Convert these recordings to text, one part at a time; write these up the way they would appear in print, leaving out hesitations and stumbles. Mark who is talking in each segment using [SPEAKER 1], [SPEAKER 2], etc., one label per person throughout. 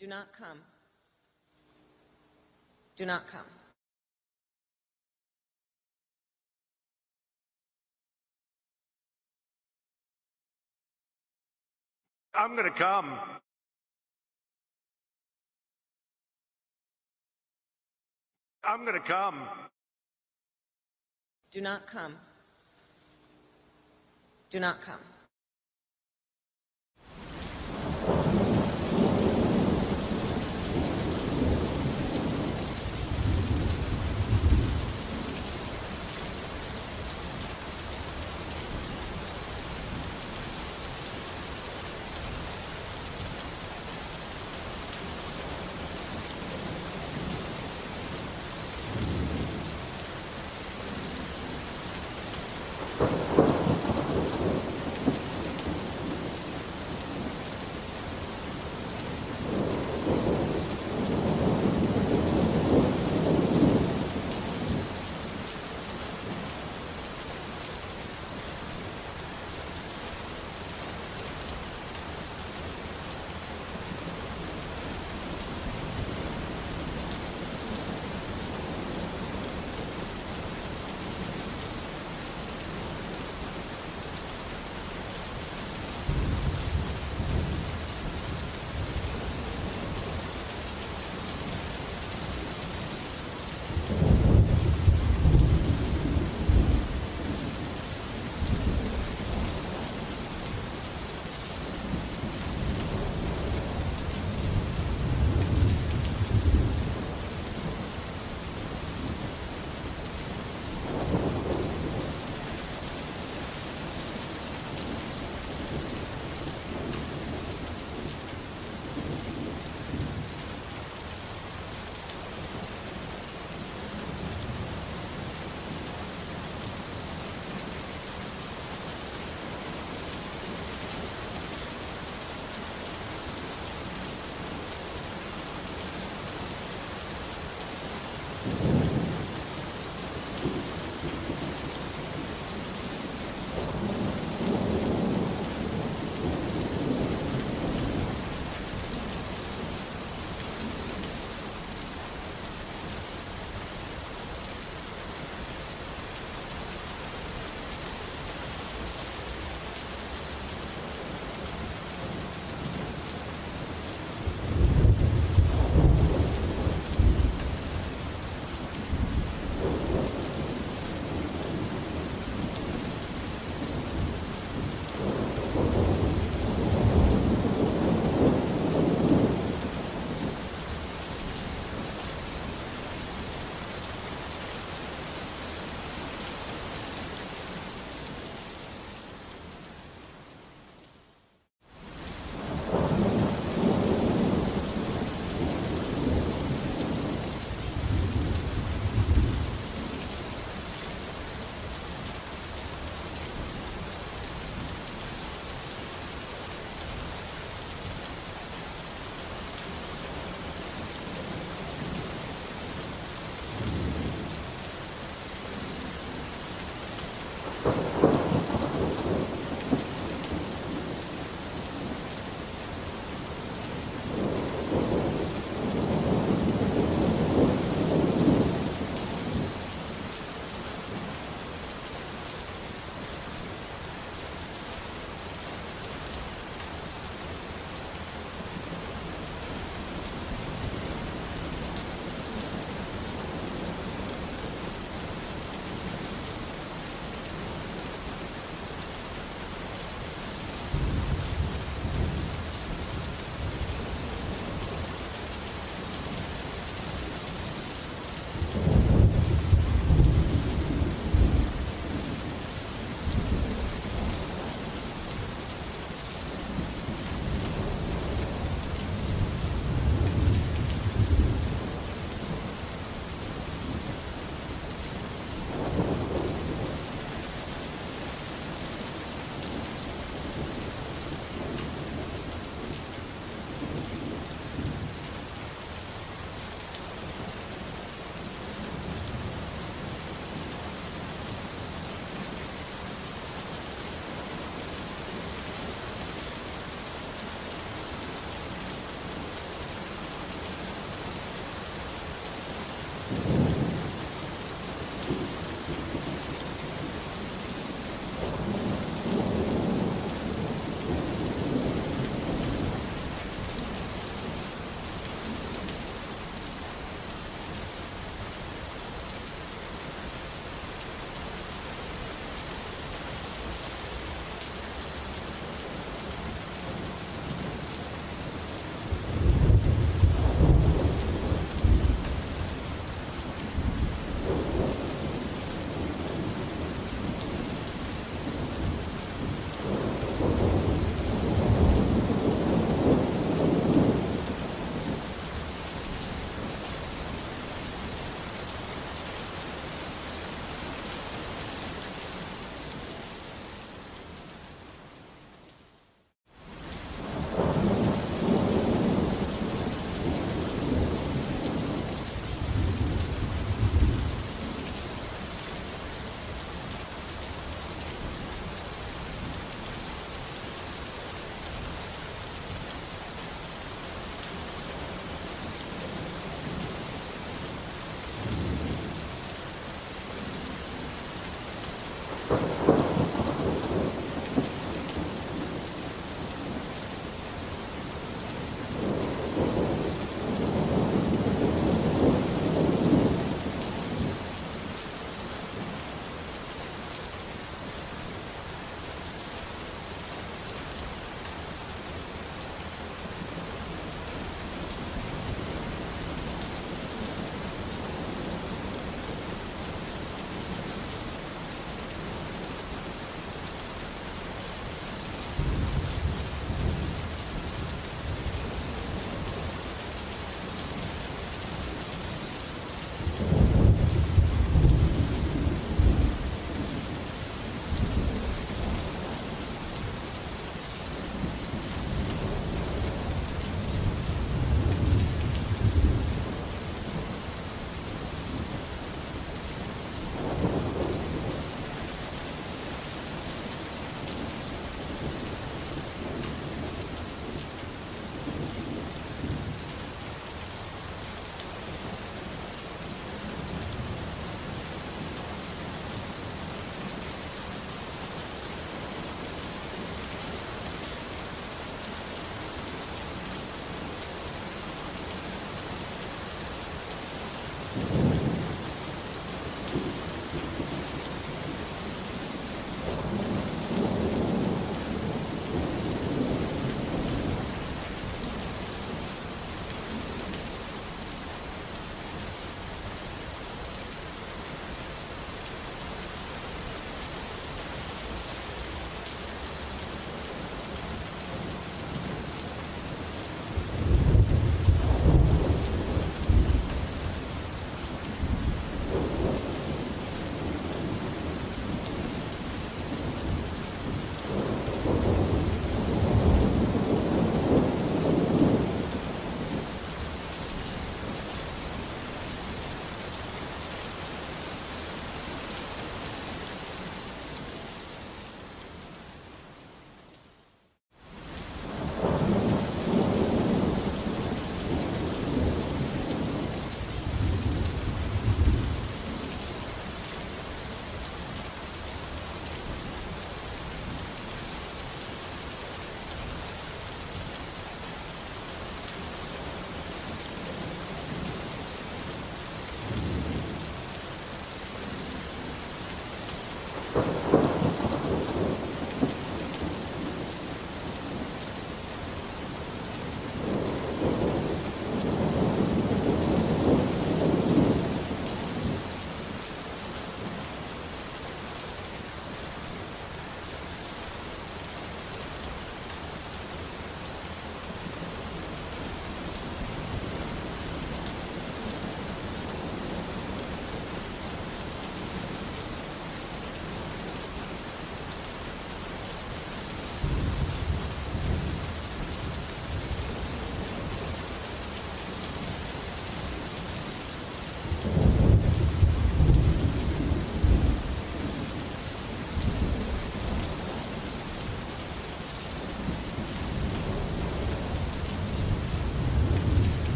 [SPEAKER 1] Do not come. Do not come.
[SPEAKER 2] I'm gonna come. I'm gonna come.
[SPEAKER 1] Do not come. Do not come.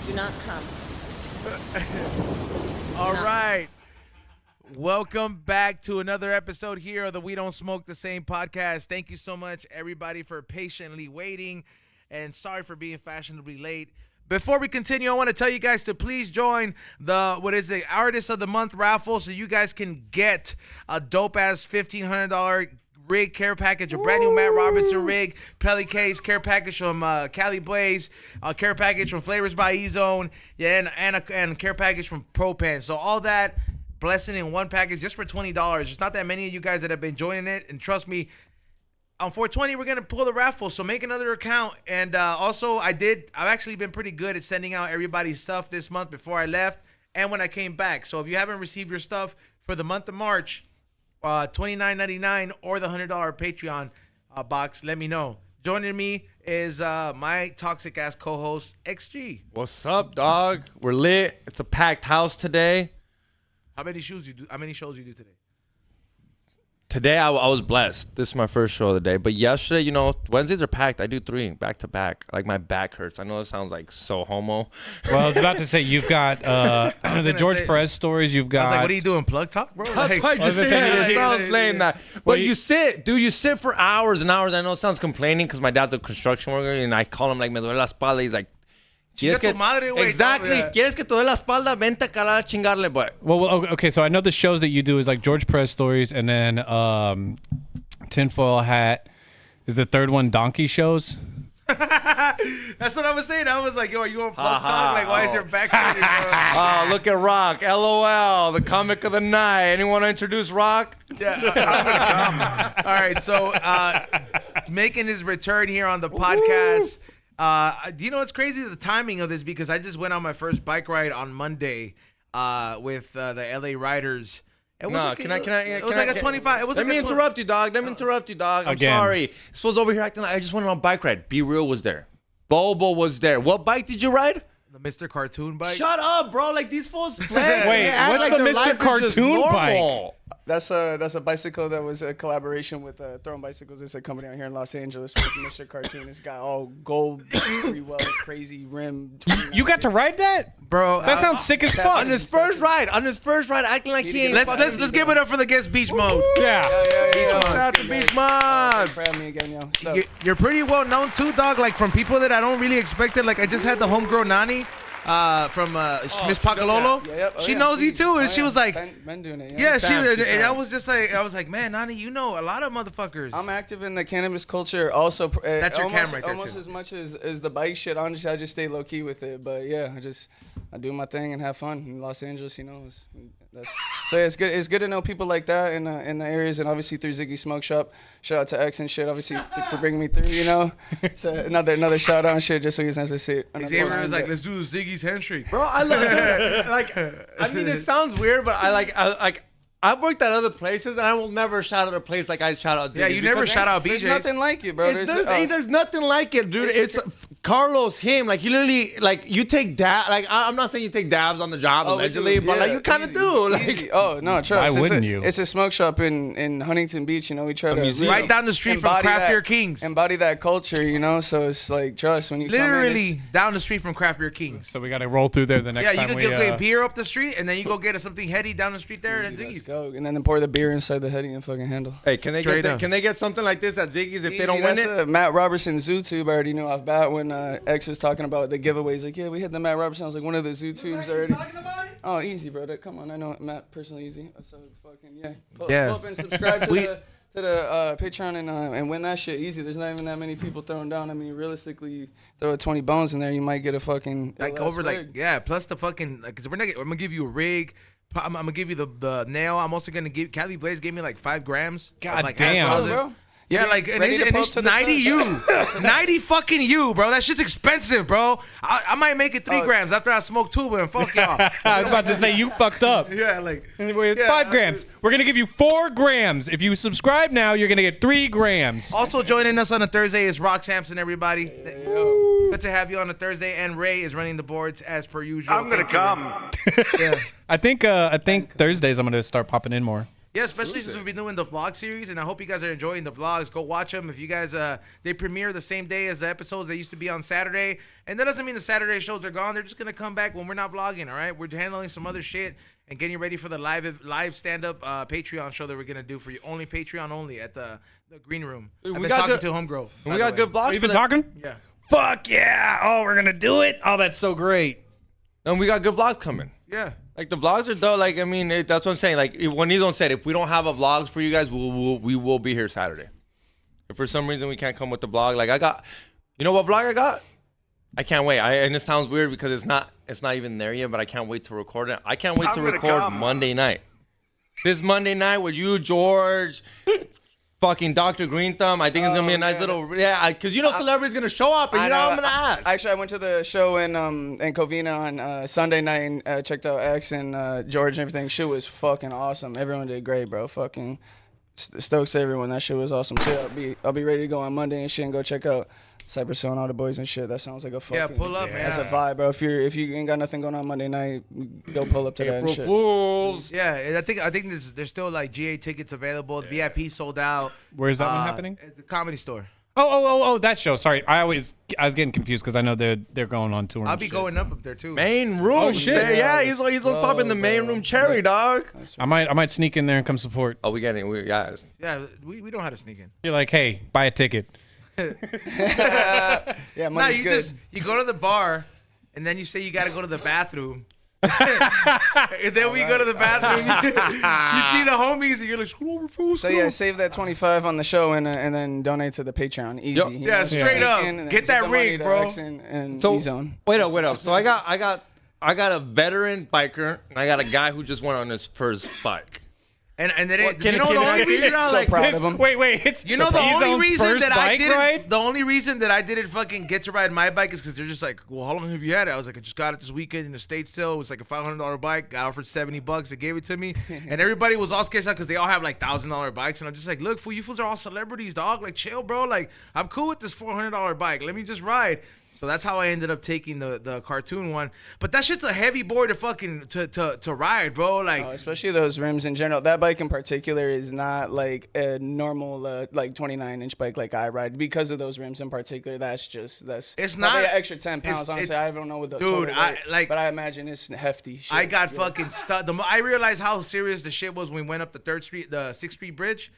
[SPEAKER 1] Do not come.
[SPEAKER 3] All right. Welcome back to another episode here of the We Don't Smoke the Same podcast. Thank you so much, everybody, for patiently waiting, and sorry for being fashionably late. Before we continue, I want to tell you guys to please join the Artist of the Month raffle so you guys can get a dope-ass $1,500 rig care package, a brand new Matt Robinson rig, Pelly case, care package from Cali Blaze, a care package from Flavors by E-Zone, yeah, and a care package from Propan. So all that blessing in one package just for $20. There's not that many of you guys that have been joining it, and trust me, on 420 we're gonna pull the raffle, so make another account. And also I've actually been pretty good at sending out everybody's stuff this month before I left and when I came back. So if you haven't received your stuff for the month of March, $29.99 or the $100 Patreon box, let me know. Joining me is my toxic ass co-host XG.
[SPEAKER 4] What's up, dog? We're lit. It's a packed house today.
[SPEAKER 3] How many shows you do today?
[SPEAKER 4] Today I was blessed. This is my first show of the day. But yesterday, you know, Wednesdays are packed. I do 3 back to back. Like, my back hurts. I know it sounds like so homo.
[SPEAKER 5] Well, I was about to say, you've got the George Perez stories. You've got.
[SPEAKER 3] I was like, what are you doing? Plug talk, bro?
[SPEAKER 4] That's why I just said it. Sounds lame that. But you sit, dude. You sit for hours and hours. I know it sounds complaining because my dad's a construction worker, and I call him like, me duele la espalda. He's like, exactly. ¿Quieres que te duele la espalda? Vente a calar a chingarle, but.
[SPEAKER 5] Well, okay. So I know the shows that you do is like George Perez stories, and then Tinfoil Hat. Is the third one donkey shows?
[SPEAKER 3] That's what I was saying. I was like, yo, are you on plug talk? Like, why is your back hurting, bro?
[SPEAKER 4] Oh, look at Rock. LOL, the comic of the night. Anyone want to introduce Rock?
[SPEAKER 3] Yeah, I'm gonna come. All right, so making his return here on the podcast. Do you know what's crazy? The timing of this, because I just went on my first bike ride on Monday with the LA Riders. It was like a 25.
[SPEAKER 4] Let me interrupt you, dog. I'm sorry. This fool's over here acting like I just went on a bike ride. Be Real was there. Bobo was there. What bike did you ride?
[SPEAKER 3] The Mr. Cartoon bike.
[SPEAKER 4] Shut up, bro. Like, these fools flex.
[SPEAKER 5] Wait, what's the Mr. Cartoon bike?
[SPEAKER 6] That's a bicycle that was a collaboration with Throwing Bicycles. It's a company out here in Los Angeles with Mr. Cartoon. It's got all gold, pretty well, crazy rim.
[SPEAKER 5] You got to ride that?
[SPEAKER 3] Bro,
[SPEAKER 5] that sounds sick as fuck.
[SPEAKER 4] On his first ride, acting like he ain't.
[SPEAKER 3] Let's give it up for the guest beach mode.
[SPEAKER 5] Yeah.
[SPEAKER 4] Shout out to Beach Mods.
[SPEAKER 6] For having me again, yo. So.
[SPEAKER 3] You're pretty well known too, dog. Like, from people that I don't really expect it. Like, I just had the Homegrown Nani Miss Pacalolo. She knows you too, and she was like,
[SPEAKER 6] been doing it.
[SPEAKER 3] yeah, she was, and I
[SPEAKER 6] down.
[SPEAKER 3] was just like, I was like, man, Nani, you know a lot of motherfuckers.
[SPEAKER 6] I'm active in the cannabis culture. Also,
[SPEAKER 3] That's your
[SPEAKER 6] almost,
[SPEAKER 3] cam right there,
[SPEAKER 6] almost
[SPEAKER 3] too.
[SPEAKER 6] as much as the bike shit. Honestly, I just stay low key with it. But yeah, I do my thing and have fun in Los Angeles. You know, so yeah, it's good. It's good to know people like that in the areas, and obviously through Ziggy Smoke Shop. Shout out to X and shit, obviously for bringing me through. You know, so another shout out and shit, just so you guys can see it.
[SPEAKER 3] Xavier was like, let's do Ziggy's handshake.
[SPEAKER 4] Bro, I love like. I mean, it sounds weird, but I've worked at other places, and I will never shout out a place like I shout out.
[SPEAKER 3] Yeah,
[SPEAKER 4] Ziggy's
[SPEAKER 3] you never
[SPEAKER 4] because
[SPEAKER 3] shout out
[SPEAKER 6] There's
[SPEAKER 3] BJ's.
[SPEAKER 6] nothing like it, bro.
[SPEAKER 4] There's nothing like it, dude. It's Carlos, him. Like, he literally, like, you take Like, I'm not saying you take dabs on the job allegedly, but like, you kind of do. Like,
[SPEAKER 6] Easy. Oh no, trust.
[SPEAKER 5] Why wouldn't you?
[SPEAKER 6] It's a smoke shop in Huntington Beach. You know, we try to
[SPEAKER 4] museum.
[SPEAKER 3] Right down the street from
[SPEAKER 6] embody
[SPEAKER 3] Craft
[SPEAKER 6] that-
[SPEAKER 3] Beer Kings.
[SPEAKER 6] Embody that culture, you know. So it's like, trust when you
[SPEAKER 3] Literally
[SPEAKER 6] come in,
[SPEAKER 3] down the street from Craft Beer Kings.
[SPEAKER 5] So we got to roll through there the next
[SPEAKER 3] Yeah, you
[SPEAKER 5] time
[SPEAKER 3] could
[SPEAKER 5] we.
[SPEAKER 3] get beer up the street, and then you go get something heady down the street there at
[SPEAKER 6] let's
[SPEAKER 3] Ziggy's.
[SPEAKER 6] go, and then pour the beer inside the heady and fucking handle.
[SPEAKER 4] hey, can they
[SPEAKER 3] Straight
[SPEAKER 4] get
[SPEAKER 3] up.
[SPEAKER 4] can they get something like this at Ziggy's if they don't
[SPEAKER 6] Easy,
[SPEAKER 4] win
[SPEAKER 6] that's
[SPEAKER 4] it?
[SPEAKER 6] Matt Robertson's ZooTube. I already knew off bat when X was talking about the giveaways. Like, yeah, we hit the Matt Robertson. I was like, one of the ZooTubes already. Oh, easy, bro. Come on, I know Matt personally easy. So fucking yeah. Pull up and subscribe to the Patreon and win that shit easy. There's not even that many people throwing down. I mean, realistically, throw 20 bones in there, you might get a fucking
[SPEAKER 3] Like
[SPEAKER 6] ill-ass
[SPEAKER 3] over like
[SPEAKER 6] rig.
[SPEAKER 3] yeah, plus the fucking like, cause I'm gonna give you a rig. I'm gonna give you the nail. I'm also gonna give Cali Blaze gave me like 5 grams.
[SPEAKER 5] God
[SPEAKER 3] of, like,
[SPEAKER 5] damn.
[SPEAKER 3] alcohol.
[SPEAKER 6] bro.
[SPEAKER 3] Yeah,
[SPEAKER 6] You
[SPEAKER 3] like and
[SPEAKER 6] ready to
[SPEAKER 3] it's
[SPEAKER 6] pull up to the
[SPEAKER 3] 90
[SPEAKER 6] sun?
[SPEAKER 3] you, 90 fucking you, bro. That shit's expensive, bro. I might make it 3
[SPEAKER 6] Oh.
[SPEAKER 3] grams after I smoke 2, but fuck y'all.
[SPEAKER 5] I was about to say you fucked up.
[SPEAKER 3] Yeah, like
[SPEAKER 5] Anyway, it's
[SPEAKER 3] yeah,
[SPEAKER 5] 5 grams. We're gonna give you 4 grams. If you subscribe now, you're gonna get 3 grams.
[SPEAKER 3] Also joining us on a Thursday is Rock Samson, everybody. Good to have you on a Thursday, and Ray is running the boards as per usual.
[SPEAKER 2] I'm gonna
[SPEAKER 3] Thank you, Ray.
[SPEAKER 2] come.
[SPEAKER 3] Yeah.
[SPEAKER 5] I think Thursdays I'm gonna start popping in more.
[SPEAKER 3] Yeah, especially since we've been doing the vlog series, and I hope you guys are enjoying the vlogs. Go watch them. If you guys, they premiere the same day as the episodes. They used to be on Saturday, and that doesn't mean the Saturday shows are gone. They're just gonna come back when we're not vlogging. All right, we're handling some other shit and getting ready for the live stand-up Patreon show that we're gonna do for you. Only Patreon only at the green room.
[SPEAKER 4] Dude,
[SPEAKER 3] I've
[SPEAKER 4] we
[SPEAKER 3] been
[SPEAKER 4] got
[SPEAKER 3] talking
[SPEAKER 4] good-
[SPEAKER 3] to Homegrown.
[SPEAKER 4] We got good vlogs.
[SPEAKER 5] You
[SPEAKER 4] for
[SPEAKER 5] been
[SPEAKER 4] the-
[SPEAKER 5] talking?
[SPEAKER 3] Yeah.
[SPEAKER 5] Fuck yeah! Oh, we're gonna do it. Oh, that's so great.
[SPEAKER 4] And we got good vlogs coming.
[SPEAKER 3] Yeah.
[SPEAKER 4] Like, the vlogs are dope. Like, I mean, that's what I'm saying. Like, when Nizon said, if we don't have a vlogs for you guys, we will be here Saturday. If for some reason we can't come with the vlog, like, you know what vlog I got? I can't wait. And it sounds weird because it's not even there yet, but I can't wait to record it. I can't wait to
[SPEAKER 2] I'm gonna
[SPEAKER 4] record
[SPEAKER 2] come.
[SPEAKER 4] Monday night. This Monday night with you, George, fucking Dr. Green Thumb. I think it's gonna be a nice little, because you know celebrity's gonna show up, and you know what I'm gonna ask.
[SPEAKER 6] Actually, I went to the show in Covina on Sunday night and checked out X and George and everything. Shit was fucking awesome. Everyone did great, bro. Fucking stokes to everyone. That shit was awesome. So I'll be ready to go on Monday and shit and go check out Cypress Hill and all the boys and shit. That sounds like a fucking
[SPEAKER 3] pull up, man.
[SPEAKER 6] That's a vibe, bro. If you ain't got nothing going on Monday night, go pull up to that and
[SPEAKER 4] April
[SPEAKER 6] shit.
[SPEAKER 4] Fools.
[SPEAKER 3] Yeah, and I think there's still like GA tickets available. The VIP sold out.
[SPEAKER 5] Where is that one happening?
[SPEAKER 3] At the Comedy Store.
[SPEAKER 5] Oh, that show. Sorry, I was getting confused because I know they're going on tour.
[SPEAKER 3] I'll
[SPEAKER 5] and
[SPEAKER 3] be
[SPEAKER 5] shit,
[SPEAKER 3] going
[SPEAKER 5] so.
[SPEAKER 3] up there too.
[SPEAKER 4] Main room.
[SPEAKER 5] Oh, shit.
[SPEAKER 4] Yeah, he's on top in the main room cherry, dog.
[SPEAKER 5] I might sneak in there and come support.
[SPEAKER 4] Oh, we guys.
[SPEAKER 3] Yeah, we know how to sneak in.
[SPEAKER 5] You're like, hey, buy a ticket.
[SPEAKER 6] Yeah,
[SPEAKER 3] No,
[SPEAKER 6] money's
[SPEAKER 3] you
[SPEAKER 6] good.
[SPEAKER 3] you go to the bar, and then you say you got to go to the bathroom. And then we go to the bathroom. You see the homies, and you're like, screw over, fool.
[SPEAKER 6] So yeah, save that 25 on the show and then donate to the Patreon. Easy.
[SPEAKER 4] Yo,
[SPEAKER 6] you
[SPEAKER 3] yeah,
[SPEAKER 6] know,
[SPEAKER 3] straight
[SPEAKER 6] sneak
[SPEAKER 3] up.
[SPEAKER 6] in and then
[SPEAKER 3] Get that
[SPEAKER 6] the money
[SPEAKER 3] ring,
[SPEAKER 6] to
[SPEAKER 3] bro.
[SPEAKER 6] X and
[SPEAKER 4] So
[SPEAKER 6] E-Zone.
[SPEAKER 4] wait up. So I got a veteran biker, and I got a guy who just went on his first bike.
[SPEAKER 3] And then
[SPEAKER 4] Can-
[SPEAKER 3] you know
[SPEAKER 4] can
[SPEAKER 3] the
[SPEAKER 4] I
[SPEAKER 3] only
[SPEAKER 4] get
[SPEAKER 3] reason
[SPEAKER 4] it?
[SPEAKER 3] I
[SPEAKER 6] So
[SPEAKER 3] like
[SPEAKER 6] proud
[SPEAKER 3] this.
[SPEAKER 6] of him.
[SPEAKER 5] Wait, it's
[SPEAKER 3] You know the only
[SPEAKER 5] T-Zone's
[SPEAKER 3] reason
[SPEAKER 5] first
[SPEAKER 3] that I
[SPEAKER 5] bike
[SPEAKER 3] didn't.
[SPEAKER 5] ride?
[SPEAKER 3] The only reason that I didn't fucking get to ride my bike is because they're just like, well, how long have you had it? I was like, I just got it this weekend in the States. Still, it was like a $500 bike. Got offered $70. They gave it to me, and everybody was all scared because they all have like $1,000 bikes, and I'm just like, look, fool, you fools are all celebrities, dog. Like, chill, bro. Like, I'm cool with this $400 bike. Let me just ride. So that's how I ended up taking the cartoon one. But that shit's a heavy boy to fucking to ride, bro. Like,
[SPEAKER 6] Especially those rims in general. That bike in particular is not like a normal like 29-inch bike like I ride because of those rims in particular. It's
[SPEAKER 3] It's
[SPEAKER 6] probably
[SPEAKER 3] not-
[SPEAKER 6] an extra 10 pounds.
[SPEAKER 3] it's-
[SPEAKER 6] Honestly, I don't know what the
[SPEAKER 3] dude,
[SPEAKER 6] total
[SPEAKER 3] I-
[SPEAKER 6] weight,
[SPEAKER 3] like-
[SPEAKER 6] but I imagine it's hefty. Shit.
[SPEAKER 3] I got fucking stuck. I realized how serious the shit was when we went up the 6th Street bridge.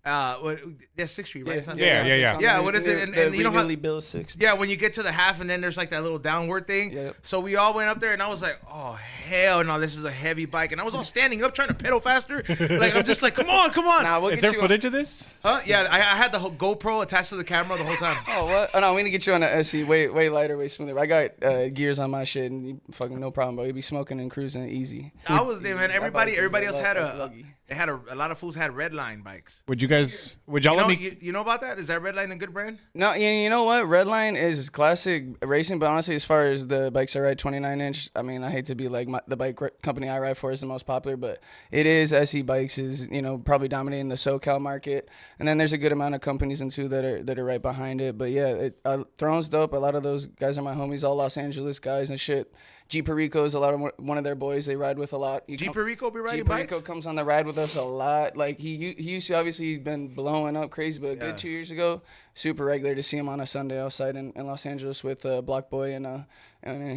[SPEAKER 3] That's 6th Street, right? It's not-
[SPEAKER 5] Yeah.
[SPEAKER 3] Yeah, what is it? And you know how?
[SPEAKER 6] Bill 6.
[SPEAKER 3] Yeah, when you get to the half and then there's like that little downward thing.
[SPEAKER 6] Yep.
[SPEAKER 3] So we all went up there and I was like, oh, hell no, this is a heavy bike. And I was all standing up trying to pedal faster. Like, I'm just like, come on.
[SPEAKER 6] Nah, we'll
[SPEAKER 5] Is
[SPEAKER 6] get
[SPEAKER 5] there
[SPEAKER 6] you
[SPEAKER 5] footage of this?
[SPEAKER 3] Huh? Yeah, I had the whole GoPro attached to the camera the whole time.
[SPEAKER 6] Oh, what? Oh, no, we need to get you on the SE. Way lighter, way smoother. I got gears on my shit, and you fucking no problem, bro. You be smoking and cruising easy.
[SPEAKER 3] I was there, man. Everybody else had
[SPEAKER 6] That's
[SPEAKER 3] a.
[SPEAKER 6] lucky.
[SPEAKER 3] They had a lot of fools had Redline bikes.
[SPEAKER 5] Would y'all
[SPEAKER 3] You know,
[SPEAKER 5] let me?
[SPEAKER 3] you know about that? Is that Redline a good brand?
[SPEAKER 6] No, you know what? Redline is classic racing, but honestly, as far as the bikes I ride, 29-inch, I mean, I hate to be like the bike company I ride for is the most popular, but it is SE Bikes is, probably dominating the SoCal market. And then there's a good amount of companies in too that are right behind it. But yeah, Throne's dope. A lot of those guys are my homies, all Los Angeles guys and shit. G Perico is one of their boys they ride with a lot.
[SPEAKER 3] G Perico be riding
[SPEAKER 6] G Perico
[SPEAKER 3] bikes?
[SPEAKER 6] comes on the ride with us a lot. Like he used to obviously been blowing up crazy, but a good 2 years ago, super regular to see him on a Sunday outside in Los Angeles with Block Boy and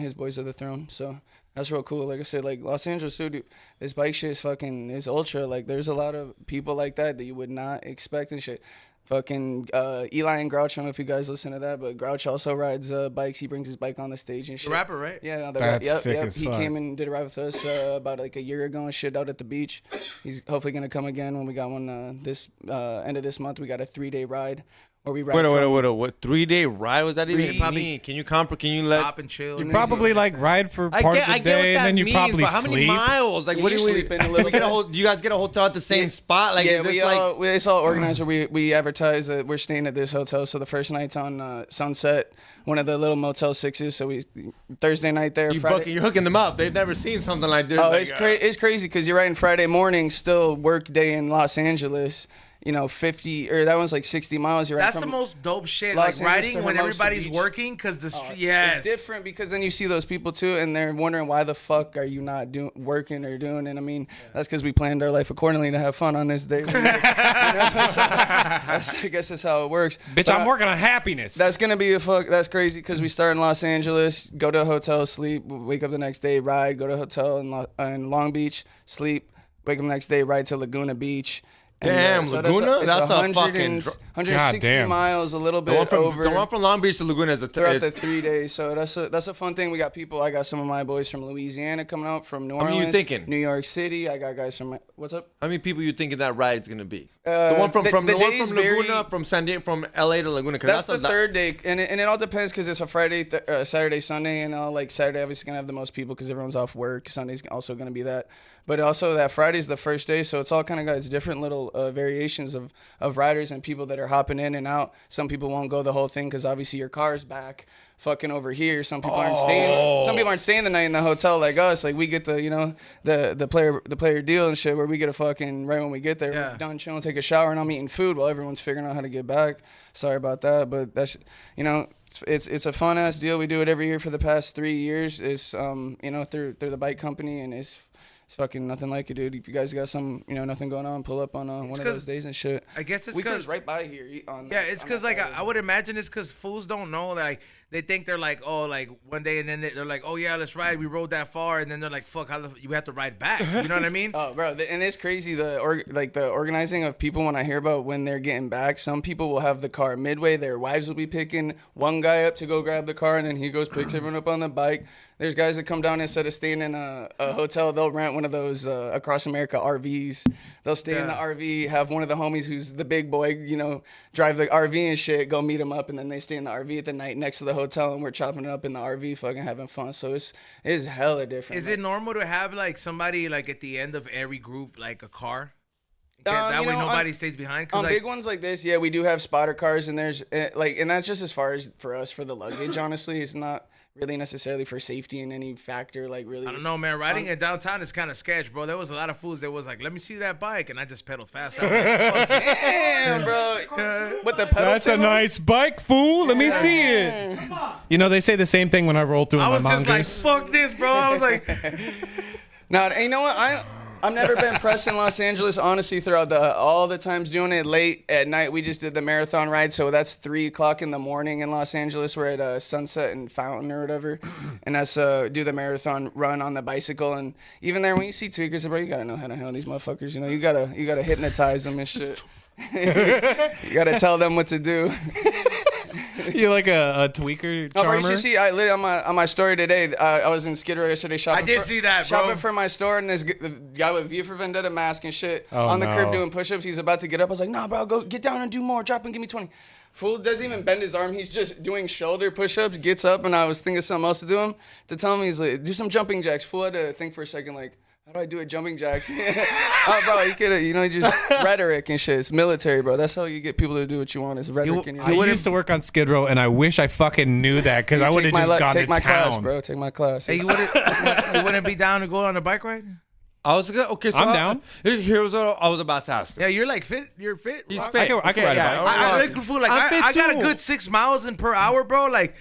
[SPEAKER 6] his boys of the Throne. So that's real cool. Like I said, like Los Angeles, dude, this bike shit is ultra. Like there's a lot of people like that you would not expect and shit. Fucking Eli and Grouch, I don't know if you guys listen to that, but Grouch also rides bikes. He brings his bike on the stage and shit.
[SPEAKER 3] The rapper, right?
[SPEAKER 6] Yeah,
[SPEAKER 5] That's sick
[SPEAKER 6] yep.
[SPEAKER 5] as
[SPEAKER 6] He
[SPEAKER 5] fuck.
[SPEAKER 6] came and did a ride with us about like a year ago and shit out at the beach. He's hopefully gonna come again when we got one this end of this month. We got a 3-day ride where we ride.
[SPEAKER 4] Wait, what 3-day ride was that even?
[SPEAKER 3] Probably-
[SPEAKER 4] Can you let?
[SPEAKER 3] Stop and chill.
[SPEAKER 5] You
[SPEAKER 3] and
[SPEAKER 5] probably like ride for part of the day, and then you probably
[SPEAKER 4] but how many
[SPEAKER 5] sleep.
[SPEAKER 4] miles? Like,
[SPEAKER 6] Yeah,
[SPEAKER 4] what
[SPEAKER 6] you
[SPEAKER 4] do we
[SPEAKER 6] sleep in a little
[SPEAKER 4] we get
[SPEAKER 6] bit.
[SPEAKER 4] do you guys get a hotel at the same spot? Like,
[SPEAKER 6] Yeah,
[SPEAKER 4] is this
[SPEAKER 6] it's all organized where we advertise that we're staying at this hotel. So the first night's on Sunset, one of the little Motel 6s. So Thursday night there, Friday.
[SPEAKER 4] you're hooking them up. They've never seen something like this.
[SPEAKER 6] Oh,
[SPEAKER 4] like,
[SPEAKER 6] it's crazy because you're riding Friday morning, still work day in Los Angeles. 50 or that one's like 60 miles. You're
[SPEAKER 3] That's the most dope shit.
[SPEAKER 6] Los
[SPEAKER 3] Like
[SPEAKER 6] Angeles
[SPEAKER 3] riding
[SPEAKER 6] to
[SPEAKER 3] when
[SPEAKER 6] Hermosa
[SPEAKER 3] everybody's
[SPEAKER 6] Beach.
[SPEAKER 3] working, because yes.
[SPEAKER 6] It's different because then you see those people too, and they're wondering why the fuck are you not working or doing. And I mean, that's because we planned our life accordingly to have fun on this day. I guess that's how it works.
[SPEAKER 5] Bitch,
[SPEAKER 6] But
[SPEAKER 5] I'm working on happiness.
[SPEAKER 6] That's gonna be That's crazy because we start in Los Angeles, go to a hotel, sleep, wake up the next day, ride, go to a hotel in Long Beach, sleep, wake up the next day, ride to Laguna Beach.
[SPEAKER 4] Damn, Laguna? That's a
[SPEAKER 6] 100
[SPEAKER 4] fucking
[SPEAKER 6] 160
[SPEAKER 5] Goddamn.
[SPEAKER 6] miles, a little
[SPEAKER 4] the
[SPEAKER 6] bit
[SPEAKER 4] one from
[SPEAKER 6] over.
[SPEAKER 4] the one from Long Beach to Laguna is
[SPEAKER 6] Throughout the 3 days, so that's a fun thing. We got people. I got some of my boys from Louisiana coming out, from New Orleans,
[SPEAKER 4] many you thinking?
[SPEAKER 6] New York City. I got guys from what's up?
[SPEAKER 4] How many people you thinking that ride's gonna be? The one from
[SPEAKER 6] the
[SPEAKER 4] the one
[SPEAKER 6] days
[SPEAKER 4] from Laguna,
[SPEAKER 6] vary.
[SPEAKER 4] from San Diego, from LA to Laguna.
[SPEAKER 6] That's the third day, and it all depends because it's a Friday, Saturday, Sunday, and like Saturday obviously gonna have the most people because everyone's off work. Sunday's also gonna be that, but also that Friday's the first day, so it's all kind of got its different little variations of riders and people that are hopping in and out. Some people won't go the whole thing because obviously your car's back fucking over here. Some people aren't staying. Some people aren't staying the night in the hotel like us. Like we get the the player deal and shit where we get a fucking right when we get there.
[SPEAKER 3] Yeah.
[SPEAKER 6] We're done chilling, take a shower, and I'm eating food while everyone's figuring out how to get back. Sorry about that, but that's it's a fun ass deal. We do it every year for the past 3 years. It's through the bike company, and it's fucking nothing like it, dude. If you guys got some, nothing going on, pull up on one of those days and shit.
[SPEAKER 3] I guess it's
[SPEAKER 6] we
[SPEAKER 3] because
[SPEAKER 6] cruise right by here.
[SPEAKER 3] it's because like I would imagine it's because fools don't know that like they think they're like, oh, like one day and then they're like, oh yeah, let's ride. We rode that far, and then they're like, fuck, you have to ride back. You know what I mean?
[SPEAKER 6] Oh, bro, and it's crazy the organizing of people. When I hear about when they're getting back, some people will have the car midway. Their wives will be picking one guy up to go grab the car, and then he goes picks everyone up on the bike. There's guys that come down instead of staying in a hotel, they'll rent one of those across America RVs. They'll stay in the RV, have one of the homies who's the big boy, drive the RV and shit, go meet him up, and then they stay in the RV at the night next to the hotel, and we're chopping it up in the RV, fucking having fun. So it's hella different.
[SPEAKER 3] Is it normal to have like somebody like at the end of every group like a car? That way nobody stays behind.
[SPEAKER 6] On big ones like this, yeah, we do have spotter cars, and there's and that's just as far as for us for the luggage. Honestly, it's not really necessarily for safety in any factor. Like really,
[SPEAKER 3] I don't know, man. Riding in downtown is kind of sketch, bro. There was a lot of fools that was like, "Let me see that bike," and I just pedaled fast. I was like, "Oh,
[SPEAKER 6] damn, bro. With the pedal
[SPEAKER 5] That's a
[SPEAKER 6] tip on?
[SPEAKER 5] nice bike, fool. Let me see it. They say the same thing when I roll through
[SPEAKER 3] I
[SPEAKER 5] in
[SPEAKER 3] was
[SPEAKER 5] my
[SPEAKER 3] just like,
[SPEAKER 5] mongoose.
[SPEAKER 3] "Fuck this, bro." I was like,
[SPEAKER 6] Now, you know what? I've never been pressed in Los Angeles, honestly, throughout all the times doing it late at night. We just did the marathon ride, so that's 3 o'clock in the morning in Los Angeles. We're at Sunset and Fountain or whatever, and that's do the marathon run on the bicycle. And even there, when you see tweakers, bro, you gotta know how to handle these motherfuckers. You know, you gotta hypnotize them and shit. You gotta tell them what to do.
[SPEAKER 5] You're like a tweaker
[SPEAKER 6] Oh, bro,
[SPEAKER 5] charmer.
[SPEAKER 6] you should see. I literally on my story today. I was in Skid Row yesterday shopping.
[SPEAKER 3] I did see that, bro.
[SPEAKER 6] Shopping for my store, and this the guy with V for Vendetta mask and shit on the
[SPEAKER 5] no.
[SPEAKER 6] crib doing push-ups. He's about to get up. I was like, nah, bro, go get down and do more. Drop and give me 20. Fool doesn't even bend his arm. He's just doing shoulder push-ups. Gets up, and I was thinking of something else to do him. To tell him he's like, do some jumping jacks. Fool had to think for a second, like, how do I do a jumping jacks? Oh, bro, you could, just rhetoric and shit. It's military, bro. That's how you get people to do what you want. Is rhetoric in your
[SPEAKER 5] I used to work on Skid Row, and I wish I fucking knew that because I would have just gone
[SPEAKER 6] take
[SPEAKER 5] to
[SPEAKER 6] my
[SPEAKER 5] town.
[SPEAKER 6] class, bro. Take my class.
[SPEAKER 3] Hey, you wouldn't be down to go on a bike ride?
[SPEAKER 4] I was gonna, okay. So
[SPEAKER 5] I'm down.
[SPEAKER 4] Here's what I was about to ask.
[SPEAKER 3] Yeah, you're like fit. You're fit.
[SPEAKER 4] He's
[SPEAKER 3] Rock.
[SPEAKER 4] fit.
[SPEAKER 5] I can ride a bike.
[SPEAKER 3] I look for like
[SPEAKER 4] I'm fit
[SPEAKER 3] I got a
[SPEAKER 4] too.
[SPEAKER 3] good 6 miles per hour, bro. Like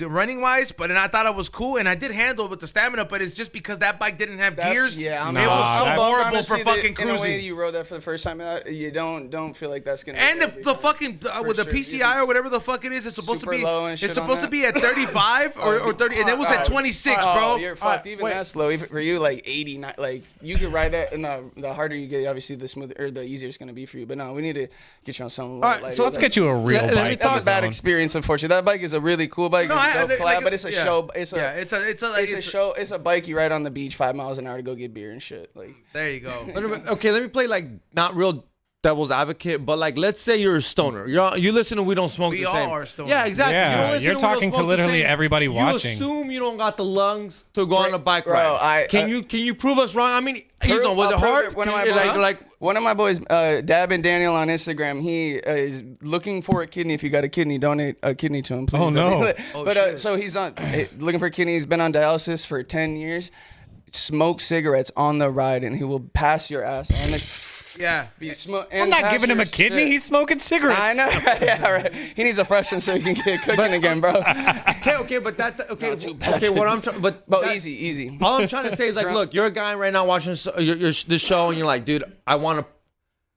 [SPEAKER 3] running wise, but and I thought it was cool, and I did handle it with the stamina, but it's just because that bike didn't have gears.
[SPEAKER 6] Yeah,
[SPEAKER 3] it was so
[SPEAKER 5] that-
[SPEAKER 3] horrible
[SPEAKER 6] honestly,
[SPEAKER 3] for fucking
[SPEAKER 6] in a way
[SPEAKER 3] cruising.
[SPEAKER 6] you rode that for the first time, you don't feel like that's gonna.
[SPEAKER 3] And
[SPEAKER 6] be every
[SPEAKER 3] the
[SPEAKER 6] time.
[SPEAKER 3] fucking with the
[SPEAKER 6] sure.
[SPEAKER 3] PCI or whatever the fuck it is, it's supposed
[SPEAKER 6] Super
[SPEAKER 3] to be
[SPEAKER 6] low and shit
[SPEAKER 3] it's
[SPEAKER 6] on
[SPEAKER 3] supposed to
[SPEAKER 6] that.
[SPEAKER 3] be at 35 or 30, and it was at 26,
[SPEAKER 6] Oh,
[SPEAKER 3] bro.
[SPEAKER 6] you're fucked. Even that's low. Even for you, like 80, like you could ride that, and the harder you get, obviously, the smoother or the easier it's gonna be for you. But no, we need to get you on something.
[SPEAKER 4] All right,
[SPEAKER 6] lighter.
[SPEAKER 5] So let's get you a real
[SPEAKER 4] Let me
[SPEAKER 5] bike.
[SPEAKER 6] That's a
[SPEAKER 5] to
[SPEAKER 6] bad
[SPEAKER 5] zone.
[SPEAKER 6] experience, unfortunately. That bike is a really cool bike.
[SPEAKER 3] No,
[SPEAKER 6] It's a
[SPEAKER 3] I-
[SPEAKER 6] dope
[SPEAKER 3] like-
[SPEAKER 6] collab, but it's a
[SPEAKER 3] yeah.
[SPEAKER 6] show. It's a show. It's a bike you ride on the beach 5 miles an hour to go get beer and shit. Like
[SPEAKER 3] There you go.
[SPEAKER 4] Okay, let me play like not real devil's advocate, but like let's say you're a stoner. You listen to We Don't Smoke
[SPEAKER 3] We
[SPEAKER 4] the
[SPEAKER 3] all
[SPEAKER 4] Same.
[SPEAKER 3] are stoners.
[SPEAKER 4] Yeah, exactly.
[SPEAKER 5] Yeah,
[SPEAKER 4] You don't listen
[SPEAKER 5] you're
[SPEAKER 4] to We Don't
[SPEAKER 5] talking to
[SPEAKER 4] Smoke the
[SPEAKER 5] literally
[SPEAKER 4] Same.
[SPEAKER 5] everybody watching.
[SPEAKER 4] You assume you don't got the lungs to go on a bike
[SPEAKER 6] Bro,
[SPEAKER 4] ride. Can you prove us wrong? I mean, was it hard?
[SPEAKER 6] One of my
[SPEAKER 4] Can you-
[SPEAKER 6] boys, one of my boys, Dab and Daniel on Instagram, he is looking for a kidney. If you got a kidney, donate a kidney to him, please.
[SPEAKER 5] Oh, no.
[SPEAKER 6] But so he's on looking for a kidney. He's been on dialysis for 10 years. Smoke cigarettes on the ride, and he will pass your ass on the.
[SPEAKER 3] Yeah.
[SPEAKER 5] I'm not giving him a kidney. He's smoking cigarettes.
[SPEAKER 6] I know. Yeah, right. He needs a fresh one so he can get cooking again, bro.
[SPEAKER 4] Okay, but what I'm trying, but
[SPEAKER 6] Easy.
[SPEAKER 4] all I'm trying to say is like, look, you're a guy right now watching this show, and you're like, dude, I want to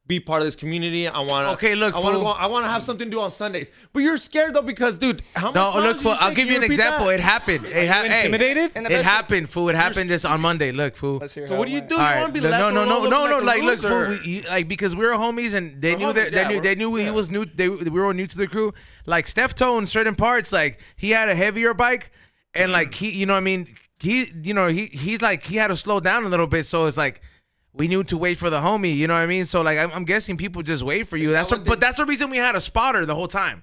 [SPEAKER 4] be part of this community. I want to.
[SPEAKER 3] Okay, look,
[SPEAKER 4] I want to
[SPEAKER 3] fool.
[SPEAKER 4] go. I want to have something to do on Sundays. But you're scared though because, dude, how much?
[SPEAKER 3] No,
[SPEAKER 4] miles
[SPEAKER 3] look,
[SPEAKER 4] did
[SPEAKER 3] fool.
[SPEAKER 4] you
[SPEAKER 3] I'll
[SPEAKER 4] say?
[SPEAKER 3] give
[SPEAKER 4] Can
[SPEAKER 3] you an
[SPEAKER 4] repeat
[SPEAKER 3] example.
[SPEAKER 4] that?
[SPEAKER 3] It happened.
[SPEAKER 5] intimidated?
[SPEAKER 6] And the
[SPEAKER 3] It
[SPEAKER 6] best-
[SPEAKER 3] happened, fool. It happened this on Monday. Look, fool.
[SPEAKER 6] Let's hear
[SPEAKER 4] So
[SPEAKER 6] how
[SPEAKER 4] what
[SPEAKER 6] it
[SPEAKER 4] do you
[SPEAKER 6] went.
[SPEAKER 4] do?
[SPEAKER 3] All
[SPEAKER 4] You
[SPEAKER 3] right,
[SPEAKER 4] want to be
[SPEAKER 3] look,
[SPEAKER 4] left
[SPEAKER 3] no,
[SPEAKER 4] alone looking
[SPEAKER 3] like look,
[SPEAKER 4] loser?
[SPEAKER 3] fool, like because we were homies and they knew
[SPEAKER 4] homies, yeah,
[SPEAKER 3] they knew he was new. We were all new to the crew. Like Steph Toe in certain parts, like he had a heavier bike, and like he, you know, what I mean, he's like he had to slow down a little bit. So it's like we knew to wait for the homie. You know what I mean? So like I'm guessing people just wait for you. But that's the reason we had a spotter the whole time.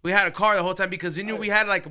[SPEAKER 3] We had a car the whole time because they knew we had like,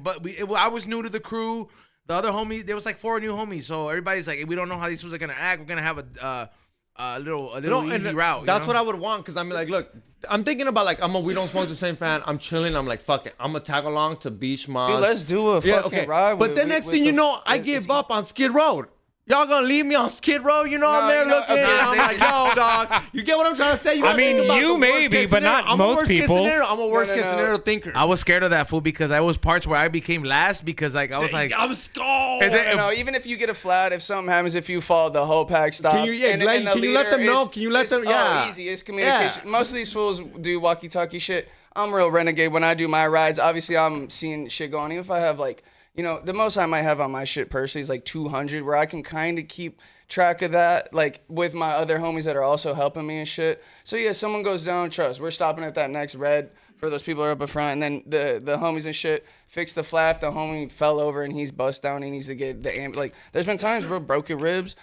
[SPEAKER 3] I was new to the crew. The other homie, there was like 4 new homies. So everybody's like, we don't know how these fools are gonna act. We're gonna have a little easy route.
[SPEAKER 4] That's what I would want because I'm like, look, I'm thinking about like We Don't Smoke the Same fan. I'm chilling. I'm like, fuck it. I'm gonna tag along to Beach Moss.
[SPEAKER 6] Dude, let's do a fucking ride.
[SPEAKER 4] But then next thing you know, I give up on Skid Row. Y'all gonna leave me on Skid Row? You know, I'm there looking.
[SPEAKER 6] okay.
[SPEAKER 4] And I'm like, yo, dog. You get what I'm trying to say? You gotta
[SPEAKER 5] mean,
[SPEAKER 4] think about
[SPEAKER 5] you
[SPEAKER 4] the worst
[SPEAKER 5] maybe,
[SPEAKER 4] case
[SPEAKER 5] but
[SPEAKER 4] scenario.
[SPEAKER 5] not
[SPEAKER 4] I'm
[SPEAKER 5] most
[SPEAKER 4] a worst
[SPEAKER 5] people.
[SPEAKER 4] Case scenario. I'm a worst case
[SPEAKER 6] no.
[SPEAKER 4] scenario thinker.
[SPEAKER 3] I was scared of that fool because I was parts where I became last because like I was like
[SPEAKER 4] I'm scared.
[SPEAKER 3] And then-
[SPEAKER 6] No, even if you get a flat, if something happens, if you fall, the whole pack stops.
[SPEAKER 4] Can you- yeah,
[SPEAKER 6] and,
[SPEAKER 4] like,
[SPEAKER 6] and the
[SPEAKER 4] can you let
[SPEAKER 6] leader
[SPEAKER 4] them know?
[SPEAKER 6] is-
[SPEAKER 4] Can you let
[SPEAKER 6] is-
[SPEAKER 4] them- yeah.
[SPEAKER 6] Oh, easy. It's communication.
[SPEAKER 4] Yeah.
[SPEAKER 6] Most of these fools do walkie-talkie shit. I'm real renegade when I do my rides. Obviously, I'm seeing shit going. Even if I have like, you know, the most I might have on my shit personally is like 200, where I can kind of keep track of that, like with my other homies that are also helping me and shit. So yeah, someone goes down, trust. We're stopping at that next red for those people who are up in front, and then the homies and shit fix the flap. The homie fell over and he's bust down. He needs to get the like. There's been times, bro, broken ribs.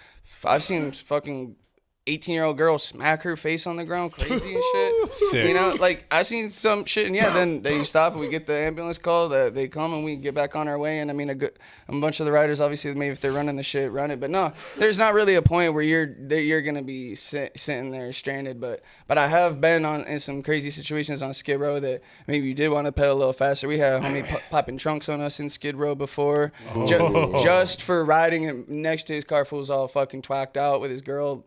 [SPEAKER 6] I've seen fucking 18-year-old girl smack her face on the ground crazy and shit.
[SPEAKER 5] Sick.
[SPEAKER 6] You know, like I seen some shit, and yeah, then they stop and we get the ambulance call. They come and we get back on our way. And I mean, a bunch of the riders, obviously, maybe if they're running the shit, run it. But no, there's not really a point where you're gonna be sitting there stranded. But I have been in some crazy situations on Skid Row that maybe you did want to pedal a little faster. We had a homie popping trunks on us in Skid Row before, just for riding it next to his car. Fool's all fucking twacked out with his girl.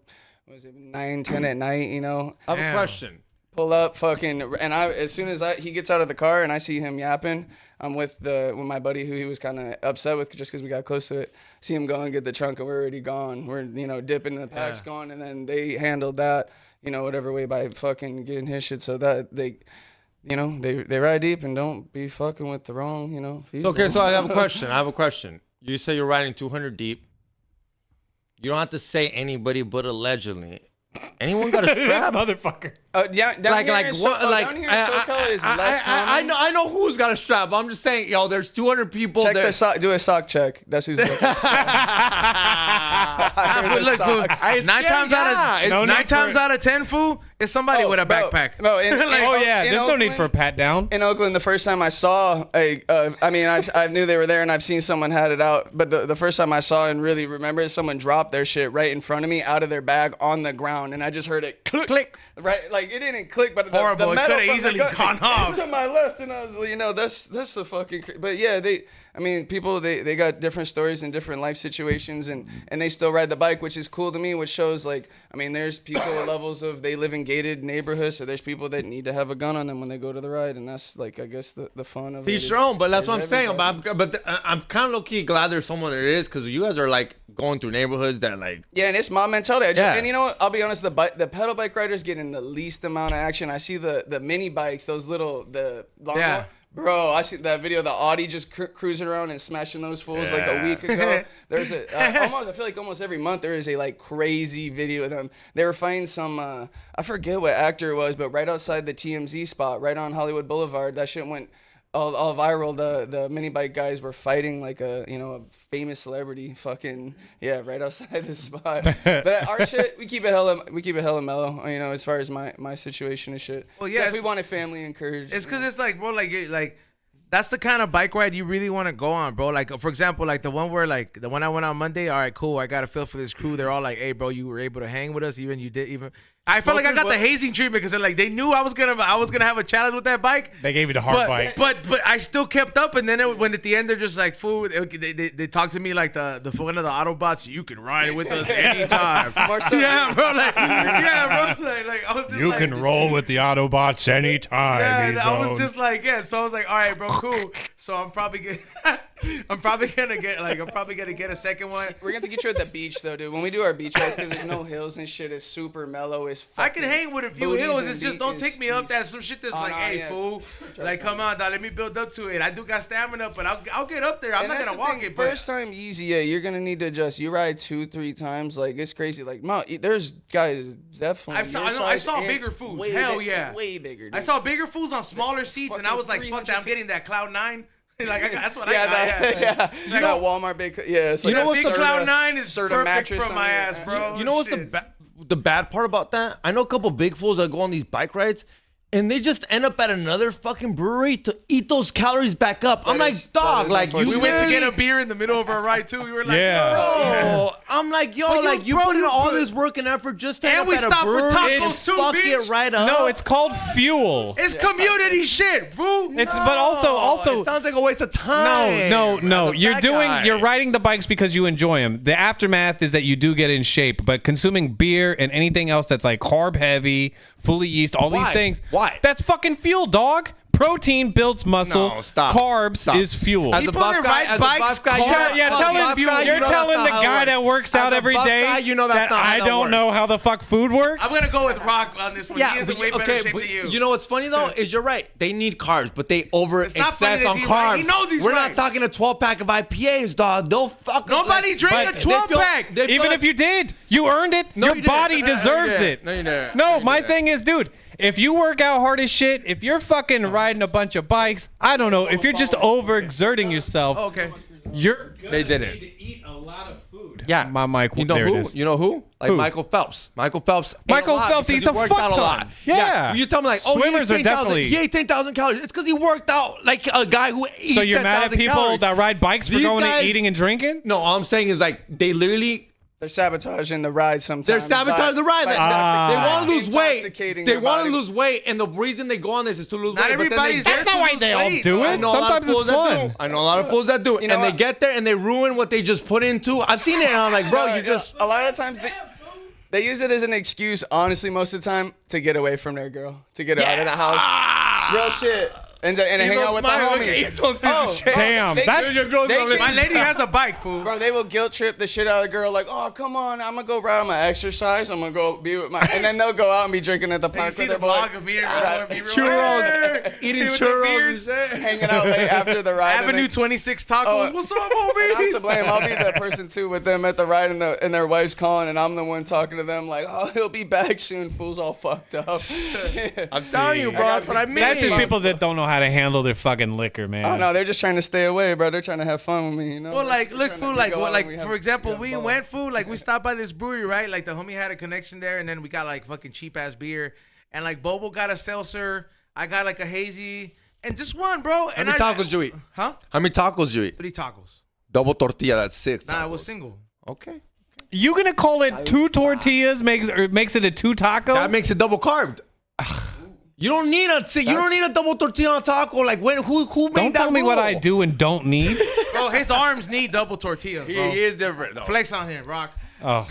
[SPEAKER 6] Was it 9, 10 at night? You know.
[SPEAKER 4] I have a question.
[SPEAKER 6] pull up, fucking, and as soon as he gets out of the car and I see him yapping, I'm with my buddy who he was kind of upset with just because we got close to it. See him go and get the trunk, and we're already gone. We're dipping the packs gone, and then they handled that whatever way by fucking getting his shit so that they ride deep and don't be fucking with the wrong people.
[SPEAKER 4] Okay, so I have a question. You say you're riding 200 deep. You don't have to say anybody, but allegedly. Anyone got a strap?
[SPEAKER 5] This motherfucker.
[SPEAKER 6] Down here in SoCal is less common.
[SPEAKER 4] I know who's got a strap. I'm just saying, there's 200 people.
[SPEAKER 6] Check
[SPEAKER 4] there.
[SPEAKER 6] the sock. Do a sock check. That's who's.
[SPEAKER 3] Look, 9 times out of 10, fool, it's somebody with a backpack.
[SPEAKER 5] There's no need for a pat down.
[SPEAKER 6] In Oakland, the first time I saw I knew they were there, and I've seen someone had it out. But the first time I saw and really remember it, someone dropped their shit right in front of me, out of their bag on the ground, and I just heard it click. Right, like it didn't click, but
[SPEAKER 3] horrible.
[SPEAKER 6] The metal
[SPEAKER 3] it could have easily gone off.
[SPEAKER 6] To my left, and I was, that's a fucking. But yeah, people they got different stories and different life situations, and they still ride the bike, which is cool to me, which shows there's people at levels of they live in gated neighborhoods, so there's people that need to have a gun on them when they go to the ride, and that's I guess the fun of it.
[SPEAKER 4] He's strong, but that's what I'm saying. But I'm kind of low key glad there's someone that is, because you guys are going through neighborhoods that
[SPEAKER 6] yeah, and it's my mentality. And you know what? I'll be honest, the pedal bike riders get in the least amount of action. I see the mini bikes, those the long bro, I see that video of the Audi just cruising around and smashing those fools a week ago. There's I feel like almost every month there is a crazy video of them. They were fighting some I forget what actor it was, but right outside the TMZ spot, right on Hollywood Boulevard, that shit went all viral. The mini bike guys were fighting a famous celebrity, right outside the spot. But our shit, we keep it hella mellow, as far as my situation and shit.
[SPEAKER 3] Well, yeah,
[SPEAKER 6] we wanted family encouraged.
[SPEAKER 3] It's because it's bro, that's the kind of bike ride you really want to go on, bro. For example, the one where the one I went on Monday. All right, cool. I got a feel for this crew. They're all like, hey, bro, you were able to hang with us. I felt like I got the hazing treatment because they're they knew I was gonna have a challenge with that bike.
[SPEAKER 5] They gave you the hard bike.
[SPEAKER 3] But I still kept up, and then when at the end they're just fool, they talk to me like the one of the Autobots. You can ride with us anytime. Yeah, bro. I was just
[SPEAKER 5] you can roll with the Autobots anytime.
[SPEAKER 3] Yeah, I was just So I was all right, bro, cool. So I'm probably gonna get a second one.
[SPEAKER 6] We're gonna have to get you at the beach though, dude. When we do our beach rides, because there's no hills and shit, it's super mellow.
[SPEAKER 3] I can hang with a few hills. It's just don't take me up that some shit that's fool. Come on, dog. Let me build up to it. I do got stamina, but I'll get up there. I'm not gonna walk it.
[SPEAKER 6] First time easy, you're gonna need to adjust. You ride 2-3 times, it's crazy. There's guys definitely.
[SPEAKER 3] I saw bigger fools. Hell yeah,
[SPEAKER 6] way bigger. Dude.
[SPEAKER 3] I saw bigger fools on smaller seats, and I was like, fuck that. I'm getting that Cloud 9. That's what I got.
[SPEAKER 6] You got Walmart big. Yeah, it's
[SPEAKER 3] big Cloud 9 is perfect from my ass, bro.
[SPEAKER 4] You know what's the bad part about that? I know a couple big fools that go on these bike rides, and they just end up at another fucking brewery to eat those calories back up. I'm like, dog,
[SPEAKER 3] we went to get a beer in the middle of our ride too. We were like,
[SPEAKER 4] bro. I'm like, you put in all this work and effort just to end up at a brewery and fuck it right up.
[SPEAKER 5] No, it's called fuel.
[SPEAKER 3] It's community shit, bro.
[SPEAKER 5] But also
[SPEAKER 4] it sounds like a waste of time.
[SPEAKER 5] No. You're riding the bikes because you enjoy them. The aftermath is that you do get in shape, but consuming beer and anything else that's carb heavy, full of yeast, all these things.
[SPEAKER 4] Why?
[SPEAKER 5] That's fucking fuel, dog. Protein builds muscle.
[SPEAKER 4] No, stop.
[SPEAKER 5] Carbs is fuel.
[SPEAKER 4] As a buff guy,
[SPEAKER 5] you're telling the guy that works out every day that I don't know how the fuck food works?
[SPEAKER 3] I'm gonna go with Rock on this one. He is in way better shape than you.
[SPEAKER 4] You know what's funny though is you're right. They need carbs, but they over-excess on carbs.
[SPEAKER 3] Right. He knows he's
[SPEAKER 4] We're not talking a 12-pack of IPAs, dog. They'll fuck.
[SPEAKER 3] Nobody drank a 12-pack.
[SPEAKER 5] Even if you did, you earned it. Your body deserves it.
[SPEAKER 4] No, you didn't.
[SPEAKER 5] No, my thing is, dude. If you work out hard as shit, if you're fucking riding a bunch of bikes, I don't know. If you're just overexerting yourself, you're
[SPEAKER 4] they didn't.
[SPEAKER 5] need to eat a lot of food.
[SPEAKER 4] Yeah,
[SPEAKER 5] my mic.
[SPEAKER 4] You know
[SPEAKER 5] there
[SPEAKER 4] who?
[SPEAKER 5] It is.
[SPEAKER 4] You know who? Who? Michael Phelps. Michael Phelps
[SPEAKER 5] eats a fuck ton.
[SPEAKER 4] A lot.
[SPEAKER 5] Yeah.
[SPEAKER 4] You tell me
[SPEAKER 5] swimmers are definitely.
[SPEAKER 4] He ate 10,000 calories. It's because he worked out like a guy who eats 10,000 calories.
[SPEAKER 5] So you're mad at people that ride bikes for going and eating and drinking?
[SPEAKER 4] No, all I'm saying is they literally.
[SPEAKER 6] They're sabotaging the ride sometimes.
[SPEAKER 4] They're sabotaging the ride. They want to lose weight. They want to lose weight, and the reason they go on this is to lose weight.
[SPEAKER 5] That's not why they all do it. Sometimes it's fun.
[SPEAKER 4] I know a lot of fools that do it, and they get there and they ruin what they just put into. I've seen it, and I'm like, bro, you just.
[SPEAKER 6] A lot of times They use it as an excuse, honestly, most of the time, to get away from their girl, to get her out of the house. Real shit. And hang out with the homies.
[SPEAKER 5] Damn, that's
[SPEAKER 3] My lady has a bike, fool.
[SPEAKER 6] Bro, they will guilt trip the shit out of the girl, like, oh, come on, I'm gonna go ride, I'm gonna exercise, I'm gonna go be with my, and then they'll go out and be drinking at the
[SPEAKER 3] You
[SPEAKER 6] park
[SPEAKER 3] see
[SPEAKER 6] with
[SPEAKER 3] the
[SPEAKER 6] their boy.
[SPEAKER 3] vlog of me and
[SPEAKER 4] Churros. Eating churros and shit.
[SPEAKER 6] Hanging out late after the ride.
[SPEAKER 3] Avenue 26 tacos.
[SPEAKER 6] Oh,
[SPEAKER 3] What's up,
[SPEAKER 6] And I'm to
[SPEAKER 3] homies?
[SPEAKER 6] blame. I'll be that person too with them at the ride and their wife's calling, and I'm the one talking to them like, oh, he'll be back soon. Fool's all fucked up.
[SPEAKER 4] I'm telling you, bro. That's what I mean.
[SPEAKER 5] that's just people that don't know how to handle their fucking liquor, man.
[SPEAKER 6] Oh no, they're just trying to stay away, bro. They're trying to have fun with me, you know.
[SPEAKER 3] Well, like,
[SPEAKER 6] They're
[SPEAKER 3] look,
[SPEAKER 6] trying to
[SPEAKER 3] fool,
[SPEAKER 6] go
[SPEAKER 3] like,
[SPEAKER 6] out
[SPEAKER 3] what,
[SPEAKER 6] and
[SPEAKER 3] like,
[SPEAKER 6] we have-
[SPEAKER 3] for example,
[SPEAKER 6] have
[SPEAKER 3] we
[SPEAKER 6] fun.
[SPEAKER 3] went, fool, like, we stopped by this brewery, right? Like, the homie had a connection there, and then we got, like, fucking cheap-ass beer. And, like, Bobo got a seltzer. I got, like, a hazy. And just one, bro.
[SPEAKER 4] How many tacos you eat?
[SPEAKER 3] Huh?
[SPEAKER 4] How many tacos you eat?
[SPEAKER 3] 3 tacos.
[SPEAKER 4] Double tortilla, that's 6.
[SPEAKER 3] Nah, I
[SPEAKER 4] tacos.
[SPEAKER 3] was single.
[SPEAKER 4] Okay.
[SPEAKER 5] You gonna call it 2 tortillas makes it a 2 taco?
[SPEAKER 4] That makes it double carved. You don't need a double tortilla on a taco. Like who made
[SPEAKER 5] Don't
[SPEAKER 4] that
[SPEAKER 5] tell me what
[SPEAKER 4] rule?
[SPEAKER 5] I do and don't need.
[SPEAKER 3] Bro, his arms need double tortillas,
[SPEAKER 4] He
[SPEAKER 3] bro.
[SPEAKER 4] is different though.
[SPEAKER 3] Flex on him, Rock.
[SPEAKER 5] Oh,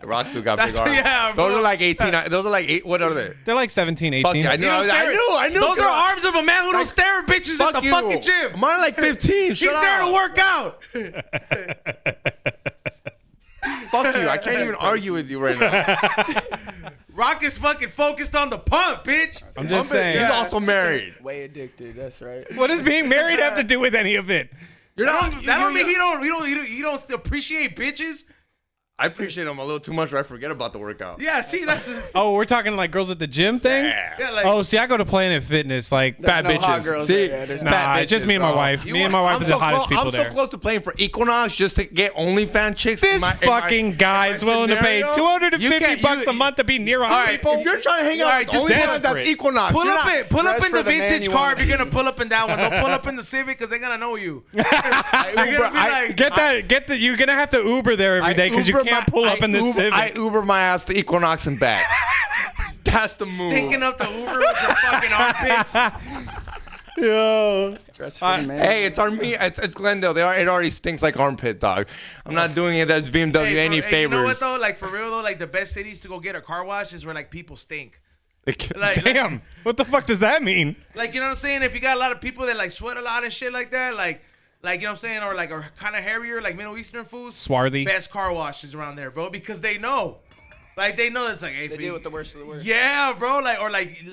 [SPEAKER 4] Rock still got big
[SPEAKER 3] That's-
[SPEAKER 4] arms.
[SPEAKER 3] yeah, bro.
[SPEAKER 4] Those are like 18. Those are like 8. What are they?
[SPEAKER 5] they're like 17, 18.
[SPEAKER 4] Fuck yeah, I knew. I knew.
[SPEAKER 3] Those
[SPEAKER 4] girl.
[SPEAKER 3] are arms of a man who don't stare at bitches at
[SPEAKER 4] Fuck
[SPEAKER 3] the
[SPEAKER 4] you.
[SPEAKER 3] fucking gym.
[SPEAKER 4] Mine like 15.
[SPEAKER 3] He's
[SPEAKER 4] Shut
[SPEAKER 3] there
[SPEAKER 4] up.
[SPEAKER 3] to work out.
[SPEAKER 4] Fuck you. I can't even argue with you right now.
[SPEAKER 3] Rock is fucking focused on the pump, bitch.
[SPEAKER 5] I'm just saying.
[SPEAKER 4] He's also married.
[SPEAKER 6] Way addicted. That's right.
[SPEAKER 5] What does being married have to do with any of it?
[SPEAKER 4] You're
[SPEAKER 3] That don't mean you don't appreciate bitches.
[SPEAKER 4] I appreciate him a little too much, where I forget about the workout.
[SPEAKER 3] Yeah, see, that's
[SPEAKER 5] Oh, we're talking like girls at the gym thing?
[SPEAKER 3] yeah, like,
[SPEAKER 5] Oh, see, I go to Planet Fitness, like bad
[SPEAKER 6] no hot
[SPEAKER 5] bitches.
[SPEAKER 6] girls
[SPEAKER 4] See,
[SPEAKER 6] there, yeah, there's
[SPEAKER 5] Nah,
[SPEAKER 4] bad
[SPEAKER 5] just
[SPEAKER 4] bitches,
[SPEAKER 5] me and my
[SPEAKER 4] bro.
[SPEAKER 5] wife. Me and my wife
[SPEAKER 4] I'm
[SPEAKER 5] are the hottest people
[SPEAKER 4] I'm
[SPEAKER 5] there.
[SPEAKER 4] so close to playing for Equinox just to get OnlyFans chicks.
[SPEAKER 5] This
[SPEAKER 4] in my
[SPEAKER 5] fucking guy's willing to pay
[SPEAKER 4] scenario.
[SPEAKER 5] $250 a month to be near hot people.
[SPEAKER 4] If you're trying to hang out
[SPEAKER 3] Alright,
[SPEAKER 4] with
[SPEAKER 3] just
[SPEAKER 4] OnlyFans, that's
[SPEAKER 5] desperate.
[SPEAKER 4] Equinox.
[SPEAKER 3] pull
[SPEAKER 4] You're
[SPEAKER 3] up
[SPEAKER 4] not-
[SPEAKER 3] in pull up
[SPEAKER 6] Dress
[SPEAKER 3] in the
[SPEAKER 6] for the man
[SPEAKER 3] vintage
[SPEAKER 6] you
[SPEAKER 3] car
[SPEAKER 6] want.
[SPEAKER 3] if you're gonna pull up in that one. Don't pull up in the Civic because they're gonna know you. You're gonna be like,
[SPEAKER 5] You're gonna have to Uber there every day because you
[SPEAKER 4] Uber
[SPEAKER 5] can't
[SPEAKER 4] my-
[SPEAKER 5] pull up in the
[SPEAKER 4] Uber-
[SPEAKER 5] Civic.
[SPEAKER 4] I Uber my ass to Equinox and back. That's the move.
[SPEAKER 3] stinking up the Uber with your fucking armpits.
[SPEAKER 5] Yo.
[SPEAKER 6] Dress for the man.
[SPEAKER 4] Hey, it's it's Glendale. It already stinks like armpit, dog. I'm not doing it as BMW
[SPEAKER 3] Hey,
[SPEAKER 4] any
[SPEAKER 3] hey,
[SPEAKER 4] favors.
[SPEAKER 3] you know what though? Like for real though, like the best cities to go get a car wash is where like people stink. Like,
[SPEAKER 5] Damn. What the fuck does that mean?
[SPEAKER 3] Like, you know what I'm saying? If you got a lot of people that like sweat a lot and shit like that, like you know what I'm saying, or like are kind of hairier, like Middle Eastern foods.
[SPEAKER 5] Swarthy.
[SPEAKER 3] Best car washes around there, bro, because they know. Like they know it's like, hey,
[SPEAKER 6] They deal with the worst of the worst.
[SPEAKER 3] yeah, bro. Like or like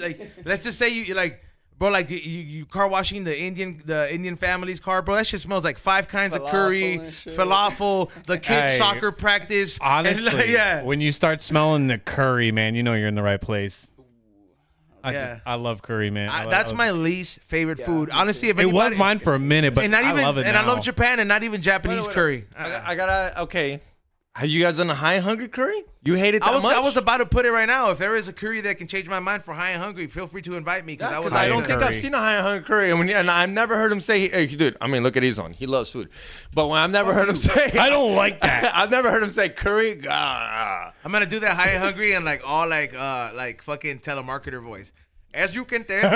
[SPEAKER 3] let's just say you like, bro, like you car washing the Indian family's car, bro. That shit smells like 5 kinds of
[SPEAKER 6] Falafel
[SPEAKER 3] curry,
[SPEAKER 6] and shit.
[SPEAKER 3] falafel, the kids'
[SPEAKER 5] Hey,
[SPEAKER 3] soccer practice. and,
[SPEAKER 5] Honestly,
[SPEAKER 3] like, yeah.
[SPEAKER 5] when you start smelling the curry, man, you know you're in the right place.
[SPEAKER 3] Yeah.
[SPEAKER 5] I love curry, man.
[SPEAKER 3] That's my least favorite food. Honestly, if
[SPEAKER 5] It
[SPEAKER 3] anybody,
[SPEAKER 5] was mine for a minute, but
[SPEAKER 3] and not even,
[SPEAKER 5] I love it
[SPEAKER 3] and
[SPEAKER 5] now.
[SPEAKER 3] I love Japan, and not even Japanese curry.
[SPEAKER 4] I gotta. Okay. Have you guys done a high and hungry curry? You hate it that much?
[SPEAKER 3] I was about to put it right now. If there is a curry that can change my mind for high and hungry, feel free to invite me because
[SPEAKER 4] Because
[SPEAKER 3] I
[SPEAKER 4] I
[SPEAKER 3] was.
[SPEAKER 4] don't think
[SPEAKER 5] curry.
[SPEAKER 4] I've seen a high and hungry curry, and I've never heard him say, hey, dude. I mean, look at his on. He loves food, but when I've never heard him say,
[SPEAKER 5] I don't like that.
[SPEAKER 4] I've never heard him say curry. Ah.
[SPEAKER 3] I'm gonna do that high and hungry and like all like fucking telemarketer voice. As you can tell.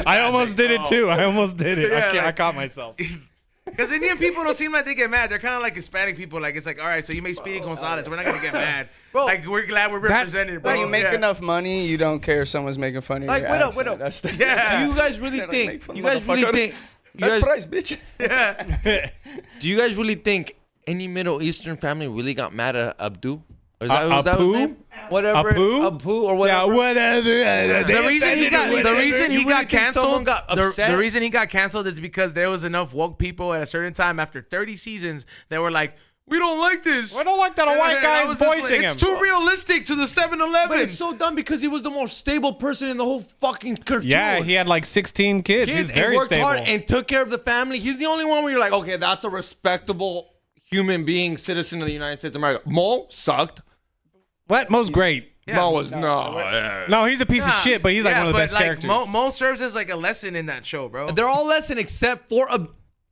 [SPEAKER 5] I almost did it too. I almost did it.
[SPEAKER 3] Yeah,
[SPEAKER 5] I
[SPEAKER 3] like-
[SPEAKER 5] caught myself.
[SPEAKER 3] Because Indian people don't seem like they get mad. They're kind of like Hispanic people. Like it's like, all right, so you make Speedy Gonzalez. We're not gonna get mad. Like we're glad we're represented, bro.
[SPEAKER 6] When you make
[SPEAKER 3] Yeah.
[SPEAKER 6] enough money, you don't care if someo's making fun of
[SPEAKER 4] Like,
[SPEAKER 6] your
[SPEAKER 4] wait up,
[SPEAKER 6] accent.
[SPEAKER 4] wait up.
[SPEAKER 6] That's the,
[SPEAKER 3] Yeah.
[SPEAKER 4] Do you guys really
[SPEAKER 6] Like,
[SPEAKER 4] think?
[SPEAKER 6] make fun
[SPEAKER 4] You
[SPEAKER 6] of
[SPEAKER 4] guys really
[SPEAKER 6] motherfucker.
[SPEAKER 4] think? You
[SPEAKER 6] That's
[SPEAKER 4] guys,
[SPEAKER 6] price, bitch.
[SPEAKER 3] Yeah.
[SPEAKER 4] do you guys really think any Middle Eastern family really got mad at Abdu? Or is that his
[SPEAKER 5] Apu?
[SPEAKER 4] name? Whatever.
[SPEAKER 5] Apu?
[SPEAKER 4] Apu or whatever.
[SPEAKER 5] whatever.
[SPEAKER 3] The reason he got
[SPEAKER 4] You really think someone
[SPEAKER 3] canceled.
[SPEAKER 4] got
[SPEAKER 3] The
[SPEAKER 4] upset?
[SPEAKER 3] reason he got canceled is because there was enough woke people at a certain time after 30 seasons that were like, we don't like this.
[SPEAKER 5] We don't like that a white
[SPEAKER 3] I
[SPEAKER 5] guy's
[SPEAKER 3] was just like,
[SPEAKER 5] voicing him.
[SPEAKER 3] It's too realistic to the 7-Eleven.
[SPEAKER 4] But it's so dumb because he was the most stable person in the whole fucking cartoon.
[SPEAKER 5] Yeah, he had like 16 kids. He's
[SPEAKER 4] Kids
[SPEAKER 5] very
[SPEAKER 4] and worked
[SPEAKER 5] stable.
[SPEAKER 4] hard and took care of the family. He's the only one where you're like, okay, that's a respectable human being, citizen of the United States of America. Mo sucked.
[SPEAKER 5] What? Mo's great.
[SPEAKER 4] Mo was no.
[SPEAKER 5] No, he's a piece of
[SPEAKER 3] Nah,
[SPEAKER 5] shit, but he's like
[SPEAKER 3] yeah,
[SPEAKER 5] one of the
[SPEAKER 3] but
[SPEAKER 5] best
[SPEAKER 3] like,
[SPEAKER 5] characters.
[SPEAKER 3] Mo serves as like a lesson in that show, bro.
[SPEAKER 4] They're all lesson except for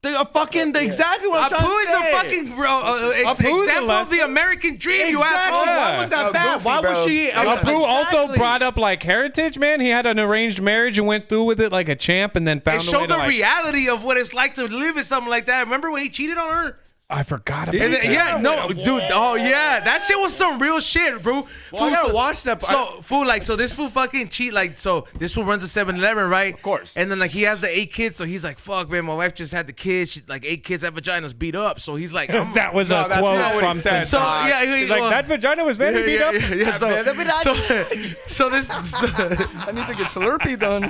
[SPEAKER 4] exactly what I'm trying
[SPEAKER 3] Apu
[SPEAKER 4] to
[SPEAKER 3] is
[SPEAKER 4] say.
[SPEAKER 3] a fucking
[SPEAKER 5] Apu's a
[SPEAKER 3] example of the
[SPEAKER 5] lesson.
[SPEAKER 3] American dream, you
[SPEAKER 4] Exactly.
[SPEAKER 3] asshole.
[SPEAKER 4] Why was that
[SPEAKER 6] No,
[SPEAKER 4] bad?
[SPEAKER 6] goofy,
[SPEAKER 4] Why
[SPEAKER 6] bro.
[SPEAKER 4] was she?
[SPEAKER 5] Apu also
[SPEAKER 4] Exactly.
[SPEAKER 5] brought up like heritage, man. He had an arranged marriage and went through with it like a champ, and then found
[SPEAKER 3] It
[SPEAKER 5] a way
[SPEAKER 3] showed
[SPEAKER 5] to
[SPEAKER 3] the
[SPEAKER 5] like.
[SPEAKER 3] reality of what it's like to live in something like that. Remember when he cheated on her?
[SPEAKER 5] I forgot about
[SPEAKER 3] And
[SPEAKER 5] that.
[SPEAKER 3] then, yeah, no, dude. Oh yeah, that shit was some real shit, bro.
[SPEAKER 4] Well, I gotta watch that.
[SPEAKER 3] So fool, like, so this fool fucking cheat, like, so this fool runs a 7-Eleven, right? Of
[SPEAKER 4] course.
[SPEAKER 3] And then like he has the 8 kids, so he's like, fuck, man, my wife just had the kids. She's like 8 kids have vaginas beat up, so he's like,
[SPEAKER 5] That was a
[SPEAKER 4] that's
[SPEAKER 5] quote
[SPEAKER 4] not what he
[SPEAKER 5] from
[SPEAKER 4] said.
[SPEAKER 3] so
[SPEAKER 5] Simpsons.
[SPEAKER 3] yeah,
[SPEAKER 5] He's like, that vagina was very beat up.
[SPEAKER 3] Yeah, so this,
[SPEAKER 6] I need to get Slurpee done.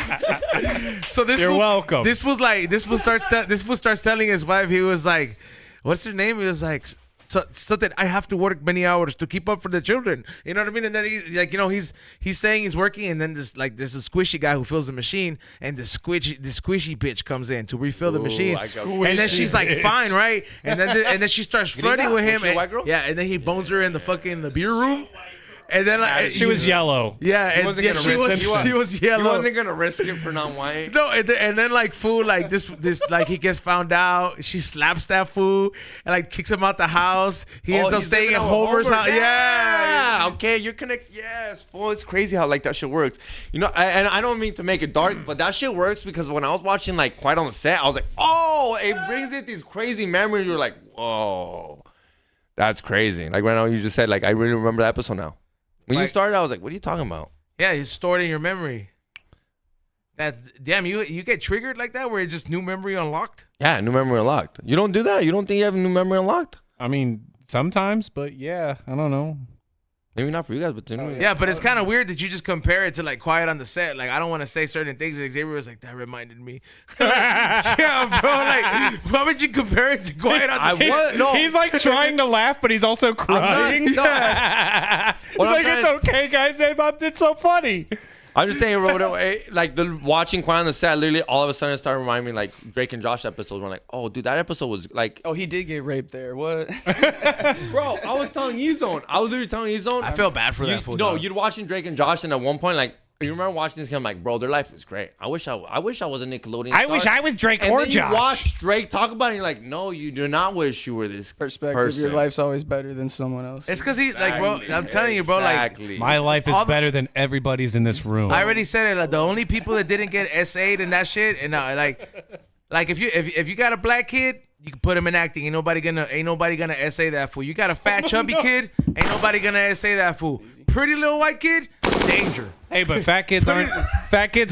[SPEAKER 3] so this
[SPEAKER 5] You're
[SPEAKER 3] fool,
[SPEAKER 5] welcome.
[SPEAKER 3] This fool starts telling his wife, he was like, what's her name? He was like, so that I have to work many hours to keep up for the children. You know what I mean? And then he's like, you know, he's saying he's working, and then there's a squishy guy who fills the machine, and the squishy bitch comes in to refill the machine. And then she's like, fine, right? And then she starts flirting with him.
[SPEAKER 4] Was she a white girl?
[SPEAKER 3] Yeah, and then he bones her in the beer room. And then like,
[SPEAKER 5] She was yellow.
[SPEAKER 3] Yeah, and
[SPEAKER 4] wasn't gonna
[SPEAKER 3] she
[SPEAKER 4] risk
[SPEAKER 3] was
[SPEAKER 4] He
[SPEAKER 3] yellow.
[SPEAKER 4] wasn't gonna risk it for non-white.
[SPEAKER 3] No, and then like fool, like this like he gets found out. She slaps that fool and like kicks him out the house. He ends up
[SPEAKER 4] he's
[SPEAKER 3] staying
[SPEAKER 4] living
[SPEAKER 3] at
[SPEAKER 4] out with
[SPEAKER 3] Homer's house.
[SPEAKER 4] Homer.
[SPEAKER 3] Yeah.
[SPEAKER 4] Okay, you're connected. Yes, fool. It's crazy how like that shit works. You know, and I don't mean to make it dark, but that shit works because when I was watching like Quiet on the Set, I was like, oh, it brings it these crazy memories. You're like, whoa, that's crazy. Like right now, you just said like I really remember that episode now. When you
[SPEAKER 3] Like-
[SPEAKER 4] started, I was like, what are you talking about?
[SPEAKER 3] Yeah, it's stored in your memory. That damn, you get triggered like that where it's just new memory unlocked.
[SPEAKER 4] Yeah, new memory unlocked. You don't do that. You don't think you have new memory unlocked?
[SPEAKER 5] I mean, sometimes, but yeah, I don't know.
[SPEAKER 4] Maybe not for you guys, but to me.
[SPEAKER 3] Yeah, but it's kind of weird that you just compare it to like Quiet on the Set. Like I don't want to say certain things. Xavier was like, that reminded me. Yeah, bro. Like, why would you compare it to Quiet on the Set?
[SPEAKER 5] He's like trying to laugh, but he's also crying.
[SPEAKER 4] No.
[SPEAKER 5] He's like,
[SPEAKER 4] I'm
[SPEAKER 5] it's
[SPEAKER 4] trying-
[SPEAKER 5] okay, guys. It's so funny.
[SPEAKER 4] I'm just saying, like the watching Quiet on the Set, literally all of a sudden it started reminding me like Drake and Josh episodes. Where I'm like, oh, dude, that episode was like,
[SPEAKER 6] Oh, he did get raped there. What?
[SPEAKER 4] bro, I was telling E-Zone. I was literally telling E-Zone.
[SPEAKER 3] I feel bad for that fool.
[SPEAKER 4] No,
[SPEAKER 3] dog.
[SPEAKER 4] you'd watching Drake and Josh, and at one point, like, you remember watching this game, like, bro, their life is great. I wish I was a Nickelodeon
[SPEAKER 5] I
[SPEAKER 4] star.
[SPEAKER 5] wish I was Drake
[SPEAKER 4] and
[SPEAKER 5] or
[SPEAKER 4] then
[SPEAKER 5] Josh.
[SPEAKER 4] You watch Drake talk about it, and you're like, no, you do not wish you were this
[SPEAKER 6] Perspective.
[SPEAKER 4] person.
[SPEAKER 6] Your life's always better than someone else.
[SPEAKER 3] It's because he's like, bro. I'm telling you, bro.
[SPEAKER 4] Exactly.
[SPEAKER 5] My life is
[SPEAKER 3] All the-
[SPEAKER 5] better than everybody's in this room.
[SPEAKER 3] Like, I already said it. Like the only people that didn't get SA'd and that shit, and like if you got a black kid, you can put him in acting. Ain't nobody gonna essay that fool. You got a fat chubby kid, ain't nobody gonna essay that fool. Pretty little white kid, danger.
[SPEAKER 5] Hey, but fat kids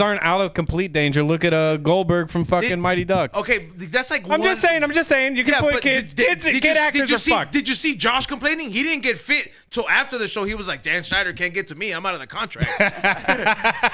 [SPEAKER 5] aren't out of complete danger. Look at Goldberg from fucking Mighty Ducks.
[SPEAKER 3] Okay, that's like
[SPEAKER 5] I'm just saying. You can put kids. Kid actors are fucked.
[SPEAKER 3] Did you see Josh complaining? He didn't get fit till after the show. He was like, Dan Schneider can't get to me. I'm out of the contract.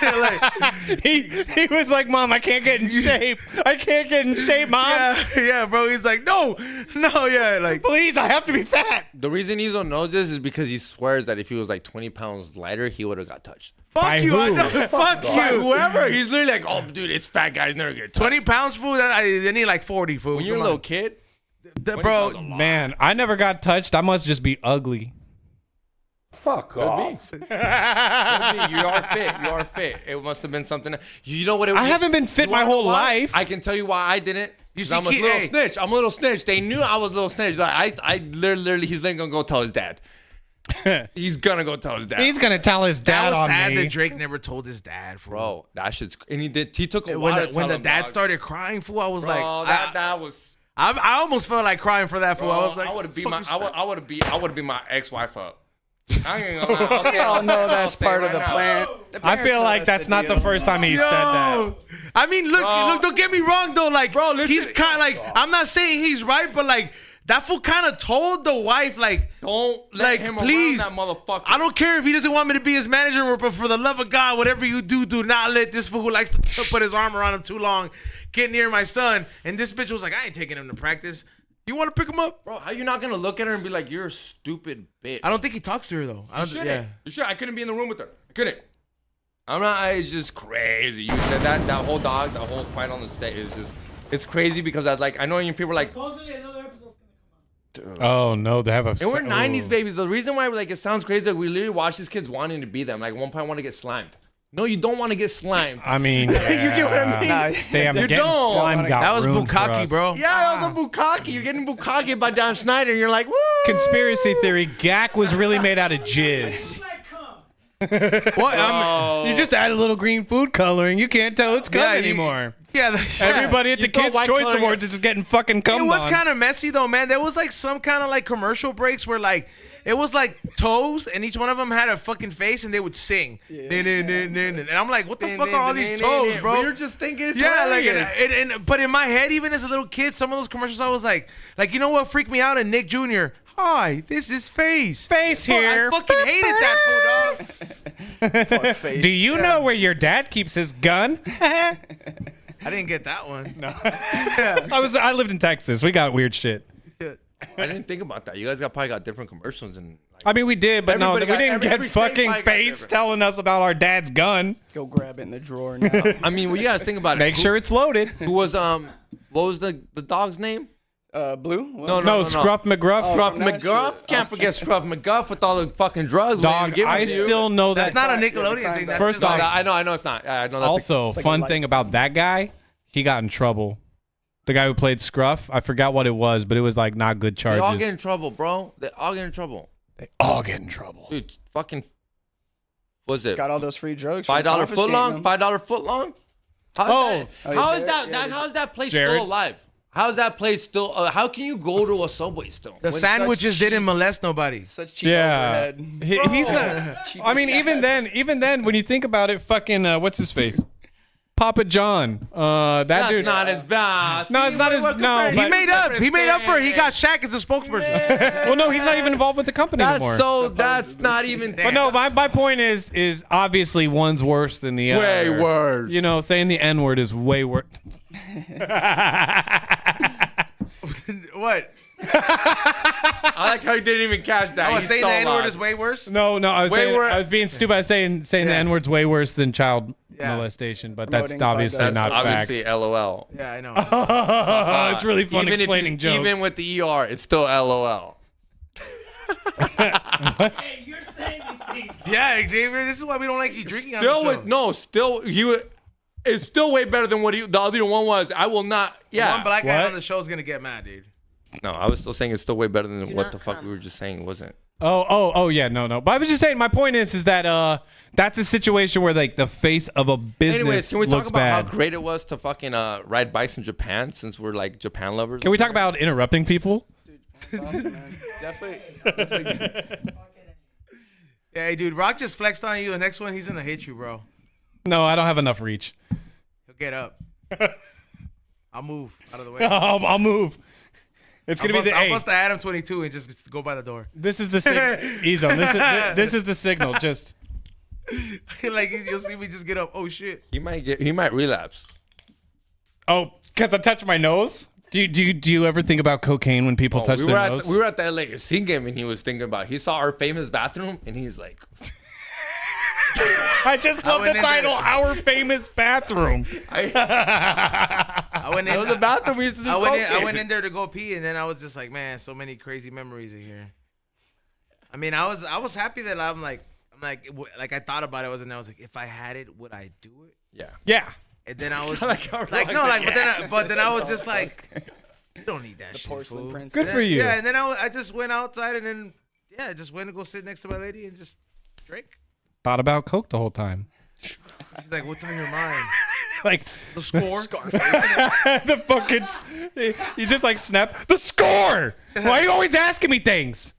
[SPEAKER 3] Like,
[SPEAKER 5] He was like, Mom, I can't get in shape. I can't get in shape, Mom.
[SPEAKER 3] yeah, bro. He's like, no, yeah, like.
[SPEAKER 5] Please, I have to be fat.
[SPEAKER 4] The reason E-Zone knows this is because he swears that if he was like 20 pounds lighter, he would have got touched.
[SPEAKER 3] Fuck
[SPEAKER 5] By
[SPEAKER 3] you, I
[SPEAKER 5] who?
[SPEAKER 3] know. Fuck
[SPEAKER 4] By
[SPEAKER 3] you.
[SPEAKER 4] whoever. He's literally like, oh, dude, it's fat guys never get touched.
[SPEAKER 3] 20 pounds, fool. They need like 40, fool.
[SPEAKER 4] When you're a
[SPEAKER 3] Come
[SPEAKER 4] little
[SPEAKER 3] on.
[SPEAKER 4] kid,
[SPEAKER 3] Bro,
[SPEAKER 5] Man, I never got touched. I must just be ugly.
[SPEAKER 4] Fuck off. You are fit. You are fit. It must have been something. You know what?
[SPEAKER 5] I haven't been fit
[SPEAKER 4] You
[SPEAKER 5] my
[SPEAKER 4] wanna know
[SPEAKER 5] whole
[SPEAKER 4] why?
[SPEAKER 5] life.
[SPEAKER 4] I can tell you why I didn't.
[SPEAKER 3] You
[SPEAKER 4] 'Cause
[SPEAKER 3] see,
[SPEAKER 4] I'm a little
[SPEAKER 3] hey.
[SPEAKER 4] snitch. I'm a little snitch. They knew I was a little snitch. Like, I literally, he's then gonna go tell his dad. He's gonna go tell his dad.
[SPEAKER 5] He's gonna tell his
[SPEAKER 3] that
[SPEAKER 5] dad
[SPEAKER 3] was
[SPEAKER 5] on
[SPEAKER 3] sad
[SPEAKER 5] me.
[SPEAKER 3] that Drake never told his dad, fool.
[SPEAKER 4] Bro, that shit's. And he did. He took a
[SPEAKER 3] When
[SPEAKER 4] while
[SPEAKER 3] the,
[SPEAKER 4] to
[SPEAKER 3] when
[SPEAKER 4] tell
[SPEAKER 3] the
[SPEAKER 4] him,
[SPEAKER 3] dad
[SPEAKER 4] dog.
[SPEAKER 3] started crying, fool, I was
[SPEAKER 4] Bro,
[SPEAKER 3] like,
[SPEAKER 4] that was.
[SPEAKER 3] I almost felt like crying for that fool.
[SPEAKER 4] Bro,
[SPEAKER 3] I was like,
[SPEAKER 4] I would have beat
[SPEAKER 3] fucking
[SPEAKER 4] my.
[SPEAKER 3] stop.
[SPEAKER 4] I would have beat my ex-wife up. I ain't gonna lie.
[SPEAKER 6] Oh no, that's part of the plan.
[SPEAKER 5] I feel like that's not the first time he said that.
[SPEAKER 3] Yo, I mean, look, don't get me wrong though. Like,
[SPEAKER 4] Bro, listen.
[SPEAKER 3] he's kind of like, I'm not saying he's right, but like, that fool kind of told the wife, like,
[SPEAKER 4] Don't let
[SPEAKER 3] like,
[SPEAKER 4] him
[SPEAKER 3] please,
[SPEAKER 4] around that motherfucker.
[SPEAKER 3] I don't care if he doesn't want me to be his manager, but for the love of God, whatever you do, do not let this fool who likes to put his arm around him too long get near my son. And this bitch was like, I ain't taking him to practice. You want to pick him up?
[SPEAKER 4] Bro, how you not gonna look at her and be like, you're a stupid bitch?
[SPEAKER 3] I don't think he talks to her though. I don't.
[SPEAKER 4] You
[SPEAKER 3] Yeah.
[SPEAKER 4] should. I couldn't be in the room with her. I couldn't. I'm not. It's just crazy. You said that whole dog, that whole fight on the set is just. It's crazy because I know you people are like.
[SPEAKER 7] Supposedly another episode's gonna come out.
[SPEAKER 5] Oh no, they have a.
[SPEAKER 4] And we're 90s babies. The reason why like it sounds crazy that we literally watch these kids wanting to be them. Like at one point, I want to get slimed. No, you don't want to get slimed.
[SPEAKER 5] I mean,
[SPEAKER 4] You get what I mean?
[SPEAKER 6] Nah,
[SPEAKER 5] damn,
[SPEAKER 4] You
[SPEAKER 5] getting
[SPEAKER 4] don't.
[SPEAKER 5] slime got
[SPEAKER 3] That was
[SPEAKER 5] ruined for
[SPEAKER 3] bukkake,
[SPEAKER 5] us.
[SPEAKER 3] bro.
[SPEAKER 4] Yeah, that was a bukkake. You're getting bukkake by Dan Schneider. And you're like, woo.
[SPEAKER 5] Conspiracy theory: Gak was really made out of jizz.
[SPEAKER 3] What?
[SPEAKER 5] You just add a little green food coloring. You can't tell it's gum
[SPEAKER 3] Yeah,
[SPEAKER 5] anymore.
[SPEAKER 3] Yeah,
[SPEAKER 5] Everybody at the
[SPEAKER 4] You throw
[SPEAKER 5] Kids'
[SPEAKER 4] white
[SPEAKER 5] Choice
[SPEAKER 4] coloring
[SPEAKER 5] Awards is just getting fucking
[SPEAKER 3] It
[SPEAKER 5] cummed
[SPEAKER 3] was
[SPEAKER 5] on.
[SPEAKER 3] kind of messy though, man. There was like some kind of like commercial breaks where like it was like toes, and each one of them had a fucking face, and they would sing. And I'm like, what the fuck are all these toes, bro?
[SPEAKER 4] You're just thinking it's
[SPEAKER 3] Yeah, like,
[SPEAKER 4] hilarious.
[SPEAKER 3] but in my head, even as a little kid, some of those commercials, I was like, you know what freaked me out? And Nick Jr., hi, this is Face.
[SPEAKER 5] Face here.
[SPEAKER 3] I fucking hated that fool, dog.
[SPEAKER 6] Fuck face.
[SPEAKER 5] Do you know where your dad keeps his gun?
[SPEAKER 3] I didn't get that one. No.
[SPEAKER 5] I lived in Texas. We got weird shit.
[SPEAKER 4] I didn't think about that. You guys probably got different commercials and. Like,
[SPEAKER 5] I mean, we did, but no, we
[SPEAKER 4] Everybody got-
[SPEAKER 5] didn't get
[SPEAKER 4] every state
[SPEAKER 5] fucking
[SPEAKER 4] probably got
[SPEAKER 5] Face
[SPEAKER 4] different.
[SPEAKER 5] telling us about our dad's gun.
[SPEAKER 6] Go grab it in the drawer now.
[SPEAKER 4] I mean, well, you guys think about it.
[SPEAKER 5] Make sure it's loaded.
[SPEAKER 4] Who was what was the dog's name?
[SPEAKER 6] Blue?
[SPEAKER 5] No, Scruff McGruff.
[SPEAKER 4] Scruff
[SPEAKER 6] from that
[SPEAKER 4] McGuff.
[SPEAKER 6] shit.
[SPEAKER 4] Can't forget Scruff McGuff with all the fucking drugs.
[SPEAKER 5] Dog, I still know
[SPEAKER 3] That's
[SPEAKER 5] that.
[SPEAKER 3] not a Nickelodeon thing. That's
[SPEAKER 5] First
[SPEAKER 3] just
[SPEAKER 5] off,
[SPEAKER 3] like,
[SPEAKER 4] I know it's not. I know that's
[SPEAKER 5] Also,
[SPEAKER 6] like a
[SPEAKER 5] fun
[SPEAKER 6] life.
[SPEAKER 5] thing about that guy, he got in trouble. The guy who played Scruff, I forgot what it was, but it was like not good
[SPEAKER 4] they
[SPEAKER 5] charges.
[SPEAKER 4] all get in trouble, bro. They all get in trouble.
[SPEAKER 5] They all get in trouble.
[SPEAKER 4] Dude, fucking. Was it
[SPEAKER 6] Got all those free drugs.
[SPEAKER 4] $5 foot long? $5 foot long?
[SPEAKER 5] Oh.
[SPEAKER 4] How is that place
[SPEAKER 5] Jared?
[SPEAKER 4] still alive? How is that place still? How can you go to a Subway still?
[SPEAKER 3] the
[SPEAKER 6] With
[SPEAKER 3] sandwiches
[SPEAKER 6] such
[SPEAKER 3] didn't
[SPEAKER 6] cheap-
[SPEAKER 3] molest nobody.
[SPEAKER 6] Such cheap
[SPEAKER 5] Yeah.
[SPEAKER 6] overhead.
[SPEAKER 5] He's not.
[SPEAKER 6] Cheap
[SPEAKER 5] I mean, even then, when you think about it, fucking, what's his face? Papa John. That
[SPEAKER 4] That's
[SPEAKER 5] dude.
[SPEAKER 4] not as bad.
[SPEAKER 5] No, it's not as- no,
[SPEAKER 3] He
[SPEAKER 5] but-
[SPEAKER 3] made up. He made up for it. He got Shaq as a spokesperson.
[SPEAKER 5] Well, no, he's not even involved with the company anymore.
[SPEAKER 4] That's not even.
[SPEAKER 5] But no, my point is obviously one's worse than the other.
[SPEAKER 4] Way worse.
[SPEAKER 5] You know, saying the N word is way worse.
[SPEAKER 3] What?
[SPEAKER 4] I like how you didn't even catch that.
[SPEAKER 3] I was
[SPEAKER 4] He's
[SPEAKER 3] saying the
[SPEAKER 4] so
[SPEAKER 3] N word
[SPEAKER 4] loud.
[SPEAKER 3] is way worse.
[SPEAKER 5] No, I was
[SPEAKER 4] Way
[SPEAKER 5] saying,
[SPEAKER 4] worse.
[SPEAKER 5] I was being stupid. I was saying the N word's way worse than child
[SPEAKER 3] Yeah.
[SPEAKER 5] molestation, but that's
[SPEAKER 6] Promoting
[SPEAKER 5] obviously
[SPEAKER 6] $5.
[SPEAKER 5] not
[SPEAKER 4] Obviously,
[SPEAKER 5] fact.
[SPEAKER 4] LOL.
[SPEAKER 3] Yeah, I know.
[SPEAKER 5] It's really fun
[SPEAKER 4] Even if
[SPEAKER 5] explaining
[SPEAKER 4] you-
[SPEAKER 5] jokes.
[SPEAKER 4] Even with the ER, it's still LOL.
[SPEAKER 7] Hey, you're saying these things.
[SPEAKER 3] Yeah, Xavier. This is why we don't like you drinking on
[SPEAKER 4] Still
[SPEAKER 3] the show.
[SPEAKER 4] with no, still it's still way better than what the other one was. I will not. Yeah.
[SPEAKER 3] One black guy
[SPEAKER 5] What?
[SPEAKER 3] on the show is gonna get mad, dude.
[SPEAKER 4] No, I was still saying it's still way better than
[SPEAKER 1] Do
[SPEAKER 4] what
[SPEAKER 1] not
[SPEAKER 4] the fuck we
[SPEAKER 1] comment.
[SPEAKER 4] were just saying. It wasn't.
[SPEAKER 5] Oh, yeah, no. But I was just saying, my point is that that's a situation where like the face of a business
[SPEAKER 4] Anyways, can we
[SPEAKER 5] looks
[SPEAKER 4] talk about
[SPEAKER 5] bad.
[SPEAKER 4] how great it was to fucking ride bikes in Japan since we're like Japan lovers?
[SPEAKER 5] Can we talk about interrupting people?
[SPEAKER 6] Dude, awesome, man. Definitely.
[SPEAKER 3] Hey, dude, Rock just flexed on you. The next one, he's gonna hit you, bro.
[SPEAKER 5] No, I don't have enough reach.
[SPEAKER 3] He'll get up. I'll move out of the way.
[SPEAKER 5] I'll move. It's gonna be the
[SPEAKER 3] I'll
[SPEAKER 5] A.
[SPEAKER 3] bust the Adam 22 and just go by the door.
[SPEAKER 5] This is the signal. E-zone. This is the signal. Just
[SPEAKER 3] Like you'll see me just get up. Oh shit.
[SPEAKER 4] He might relapse.
[SPEAKER 5] because I touched my nose. Do you ever think about cocaine when people touch
[SPEAKER 4] we
[SPEAKER 5] their
[SPEAKER 4] were at
[SPEAKER 5] nose?
[SPEAKER 4] we were at the LAFC game and he was thinking about. He saw our famous bathroom and he's like,
[SPEAKER 5] I just love the
[SPEAKER 3] went in
[SPEAKER 5] title,
[SPEAKER 3] there.
[SPEAKER 5] Our Famous Bathroom.
[SPEAKER 3] I went in.
[SPEAKER 4] "It was a bathroom we used to do."
[SPEAKER 3] I
[SPEAKER 4] cocaine."
[SPEAKER 3] went in there to go pee, and then I was just like, man, so many crazy memories in here. I mean, I was happy that I'm like I thought about it. And I was like, if I had it, would I do it?
[SPEAKER 4] Yeah.
[SPEAKER 5] Yeah.
[SPEAKER 3] And then I was
[SPEAKER 4] Like how
[SPEAKER 3] like,
[SPEAKER 4] Rock
[SPEAKER 3] no,
[SPEAKER 4] said,
[SPEAKER 3] like, but then I was just like, you don't need that shit.
[SPEAKER 6] Porcelain
[SPEAKER 3] Fool.
[SPEAKER 6] princess.
[SPEAKER 5] Good for you.
[SPEAKER 3] Yeah, and then I just went outside and then I just went to go sit next to my lady and just drink.
[SPEAKER 5] Thought about coke the whole time.
[SPEAKER 3] She's like, what's on your mind?
[SPEAKER 5] Like
[SPEAKER 3] The score.
[SPEAKER 5] the fucking you just like snap the score. Why are you always asking me things?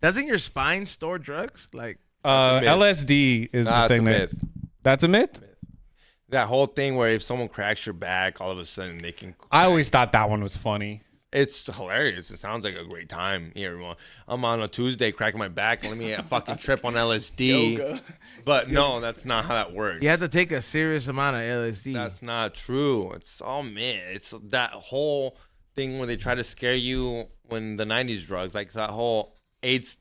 [SPEAKER 3] Doesn't your spine store drugs? Like,
[SPEAKER 4] a myth.
[SPEAKER 5] LSD is
[SPEAKER 4] Nah,
[SPEAKER 5] the
[SPEAKER 4] it's
[SPEAKER 5] thing
[SPEAKER 4] a
[SPEAKER 5] that.
[SPEAKER 4] myth.
[SPEAKER 5] That's a myth.
[SPEAKER 4] That whole thing where if someone cracks your back, all of a sudden they can.
[SPEAKER 5] I always thought that one was funny.
[SPEAKER 4] It's hilarious. It sounds like a great time. Here, everyone. I'm on a Tuesday cracking my back. Let me fucking trip on LSD.
[SPEAKER 6] Yoga.
[SPEAKER 4] But no, that's not how that works.
[SPEAKER 3] you have to take a serious amount of LSD.
[SPEAKER 4] That's not true. It's all myth. It's that whole thing where they try to scare you when the 90s drugs, like that whole AIDS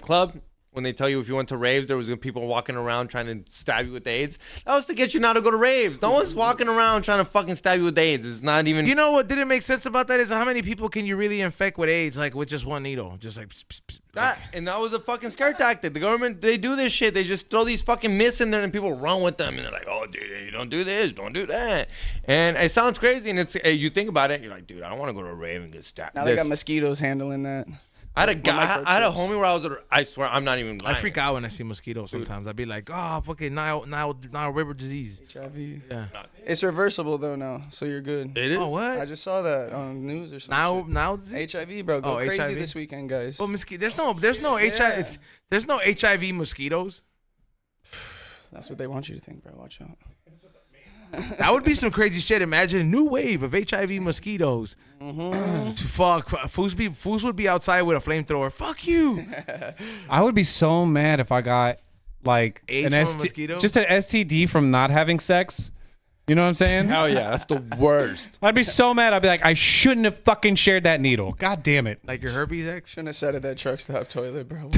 [SPEAKER 4] club. When they tell you if you went to raves, there was people walking around trying to stab you with AIDS. That was to get you not to go to raves. No one's walking around trying to fucking stab you with AIDS. It's not even.
[SPEAKER 3] You know what didn't make sense about that is how many people can you really infect with AIDS, like with just one needle, just like. Pss, pss, pss.
[SPEAKER 4] And that was a fucking scare tactic. The government, they do this shit. They just throw these fucking myths in there and people run with them. And they're like, oh, dude, you don't do this, don't do that. And it sounds crazy. And it's you think about it, you're like, dude, I don't want to go to a rave and get stabbed.
[SPEAKER 6] Now they got mosquitoes handling that.
[SPEAKER 4] I had a
[SPEAKER 6] When
[SPEAKER 4] guy.
[SPEAKER 6] Mike
[SPEAKER 4] I had a
[SPEAKER 6] trips.
[SPEAKER 4] homie where I was. I swear, I'm not even
[SPEAKER 3] I
[SPEAKER 4] lying.
[SPEAKER 3] freak out when I see mosquitoes sometimes. I'd be like, oh, fucking Nile River disease.
[SPEAKER 6] HIV.
[SPEAKER 3] Yeah.
[SPEAKER 6] It's reversible though now, so you're good.
[SPEAKER 4] It is.
[SPEAKER 3] Oh, what?
[SPEAKER 6] I just saw that on news or something.
[SPEAKER 3] Nile disease?
[SPEAKER 6] HIV, bro. Go
[SPEAKER 3] Oh,
[SPEAKER 6] crazy
[SPEAKER 3] HIV?
[SPEAKER 6] this weekend, guys.
[SPEAKER 3] Well, there's no HIV. There's no HIV mosquitoes.
[SPEAKER 6] That's what they want you to think, bro. Watch out.
[SPEAKER 3] That would be some crazy shit. Imagine a new wave of HIV mosquitoes. Fuck, fools would be outside with a flamethrower. Fuck you.
[SPEAKER 5] I would be so mad if I got like
[SPEAKER 3] AIDS
[SPEAKER 5] an
[SPEAKER 3] from a mosquito?
[SPEAKER 5] just an STD from not having sex. You know what I'm saying?
[SPEAKER 4] Hell yeah, that's the worst.
[SPEAKER 5] I'd be so mad. I'd be like, I shouldn't have fucking shared that needle. God damn it.
[SPEAKER 3] Like your herpes ex?
[SPEAKER 6] Shouldn't have sat at that truck stop toilet, bro.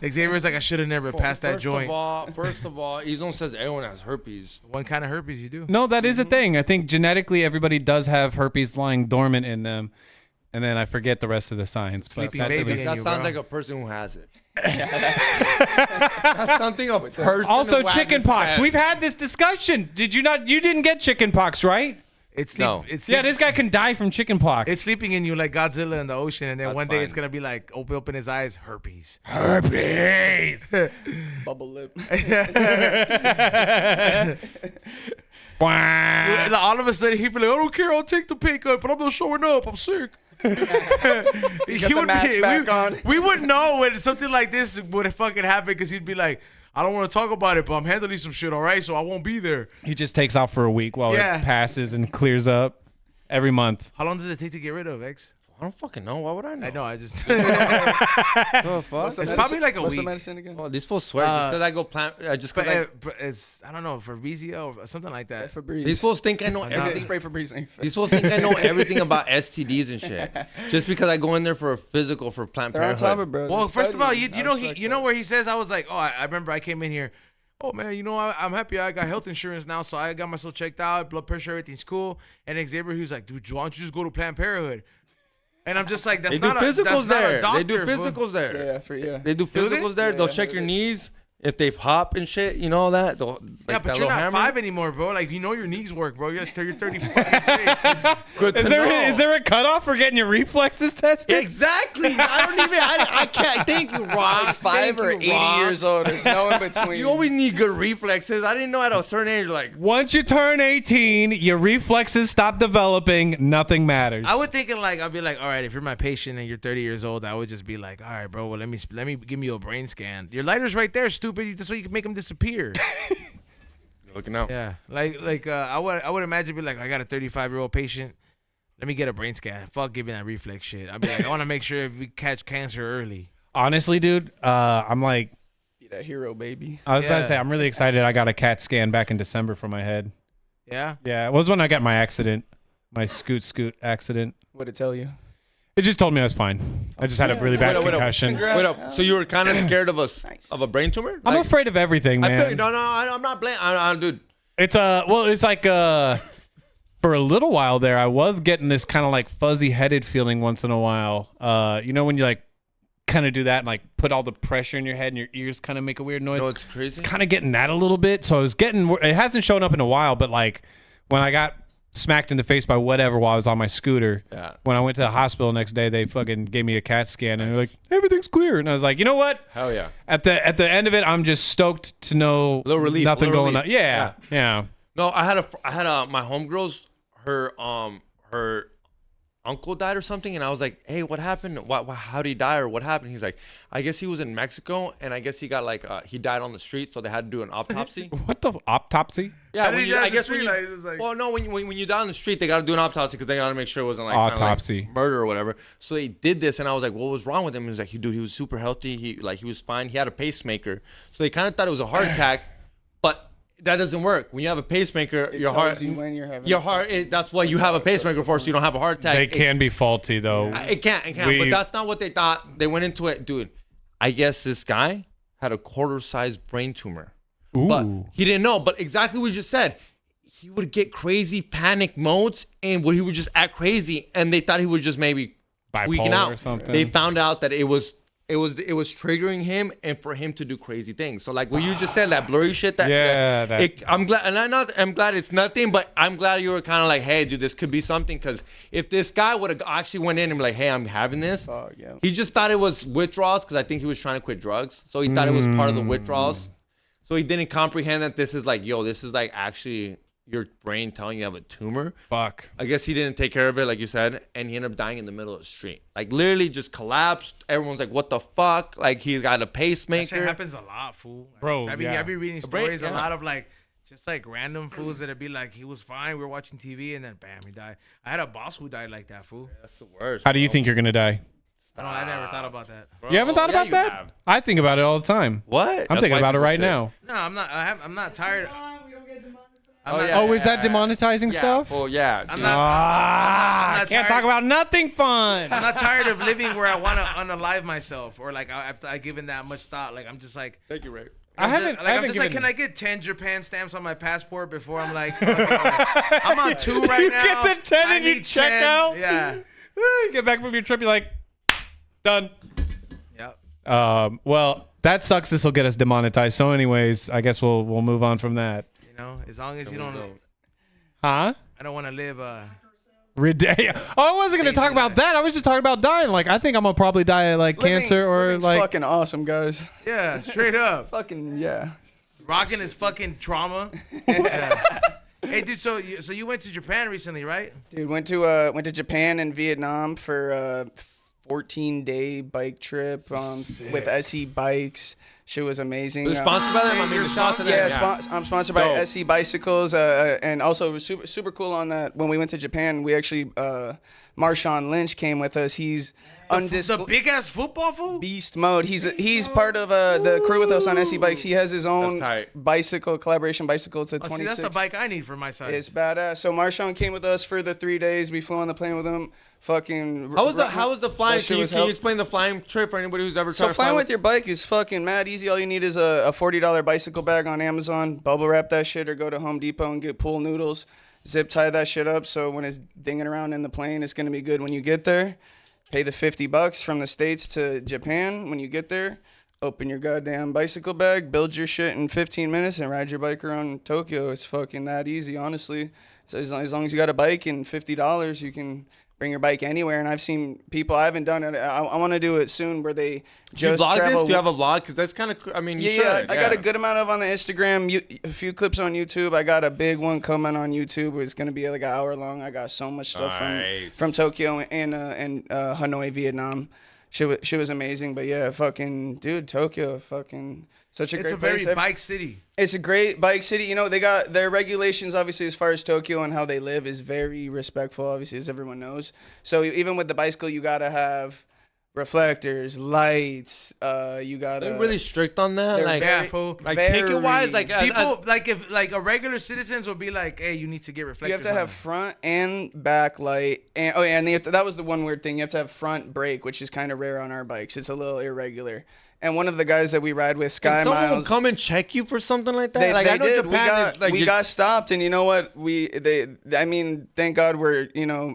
[SPEAKER 3] Xavier's like, I should have never passed that joint.
[SPEAKER 4] First of all, Ezone says everyone has herpes.
[SPEAKER 3] What kind of herpes you do?
[SPEAKER 5] No, that is a thing. I think genetically everybody does have herpes lying dormant in them. And then I forget the rest of the signs. But
[SPEAKER 3] Sleeping
[SPEAKER 5] that's
[SPEAKER 3] baby.
[SPEAKER 5] at least-
[SPEAKER 4] That
[SPEAKER 3] you,
[SPEAKER 4] sounds
[SPEAKER 3] bro.
[SPEAKER 4] like a person who has it. That's something a person.
[SPEAKER 5] Also,
[SPEAKER 4] who has
[SPEAKER 5] chicken
[SPEAKER 4] it
[SPEAKER 5] pox.
[SPEAKER 4] said.
[SPEAKER 5] We've had this discussion. Did you not? You didn't get chicken pox, right?
[SPEAKER 3] It's
[SPEAKER 4] No.
[SPEAKER 3] It's
[SPEAKER 5] Yeah, this guy can die from chicken pox.
[SPEAKER 3] It's sleeping in you like Godzilla in the ocean, and then
[SPEAKER 4] That's
[SPEAKER 3] one day
[SPEAKER 4] fine.
[SPEAKER 3] it's gonna be like open his eyes, herpes.
[SPEAKER 6] Bubble lip.
[SPEAKER 5] Wah.
[SPEAKER 3] All of a sudden he'd be like, I don't care, I'll take the pay cut, but I'm not showing up. I'm sick.
[SPEAKER 6] Got the mask back on.
[SPEAKER 3] We wouldn't know when something like this would have fucking happened because he'd be like, I don't want to talk about it, but I'm handling some shit, all right? So I won't be there.
[SPEAKER 5] He just takes off for a week while
[SPEAKER 3] Yeah.
[SPEAKER 5] it passes and clears up every month.
[SPEAKER 3] How long does it take to get rid of, X?
[SPEAKER 4] I don't fucking know. Why would I know?
[SPEAKER 3] I know, I just.
[SPEAKER 4] The fuck?
[SPEAKER 6] What's the
[SPEAKER 3] It's
[SPEAKER 6] medicine-
[SPEAKER 3] probably like a
[SPEAKER 6] What's the
[SPEAKER 3] week.
[SPEAKER 6] medicine again?
[SPEAKER 4] Oh, these fools swear just because I go plant. Just
[SPEAKER 3] But,
[SPEAKER 4] because
[SPEAKER 3] but it's, I don't know, for Vizia or something like that.
[SPEAKER 6] Febreze.
[SPEAKER 4] these fools think I know
[SPEAKER 6] They
[SPEAKER 4] everything.
[SPEAKER 6] spray Febreze.
[SPEAKER 4] These fools think I know everything about STDs and shit. Just because I go in there for a physical for Planned
[SPEAKER 6] They're on
[SPEAKER 4] Parenthood.
[SPEAKER 6] top of it, bro.
[SPEAKER 3] Well,
[SPEAKER 6] They're
[SPEAKER 3] first of all,
[SPEAKER 6] studying.
[SPEAKER 3] you
[SPEAKER 6] I
[SPEAKER 3] know
[SPEAKER 6] respect
[SPEAKER 3] you know
[SPEAKER 6] that.
[SPEAKER 3] where he says, I was like, oh, I remember I came in here. Oh man, you know I'm happy I got health insurance now, so I got myself checked out, blood pressure, everything's cool. And Xavier, he was like, dude, why don't you just go to Planned Parenthood? And I'm just like, that's
[SPEAKER 4] They do
[SPEAKER 3] not a,
[SPEAKER 4] physicals
[SPEAKER 3] that's not
[SPEAKER 4] there.
[SPEAKER 3] a doctor.
[SPEAKER 4] They do
[SPEAKER 3] fool.
[SPEAKER 4] physicals there.
[SPEAKER 6] Yeah.
[SPEAKER 4] They do
[SPEAKER 3] Do they?
[SPEAKER 4] physicals there. They'll
[SPEAKER 6] Yeah.
[SPEAKER 4] check your knees. If they pop and shit, you know that. They'll, like
[SPEAKER 3] Yeah,
[SPEAKER 4] that
[SPEAKER 3] but you're
[SPEAKER 4] little
[SPEAKER 3] not
[SPEAKER 4] hammer.
[SPEAKER 3] 5 anymore, bro. Like, you know your knees work, bro. You're 30 fucking
[SPEAKER 4] Good to
[SPEAKER 5] Is
[SPEAKER 4] know.
[SPEAKER 5] there a cutoff for getting your reflexes tested?
[SPEAKER 4] Exactly. I don't even. I can't. Thank you, Rock.
[SPEAKER 6] Like 5
[SPEAKER 4] Thank
[SPEAKER 6] or
[SPEAKER 4] you,
[SPEAKER 6] 80
[SPEAKER 4] Rock.
[SPEAKER 6] years old. There's no in between.
[SPEAKER 4] You always need good reflexes. I didn't know at a certain age, like,
[SPEAKER 5] Once you turn 18, your reflexes stop developing. Nothing matters.
[SPEAKER 3] I would think like, I'd be like, all right, if you're my patient and you're 30 years old, I would just be like, all right, bro, well, let me give you a brain scan. Your lighter's right there, stupid. This way you can make them disappear.
[SPEAKER 4] looking out.
[SPEAKER 3] Yeah, I would imagine be like, I got a 35-year-old patient. Let me get a brain scan. Fuck giving that reflex shit. I'd be like, I want to make sure if we catch cancer early.
[SPEAKER 5] Honestly, dude, I'm like,
[SPEAKER 6] Be that hero, baby.
[SPEAKER 5] I was about
[SPEAKER 3] Yeah.
[SPEAKER 5] to say, I'm really excited. I got a CAT scan back in December for my head.
[SPEAKER 3] Yeah.
[SPEAKER 5] Yeah, it was when I got my accident, my scoot accident.
[SPEAKER 6] What'd it tell you?
[SPEAKER 5] It just told me I was fine. I just had a really bad
[SPEAKER 4] Wait up.
[SPEAKER 5] concussion.
[SPEAKER 4] Wait up. So you were kind of scared of
[SPEAKER 6] Nice.
[SPEAKER 4] a brain tumor?
[SPEAKER 5] I'm
[SPEAKER 4] Like,
[SPEAKER 5] afraid of everything,
[SPEAKER 4] I feel
[SPEAKER 5] man.
[SPEAKER 4] no. I'm not blaming. Dude.
[SPEAKER 5] It's it's like for a little while there, I was getting this kind of like fuzzy headed feeling once in a while. You know when you like kind of do that and like put all the pressure in your head and your ears kind of make a weird noise.
[SPEAKER 4] No, it's crazy.
[SPEAKER 5] It's kind of getting that a little bit. So I was getting. It hasn't shown up in a while, but like when I got smacked in the face by whatever while I was on my scooter.
[SPEAKER 4] Yeah.
[SPEAKER 5] When I went to the hospital the next day, they fucking gave me a CAT scan and they're like, everything's clear. And I was like, you know what?
[SPEAKER 4] Hell yeah.
[SPEAKER 5] At the end of it, I'm just stoked to know
[SPEAKER 4] Little relief,
[SPEAKER 5] nothing
[SPEAKER 4] little
[SPEAKER 5] going on.
[SPEAKER 4] relief.
[SPEAKER 5] Yeah.
[SPEAKER 4] No, I had my homegirl's her uncle died or something, and I was like, hey, what happened? How did he die or what happened? He's like, I guess he was in Mexico, and I guess he got like he died on the street, so they had to do an autopsy.
[SPEAKER 5] What the autopsy?
[SPEAKER 4] Yeah,
[SPEAKER 3] How did
[SPEAKER 4] when
[SPEAKER 3] he
[SPEAKER 4] you,
[SPEAKER 3] die
[SPEAKER 4] I
[SPEAKER 3] on the
[SPEAKER 4] guess when
[SPEAKER 3] street?
[SPEAKER 4] you,
[SPEAKER 3] Like, it's like-
[SPEAKER 4] well, no, when you die on the street, they got to do an autopsy because they got to make sure it wasn't like kinda like
[SPEAKER 5] Autopsy.
[SPEAKER 4] murder or whatever. So they did this, and I was like, what was wrong with him? He was like, dude, he was super healthy. He was fine. He had a pacemaker, so they kind of thought it was a heart attack, but that doesn't work. When you have a pacemaker,
[SPEAKER 6] It
[SPEAKER 4] your
[SPEAKER 6] tells
[SPEAKER 4] heart,
[SPEAKER 6] you when you're having
[SPEAKER 4] your heart. That's what you have a pacemaker for, so you don't have a heart attack.
[SPEAKER 5] They can be faulty though.
[SPEAKER 4] It can't.
[SPEAKER 5] We-
[SPEAKER 4] But that's not what they thought. They went into it, dude. I guess this guy had a quarter-sized brain tumor. But
[SPEAKER 5] Ooh.
[SPEAKER 4] he didn't know. But exactly what you just said. He would get crazy panic modes and where he would just act crazy. And they thought he was just maybe tweaking
[SPEAKER 5] Bipolar
[SPEAKER 4] out.
[SPEAKER 5] or something.
[SPEAKER 4] They found out that it was it was triggering him and for him to do crazy things. So like what you just said, that blurry shit. I'm glad, and I'm glad it's nothing, but I'm glad you were kind of like, hey, dude, this could be something. Because if this guy would have actually went in and be like, hey, I'm having this, he just thought it was withdrawals because I think he was trying to quit drugs. So he thought it was part of the withdrawals. So he didn't comprehend that this is like, yo, this is like actually your brain telling you have a tumor.
[SPEAKER 5] Fuck.
[SPEAKER 4] I guess he didn't take care of it, like you said, and he ended up dying in the middle of the street. Like literally just collapsed. Everyone's like, "What the fuck?" Like he's got a pacemaker.
[SPEAKER 3] That shit happens a lot, fool.
[SPEAKER 5] Bro,
[SPEAKER 3] I be reading stories. A lot of like, just like random fools that'd be like, he was fine. We were watching TV, and then bam, he died. I had a boss who died like that, fool.
[SPEAKER 4] That's the worst.
[SPEAKER 5] How do you think you're gonna die?
[SPEAKER 3] I never thought about that.
[SPEAKER 4] Bro,
[SPEAKER 5] You haven't thought about that?
[SPEAKER 4] have.
[SPEAKER 5] I think about it all the time.
[SPEAKER 4] What?
[SPEAKER 5] I'm thinking about it right now.
[SPEAKER 3] No, I'm not. I'm not tired.
[SPEAKER 5] Is that demonetizing stuff?
[SPEAKER 4] Well, yeah.
[SPEAKER 3] I'm
[SPEAKER 4] dude.
[SPEAKER 3] not.
[SPEAKER 5] I
[SPEAKER 3] not
[SPEAKER 5] can't
[SPEAKER 3] tired.
[SPEAKER 5] talk about nothing fun.
[SPEAKER 3] I'm not tired of living where I want to unalive myself, or like after I given that much thought. Like I'm just like.
[SPEAKER 4] Thank you, Rick.
[SPEAKER 5] I haven't
[SPEAKER 3] like, can I get 10 Japan stamps on my passport before I'm like, I'm on 2 right
[SPEAKER 5] You
[SPEAKER 3] now.
[SPEAKER 5] get the 10
[SPEAKER 3] I
[SPEAKER 5] and you
[SPEAKER 3] need
[SPEAKER 5] check
[SPEAKER 3] 10.
[SPEAKER 5] out?
[SPEAKER 3] Yeah.
[SPEAKER 5] You get back from your trip, you're like, done.
[SPEAKER 3] Yep.
[SPEAKER 5] Well, that sucks. This will get us demonetized. So, anyways, I guess we'll move on from that.
[SPEAKER 3] You know, as long as you don't.
[SPEAKER 5] Huh?
[SPEAKER 3] I don't want to live.
[SPEAKER 5] I wasn't gonna talk about that. I was just talking about dying. Like, I think I'm gonna probably die of like cancer or
[SPEAKER 6] Living's
[SPEAKER 5] like.
[SPEAKER 6] fucking awesome, guys.
[SPEAKER 3] Yeah, straight up.
[SPEAKER 6] Fucking yeah.
[SPEAKER 3] Rocking his fucking trauma. Yeah. Hey, dude. So you went to Japan recently, right?
[SPEAKER 6] Dude, went to Japan and Vietnam for a 14-day bike trip with SE bikes. Shit was amazing.
[SPEAKER 4] Was sponsored by them? I mean, you're sponsored
[SPEAKER 6] Yeah,
[SPEAKER 4] them.
[SPEAKER 6] I'm sponsored by SE Bicycles, and also it was super cool on that. When we went to Japan, we actually Marshawn Lynch came with us. He's
[SPEAKER 3] The big ass football fool.
[SPEAKER 6] beast mode. He's part of the crew with us on SE Bikes. He has his own
[SPEAKER 4] tight.
[SPEAKER 6] collaboration bicycle. It's a 26.
[SPEAKER 3] See, that's the bike I need for my size.
[SPEAKER 6] It's badass. So Marshawn came with us for the 3 days. We flew on the plane with him. Fucking.
[SPEAKER 4] How was the flying?
[SPEAKER 6] That shit
[SPEAKER 4] Can
[SPEAKER 6] was
[SPEAKER 4] you
[SPEAKER 6] help.
[SPEAKER 4] explain the flying trip for anybody who's ever tried
[SPEAKER 6] So
[SPEAKER 4] to fly
[SPEAKER 6] flying with your bike is fucking mad easy. All you need is a $40 bicycle bag on Amazon. Bubble wrap that shit, or go to Home Depot and get pool noodles. Zip tie that shit up so when it's dinging around in the plane, it's gonna be good when you get there. Pay the $50 from the States to Japan when you get there. Open your goddamn bicycle bag, build your shit in 15 minutes, and ride your bike around Tokyo. It's fucking that easy, honestly. So as long as you got a bike and $50, you can bring your bike anywhere. And I've seen people, I haven't done it. I want to do it soon where they just
[SPEAKER 4] Do you vlog
[SPEAKER 6] travel.
[SPEAKER 4] this? Do you have a vlog? Because that's kind of, I mean, you
[SPEAKER 6] Yeah,
[SPEAKER 4] should.
[SPEAKER 6] I got a good amount of on the Instagram, a few clips on YouTube. I got a big one coming on YouTube. It's gonna be like an hour long. I got so much stuff from Tokyo and Hanoi, Vietnam. Shit was amazing. But yeah, fucking dude, Tokyo, fucking such a great place.
[SPEAKER 3] It's a very bike city.
[SPEAKER 6] It's a great bike city. You know, they got their regulations, obviously, as far as Tokyo and how they live is very respectful, obviously, as everyone knows. So even with the bicycle, you got to have reflectors, lights, you got to...
[SPEAKER 4] They're really strict on that?
[SPEAKER 6] They're
[SPEAKER 4] Like,
[SPEAKER 3] Yeah, fool.
[SPEAKER 4] like ticket-wise? Like,
[SPEAKER 3] People like if like a regular citizens would be like, hey, you need to get reflectors.
[SPEAKER 6] You have to
[SPEAKER 3] on
[SPEAKER 6] have
[SPEAKER 3] it.
[SPEAKER 6] front and back light. And and that was the one weird thing. You have to have front brake, which is kind of rare on our bikes. It's a little irregular. And one of the guys that we ride with, Sky
[SPEAKER 4] someone will
[SPEAKER 6] Miles...
[SPEAKER 4] come and check you for something like that?
[SPEAKER 6] They
[SPEAKER 4] like, I know
[SPEAKER 6] did.
[SPEAKER 4] Japan is, like,
[SPEAKER 6] We got stopped, and you know what? I mean, thank God we're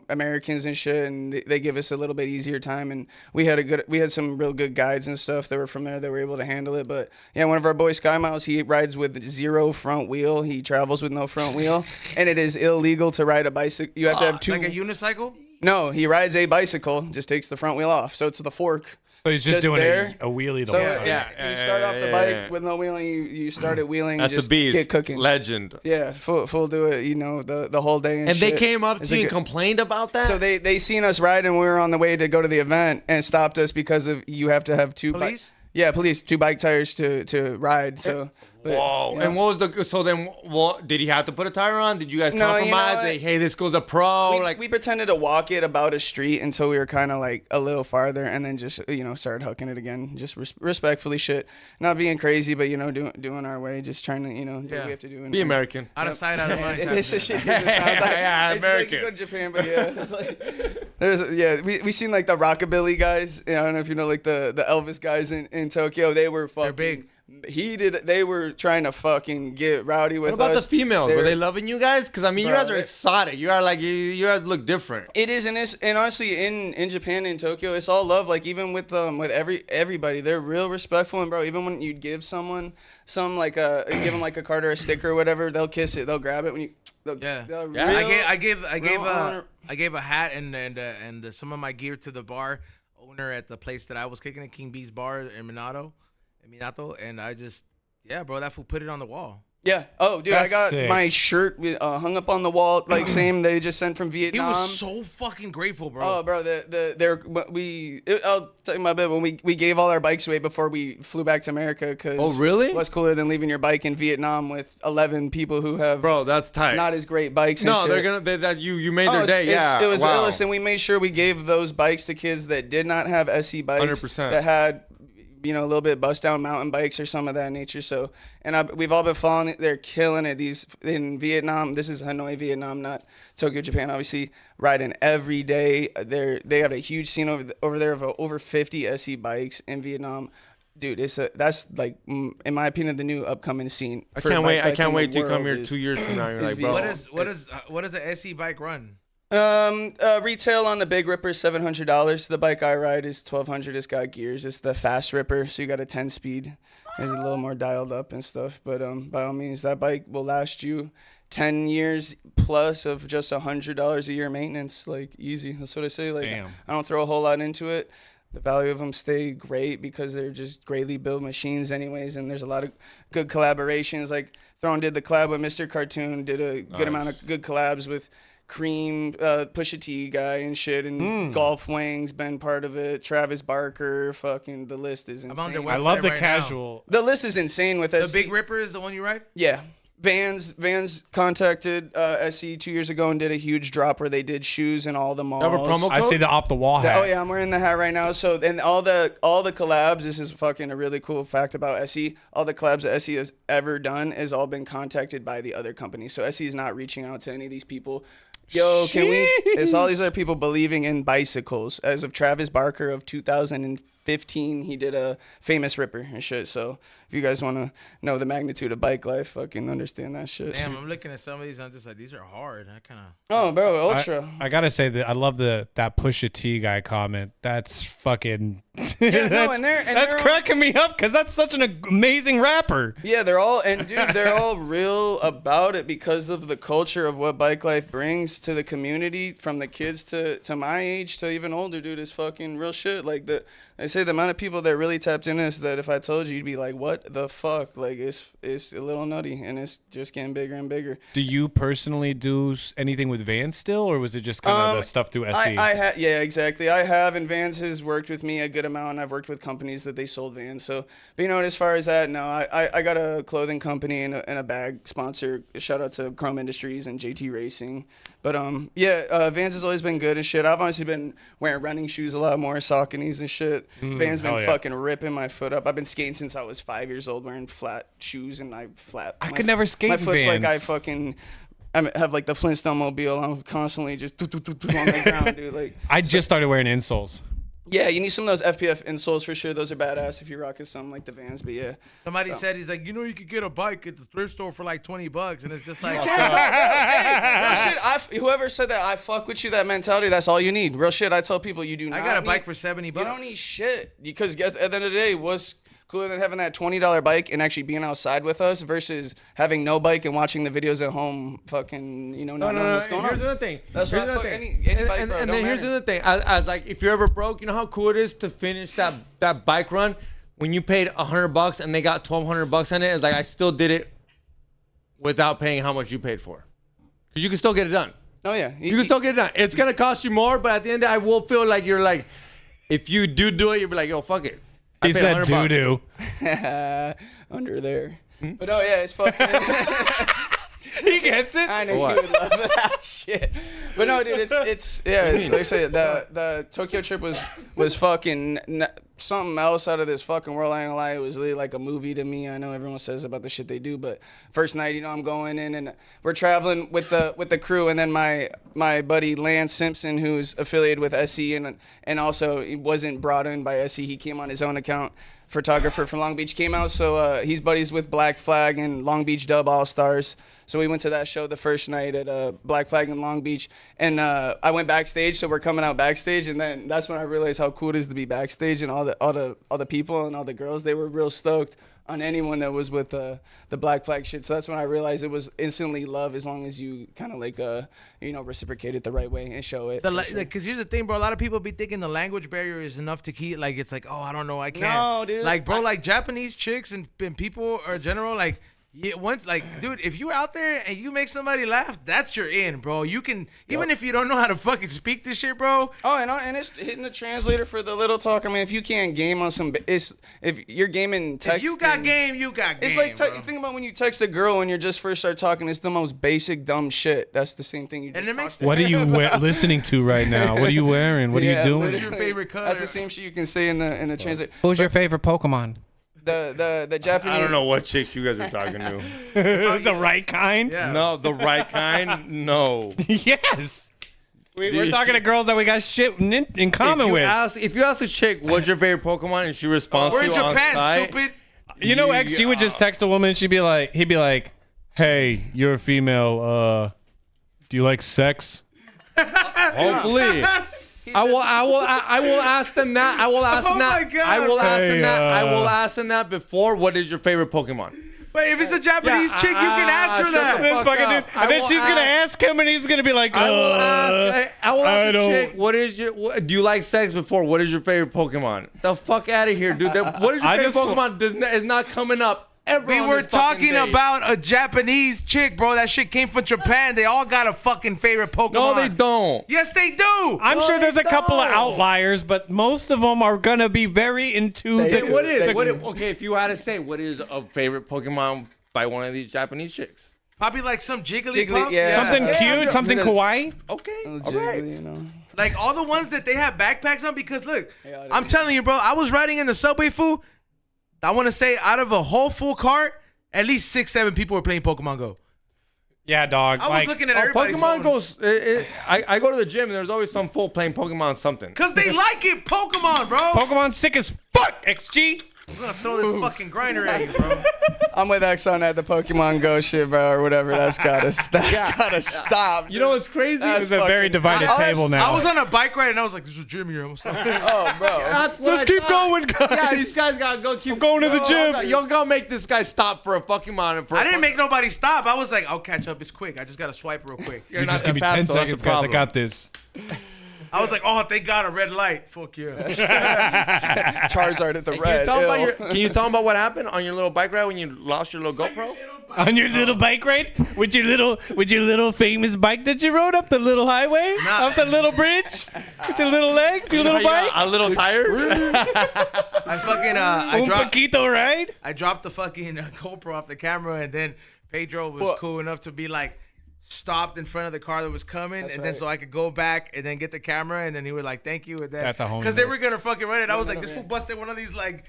[SPEAKER 6] Americans and shit, and they give us a little bit easier time. And we had some real good guides and stuff that were from there that were able to handle it. But yeah, one of our boys, Sky Miles, he rides with 0 front wheel. He travels with no front wheel, and it is illegal to ride a bicycle. You have to have 2.
[SPEAKER 3] Like a unicycle.
[SPEAKER 6] No, he rides a bicycle, just takes the front wheel off, so it's the fork.
[SPEAKER 5] So he's just doing
[SPEAKER 6] there.
[SPEAKER 5] a wheelie the
[SPEAKER 6] So
[SPEAKER 5] whole time.
[SPEAKER 6] you start off the bike with no wheeling. You start it wheeling.
[SPEAKER 4] That's
[SPEAKER 6] just
[SPEAKER 4] a beast.
[SPEAKER 6] Get cooking.
[SPEAKER 4] Legend.
[SPEAKER 6] Yeah, full do it. The whole day and
[SPEAKER 4] And
[SPEAKER 6] shit.
[SPEAKER 4] they came up
[SPEAKER 6] It's
[SPEAKER 4] to you
[SPEAKER 6] a
[SPEAKER 4] and
[SPEAKER 6] good-
[SPEAKER 4] complained about that?
[SPEAKER 6] So they seen us riding. We were on the way to go to the event and stopped us because of you have to have 2
[SPEAKER 3] Police?
[SPEAKER 6] Yeah, police, 2 bike tires to ride. So. But,
[SPEAKER 4] Whoa.
[SPEAKER 6] you know.
[SPEAKER 4] And what was the... So then, did he have to put a tire on? Did you guys
[SPEAKER 6] No, you know
[SPEAKER 4] compromise?
[SPEAKER 6] what?
[SPEAKER 4] Like, hey, this goes a pro?
[SPEAKER 6] We pretended to walk it about a street until we were kind of like a little farther, and then just started hucking it again, just respectfully, shit, not being crazy, but doing our way, just trying to do what we have to do. And,
[SPEAKER 4] Be American.
[SPEAKER 3] Out of sight, out of mind. type
[SPEAKER 6] It's
[SPEAKER 3] shit.
[SPEAKER 6] a shit. It sounds like,
[SPEAKER 4] Yeah,
[SPEAKER 6] it's
[SPEAKER 4] American.
[SPEAKER 6] Like you go to Japan, but yeah, it's like we seen like the rockabilly guys. I don't know if you know like the Elvis guys in Tokyo. They were fucking
[SPEAKER 3] big.
[SPEAKER 6] They were trying to fucking get rowdy with us.
[SPEAKER 4] What about the females? Were
[SPEAKER 6] They're-
[SPEAKER 4] they loving you guys? Because I mean, you
[SPEAKER 6] Bro,
[SPEAKER 4] guys are exotic. You are like you guys look different.
[SPEAKER 6] It is, and honestly, in Japan, in Tokyo, it's all love. Like even with everybody, they're real respectful. And bro, even when you give someone give them like a card or a sticker or whatever, they'll kiss it, they'll grab it when you.
[SPEAKER 3] I gave
[SPEAKER 6] honor.
[SPEAKER 3] a hat and some of my gear to the bar owner at the place that I was kicking at, King B's bar in Minato, and I just bro, that fool put it on the wall.
[SPEAKER 6] Yeah. Oh, dude,
[SPEAKER 5] That's
[SPEAKER 6] I got
[SPEAKER 5] sick.
[SPEAKER 6] my shirt hung up on the wall, like same they just sent from
[SPEAKER 3] He
[SPEAKER 6] Vietnam.
[SPEAKER 3] was so fucking grateful, bro.
[SPEAKER 6] Oh, bro, I'll tell you my bit when we gave all our bikes away before we flew back to America. Cause
[SPEAKER 4] Oh, really?
[SPEAKER 6] what's cooler than leaving your bike in Vietnam with 11 people who have
[SPEAKER 4] Bro, that's tight.
[SPEAKER 6] not as great bikes?
[SPEAKER 4] No,
[SPEAKER 6] and shit.
[SPEAKER 4] you made their day. Yeah,
[SPEAKER 6] It was
[SPEAKER 4] wow.
[SPEAKER 6] the illest, and we made sure we gave those bikes to kids that did not have SE bikes,
[SPEAKER 4] 100%.
[SPEAKER 6] that had, a little bit bust down mountain bikes or some of that nature. So, and we've all been following it. They're killing it. These in Vietnam. This is Hanoi, Vietnam, not Tokyo, Japan. Obviously, riding every day. They have a huge scene over there of over 50 SE bikes in Vietnam. Dude, that's like, in my opinion, the new upcoming scene.
[SPEAKER 4] I
[SPEAKER 6] for
[SPEAKER 4] can't wait.
[SPEAKER 6] bike
[SPEAKER 4] I
[SPEAKER 6] life
[SPEAKER 4] can't
[SPEAKER 6] in
[SPEAKER 4] wait
[SPEAKER 6] the
[SPEAKER 4] to come
[SPEAKER 6] world
[SPEAKER 4] here
[SPEAKER 6] is-
[SPEAKER 4] 2 years from now. You're like,
[SPEAKER 6] is
[SPEAKER 4] bro.
[SPEAKER 3] What does a SE bike run?
[SPEAKER 6] Retail on the Big Ripper is $700. The bike I ride is $1,200. It's got gears. It's the Fast Ripper, so you got a 10-speed. It's a little more dialed up and stuff. But by all means, that bike will last you 10 years plus of just $100 a year maintenance, like easy. That's what I say. Like,
[SPEAKER 5] Damn.
[SPEAKER 6] I don't throw a whole lot into it. The value of them stay great because they're just greatly built machines anyways, and there's a lot of good collaborations. Like Throne did the collab with Mr. Cartoon, did a good amount of good collabs with Cream, Pusha T guy and shit, and Golf Wings been part of it. Travis Barker, fucking the list is
[SPEAKER 3] I'm on their
[SPEAKER 6] insane.
[SPEAKER 5] I
[SPEAKER 3] website
[SPEAKER 5] love the
[SPEAKER 3] right now.
[SPEAKER 5] casual.
[SPEAKER 6] The list is insane with
[SPEAKER 3] The
[SPEAKER 6] SE.
[SPEAKER 3] Big Ripper is the one you ride?
[SPEAKER 6] Yeah. Vans contacted SE 2 years ago and did a huge drop where they did shoes in all the malls.
[SPEAKER 4] Have a promo
[SPEAKER 5] I
[SPEAKER 4] code?
[SPEAKER 5] see the off the wall hat.
[SPEAKER 6] Oh yeah, I'm wearing the hat right now. So and all the collabs. This is fucking a really cool fact about SE. All the collabs that SE has ever done has all been contacted by the other companies. So SE is not reaching out to any of these people. Yo, can we? It's all these other people believing in bicycles. As of Travis Barker of 2015, he did a famous Ripper and shit. So if you guys want to know the magnitude of bike life, fucking understand that shit.
[SPEAKER 3] Damn, I'm looking at some of these. I'm just like, these are hard. I kind of.
[SPEAKER 6] Oh, bro, ultra.
[SPEAKER 5] I gotta say that I love that Pusha T guy comment. That's fucking.
[SPEAKER 6] no,
[SPEAKER 5] that's
[SPEAKER 6] and they're
[SPEAKER 5] cracking me up because that's such an amazing rapper.
[SPEAKER 6] Yeah, they're all real about it because of the culture of what bike life brings to the community, from the kids to my age to even older, dude. Is fucking real shit. Like I say, the amount of people that really tapped into this, that if I told you, you'd be like, what the fuck? Like it's a little nutty, and it's just getting bigger and bigger.
[SPEAKER 5] Do you personally do anything with Vans still, or was it just kind of the stuff through SE?
[SPEAKER 6] Yeah, exactly. I have, and Vans has worked with me a good amount. I've worked with companies that they sold Vans. So, but as far as that, no, I got a clothing company and a bag sponsor. Shout out to Chrome Industries and JT Racing. But Vans has always been good and shit. I've honestly been wearing running shoes a lot more, Sauconys and shit. Vans been
[SPEAKER 5] hell yeah.
[SPEAKER 6] fucking ripping my foot up. I've been skating since I was 5 years old, wearing flat shoes, and I
[SPEAKER 5] could never skate
[SPEAKER 6] My
[SPEAKER 5] in
[SPEAKER 6] foot's like
[SPEAKER 5] Vans.
[SPEAKER 6] I have like the Flintstone mobile. I'm constantly just on the ground, dude. Like
[SPEAKER 5] I just started wearing insoles.
[SPEAKER 6] yeah, you need some of those FPF insoles for sure. Those are badass if you're rocking something like the Vans. But yeah,
[SPEAKER 3] Somebody said, he's like, you could get a bike at the thrift store for like $20, and it's just like,
[SPEAKER 6] hey, real shit. Whoever said that, I fuck with you. That mentality. That's all you need. Real shit. I tell people you do not.
[SPEAKER 3] I got a
[SPEAKER 6] need-
[SPEAKER 3] bike for $70.
[SPEAKER 6] You don't need shit because guess at the end of the day, what's cooler than having that $20 bike and actually being outside with us versus having no bike and watching the videos at home, fucking, not knowing what's going
[SPEAKER 4] Here's
[SPEAKER 6] on.
[SPEAKER 4] the other thing.
[SPEAKER 6] That's
[SPEAKER 4] Here's
[SPEAKER 6] why I
[SPEAKER 4] the
[SPEAKER 6] fuck
[SPEAKER 4] other
[SPEAKER 6] any
[SPEAKER 4] thing.
[SPEAKER 6] bike,
[SPEAKER 4] and
[SPEAKER 6] bro.
[SPEAKER 4] and
[SPEAKER 6] Don't
[SPEAKER 4] then here's the
[SPEAKER 6] matter.
[SPEAKER 4] other thing. As like, if you're ever broke, you know how cool it is to finish that bike run when you paid $100 and they got $1,200 on it. It's like I still did it without paying how much you paid for, because you can still get it done.
[SPEAKER 6] Oh yeah,
[SPEAKER 4] You can still get it done. It's gonna cost you more, but at the end, I will feel like you're like, if you do it, you'll be like, yo, fuck it. I
[SPEAKER 5] He
[SPEAKER 4] paid
[SPEAKER 5] said
[SPEAKER 4] $100.
[SPEAKER 5] doo doo.
[SPEAKER 6] under there. But oh yeah, it's fucking.
[SPEAKER 5] He gets it.
[SPEAKER 6] I know
[SPEAKER 4] What?
[SPEAKER 6] you would love that shit. But no, dude, it's like I say, the Tokyo trip was fucking something else out of this fucking world. I ain't gonna lie, it was really like a movie to me. I know everyone says about the shit they do, but first night, I'm going in and we're traveling with the crew, and then my buddy Lance Simpson, who's affiliated with SE and also he wasn't brought in by SE. He came on his own account. photographer from Long Beach, came out. So he's buddies with Black Flag and Long Beach Dub All Stars. So we went to that show the first night at Black Flag in Long Beach, and I went backstage. So we're coming out backstage, and then that's when I realized how cool it is to be backstage, and all the people and all the girls, they were real stoked on anyone that was with the Black Flag shit. So that's when I realized it was instantly love as long as you kind of like reciprocate it the right way and show it.
[SPEAKER 3] Because here's the thing, bro. A lot of people be thinking the language barrier is enough to keep. Like it's like, oh, I don't know, I can't.
[SPEAKER 6] No, dude.
[SPEAKER 3] Like, bro, like Japanese chicks and people or general, like. Yeah, once dude, if you're out there and you make somebody laugh, that's your in, bro. You can even if you don't know how to fucking speak this shit, bro.
[SPEAKER 6] Oh, and it's hitting the translator for the little talk. I mean, if you can't game on if you're gaming text,
[SPEAKER 3] If you got game, you got game.
[SPEAKER 6] it's like
[SPEAKER 3] bro.
[SPEAKER 6] think about when you text a girl when you just first start talking. It's the most basic dumb shit. That's the same thing you just.
[SPEAKER 3] And it makes
[SPEAKER 6] talked
[SPEAKER 5] What are you listening to right now? What are you wearing? What are you doing?
[SPEAKER 3] What's your favorite color?
[SPEAKER 6] That's the same shit you can say in the translator.
[SPEAKER 5] Who's your favorite Pokemon?
[SPEAKER 6] The Japanese.
[SPEAKER 4] I don't know what chicks you guys are talking to.
[SPEAKER 5] The right kind?
[SPEAKER 3] Yeah.
[SPEAKER 4] No, the right kind. No.
[SPEAKER 5] Yes. We're
[SPEAKER 4] Dude,
[SPEAKER 5] talking to girls that we got shit in common with.
[SPEAKER 4] If you ask a chick what's your favorite Pokemon and she responds
[SPEAKER 3] We're
[SPEAKER 4] to
[SPEAKER 3] in
[SPEAKER 4] you on
[SPEAKER 3] Japan,
[SPEAKER 4] site,
[SPEAKER 3] stupid.
[SPEAKER 5] You know, X, you would just text a woman and he'd be like, hey, you're a female. Do you like sex?
[SPEAKER 4] hopefully. I will ask them that. I will ask them that.
[SPEAKER 3] my God.
[SPEAKER 4] I will ask them
[SPEAKER 5] Hey,
[SPEAKER 4] that. I will ask them that before. What is your favorite Pokemon?
[SPEAKER 3] But if it's a Japanese chick, you can ask her
[SPEAKER 4] shut
[SPEAKER 3] that.
[SPEAKER 4] the
[SPEAKER 5] This
[SPEAKER 4] fuck
[SPEAKER 5] fucking
[SPEAKER 4] up.
[SPEAKER 5] dude.
[SPEAKER 4] I
[SPEAKER 5] And then
[SPEAKER 4] will
[SPEAKER 5] she's going to
[SPEAKER 4] ask-
[SPEAKER 5] ask him and he's going to be like,
[SPEAKER 4] I will ask. I will
[SPEAKER 5] I
[SPEAKER 4] ask a
[SPEAKER 5] don't-
[SPEAKER 4] chick. What is your? Do you like sex before? What is your favorite Pokemon? The fuck out of here, dude. What is your
[SPEAKER 5] I
[SPEAKER 4] favorite
[SPEAKER 5] just-
[SPEAKER 4] Pokemon? Is not coming up. Ever
[SPEAKER 3] We
[SPEAKER 4] on
[SPEAKER 3] were
[SPEAKER 4] this fucking
[SPEAKER 3] talking
[SPEAKER 4] day.
[SPEAKER 3] about a Japanese chick, bro. That shit came from Japan. They all got a fucking favorite Pokemon.
[SPEAKER 4] No, they don't.
[SPEAKER 3] Yes, they do.
[SPEAKER 5] I'm
[SPEAKER 4] No,
[SPEAKER 5] sure there's
[SPEAKER 4] they
[SPEAKER 5] a couple of
[SPEAKER 4] don't.
[SPEAKER 5] outliers, but most of them are going to be very into
[SPEAKER 6] They
[SPEAKER 5] the.
[SPEAKER 6] do.
[SPEAKER 4] What is? Okay, if you had to say, what is a favorite Pokemon by one of these Japanese chicks?
[SPEAKER 3] Probably like some Jigglypuff.
[SPEAKER 6] Jiggly- yeah.
[SPEAKER 5] Something
[SPEAKER 6] Yeah,
[SPEAKER 5] cute, something kawaii.
[SPEAKER 4] Okay, all
[SPEAKER 6] Jiggly,
[SPEAKER 4] right.
[SPEAKER 6] you know.
[SPEAKER 3] Like all the ones that they have backpacks on. Because look,
[SPEAKER 6] Yeah,
[SPEAKER 3] I'm telling you, bro. I was riding in the subway, fool. I want to say out of a whole full cart, at least 6-7 people were playing Pokemon Go.
[SPEAKER 5] Yeah, dog.
[SPEAKER 3] I was looking at everybody's
[SPEAKER 4] Pokemon
[SPEAKER 3] phone.
[SPEAKER 4] goes. I go to the gym and there's always some fool playing Pokemon something.
[SPEAKER 3] Cause they like it, Pokemon, bro.
[SPEAKER 5] Pokemon sick as fuck, XG.
[SPEAKER 3] I'm gonna throw this fucking grinder at you, bro.
[SPEAKER 6] I'm with X on that, the Pokemon Go shit, bro, or whatever. That's gotta stop.
[SPEAKER 4] You know what's crazy?
[SPEAKER 6] That's
[SPEAKER 5] It's a very
[SPEAKER 6] fucking-
[SPEAKER 5] divided table now.
[SPEAKER 3] I was on a bike ride and I was like, "There's a gym here." I'm gonna stop.
[SPEAKER 6] Oh, bro.
[SPEAKER 4] That's what
[SPEAKER 5] Let's
[SPEAKER 4] I
[SPEAKER 5] keep
[SPEAKER 4] thought.
[SPEAKER 5] going, guys.
[SPEAKER 4] Yeah, these guys gotta go. Keep
[SPEAKER 5] going to the gym.
[SPEAKER 4] You're gonna make this guy stop for a Pokemon.
[SPEAKER 3] I didn't make nobody stop. I was like, "I'll catch up. It's quick. I just gotta swipe real quick."
[SPEAKER 4] You're
[SPEAKER 5] You
[SPEAKER 4] not
[SPEAKER 5] just give me
[SPEAKER 4] that
[SPEAKER 5] 10
[SPEAKER 4] fast, though. That's
[SPEAKER 5] seconds,
[SPEAKER 4] the
[SPEAKER 5] guys. I
[SPEAKER 4] problem.
[SPEAKER 5] got this.
[SPEAKER 3] I was like, "Oh, thank God, a red light. Fuck yeah."
[SPEAKER 6] Charizard at the
[SPEAKER 4] Can you,
[SPEAKER 6] red.
[SPEAKER 4] tell 'em about
[SPEAKER 6] Ew.
[SPEAKER 4] can you tell them about what happened on your little bike ride when you lost your little GoPro?
[SPEAKER 5] On your little bike ride with your little famous bike that you rode up the little highway,
[SPEAKER 3] Nah.
[SPEAKER 5] up the little bridge, with your little legs, your little
[SPEAKER 4] You got
[SPEAKER 5] bike,
[SPEAKER 4] a little tired.
[SPEAKER 3] I fucking I
[SPEAKER 5] un
[SPEAKER 3] dropped
[SPEAKER 5] poquito ride.
[SPEAKER 3] I dropped the fucking GoPro off the camera, and then Pedro was
[SPEAKER 6] What?
[SPEAKER 3] cool enough to be like stopped in front of the car that was coming, and then
[SPEAKER 6] right.
[SPEAKER 3] so I could go back and then get the camera, and then he was like, "Thank you," and then
[SPEAKER 5] That's a homie
[SPEAKER 3] because they
[SPEAKER 5] move.
[SPEAKER 3] were gonna fucking run it. I was like, "This fool busted one of these like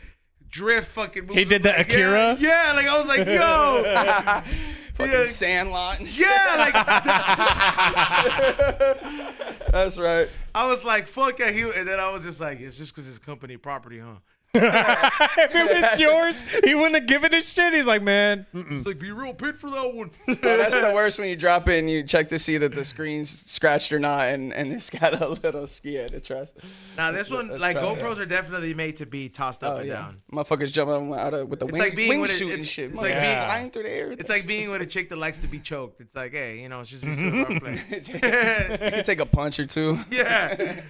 [SPEAKER 3] drift fucking moves."
[SPEAKER 5] He did the
[SPEAKER 3] Like,
[SPEAKER 5] Akira?
[SPEAKER 3] Yeah, like I was like, "Yo."
[SPEAKER 6] Fucking
[SPEAKER 3] Yeah.
[SPEAKER 6] Sandlot.
[SPEAKER 3] Yeah, like
[SPEAKER 6] That's right.
[SPEAKER 3] I was like, "Fuck yeah," and then I was just like, "It's just because it's company property, huh?"
[SPEAKER 5] If it was yours, he wouldn't have given a shit. He's like, man,
[SPEAKER 3] It's like, be real pit for that one.
[SPEAKER 6] Oh, that's the worst when you drop it and you check to see that the screen's scratched or not, and it's got a little ski at the trust.
[SPEAKER 3] Now this one,
[SPEAKER 6] that's
[SPEAKER 3] like
[SPEAKER 6] trash.
[SPEAKER 3] GoPros are definitely made to be tossed up
[SPEAKER 6] Oh
[SPEAKER 3] and
[SPEAKER 6] yeah,
[SPEAKER 3] down.
[SPEAKER 6] motherfuckers jumping out of with the
[SPEAKER 3] like being with a-
[SPEAKER 6] wingsuit and
[SPEAKER 3] it's-
[SPEAKER 6] shit.
[SPEAKER 3] it's like
[SPEAKER 6] Motherfuckers
[SPEAKER 5] being-
[SPEAKER 6] flying through the air.
[SPEAKER 3] It's like being with a chick that likes to be choked. It's like, hey, you know, it's just we still role play.
[SPEAKER 6] you can take a punch or two.
[SPEAKER 3] Yeah.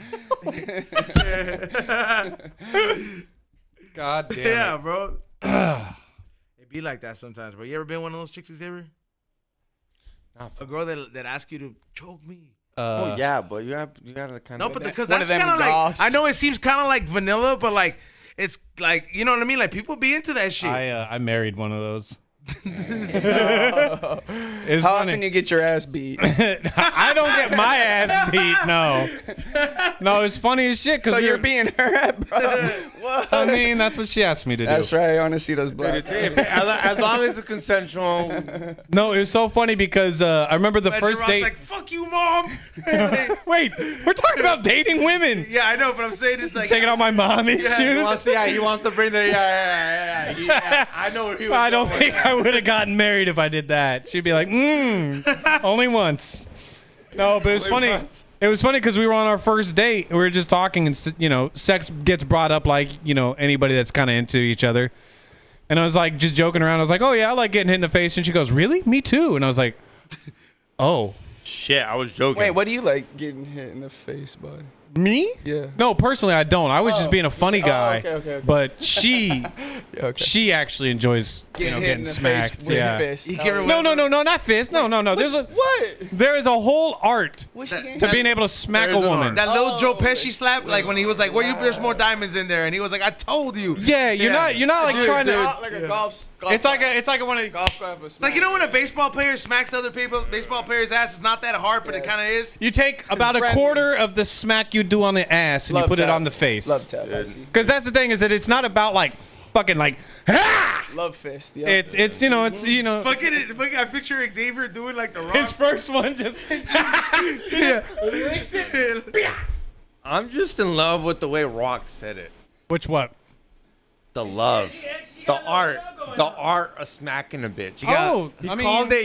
[SPEAKER 5] God damn
[SPEAKER 3] Yeah, bro. It be like that sometimes, bro. You ever been one of those chicks, Xavier? A girl that asks you to choke me.
[SPEAKER 4] Oh yeah, but you gotta kind
[SPEAKER 3] No,
[SPEAKER 4] of.
[SPEAKER 3] but because
[SPEAKER 6] one of
[SPEAKER 3] that's
[SPEAKER 6] them
[SPEAKER 3] kind of like,
[SPEAKER 6] goths.
[SPEAKER 3] I know it seems kind of like vanilla, but like, it's like, you know what I mean? Like people be into that shit.
[SPEAKER 5] I married one of those. It's
[SPEAKER 6] How
[SPEAKER 5] funny.
[SPEAKER 6] often you get your ass beat?
[SPEAKER 5] I don't get my ass beat. No, it's funny as shit. Cause
[SPEAKER 6] So you're being her at, bro. What?
[SPEAKER 5] I mean, that's what she asked me to do.
[SPEAKER 6] That's right. I want to see those black.
[SPEAKER 4] As long as it's consensual.
[SPEAKER 5] No, it was so funny because I remember the
[SPEAKER 3] Imagine
[SPEAKER 5] first
[SPEAKER 3] Ross
[SPEAKER 5] date.
[SPEAKER 3] like, fuck you, mom.
[SPEAKER 5] Wait, we're talking about dating women.
[SPEAKER 3] Yeah, I know, but I'm saying it's like
[SPEAKER 5] Taking out my mommy's shoes.
[SPEAKER 4] He wants to bring the yeah. I know where he was.
[SPEAKER 5] I don't
[SPEAKER 4] going
[SPEAKER 5] think
[SPEAKER 4] with
[SPEAKER 5] I would have gotten married if I did that. She'd be like, only once. No, but it was funny. It was funny because we were on our first date. And we were just talking, and sex gets brought up like anybody that's kind of into each other. And I was like, just joking around. I was like, oh yeah, I like getting hit in the face. And she goes, really? Me too. And I was like, oh,
[SPEAKER 4] Shit, I was joking.
[SPEAKER 6] Wait, what do you like getting hit in the face by?
[SPEAKER 5] me?
[SPEAKER 6] Yeah.
[SPEAKER 5] No, personally, I don't. I was just being a funny guy.
[SPEAKER 6] okay.
[SPEAKER 5] But she,
[SPEAKER 6] Okay.
[SPEAKER 5] she actually enjoys
[SPEAKER 6] Getting hit in
[SPEAKER 5] getting
[SPEAKER 6] the
[SPEAKER 5] smacked.
[SPEAKER 6] face with
[SPEAKER 5] Yeah.
[SPEAKER 6] a fist.
[SPEAKER 3] You can't
[SPEAKER 5] No, not fist. No. There's a
[SPEAKER 6] What?
[SPEAKER 5] there is a whole art
[SPEAKER 6] What's she getting
[SPEAKER 5] to
[SPEAKER 6] hit?
[SPEAKER 5] being able to smack a
[SPEAKER 4] There's an
[SPEAKER 5] woman.
[SPEAKER 4] art.
[SPEAKER 3] that little Joe Pesci
[SPEAKER 6] okay.
[SPEAKER 3] slap, like when he was like, there's more diamonds in there," and he was like, "I told you."
[SPEAKER 5] Yeah, you're not like trying to.
[SPEAKER 6] Like a golf.
[SPEAKER 5] It's like a one of
[SPEAKER 6] golf club.
[SPEAKER 3] It's like, when a baseball player smacks other people, baseball player's ass, it's not that hard, but it
[SPEAKER 6] Yes.
[SPEAKER 3] kind of is.
[SPEAKER 5] you take about a
[SPEAKER 6] Friendly.
[SPEAKER 5] quarter of the smack you do on the ass and you put it on the face.
[SPEAKER 6] Love tap. I see.
[SPEAKER 5] Because that's the thing is that it's not about like fucking like
[SPEAKER 6] Love fist. Yeah.
[SPEAKER 5] it's
[SPEAKER 3] Fucking, I picture Xavier doing like the Rock.
[SPEAKER 5] his first one just
[SPEAKER 4] I'm just in love with the way Rock said it.
[SPEAKER 5] which what?
[SPEAKER 4] The love, the art of smacking a bitch.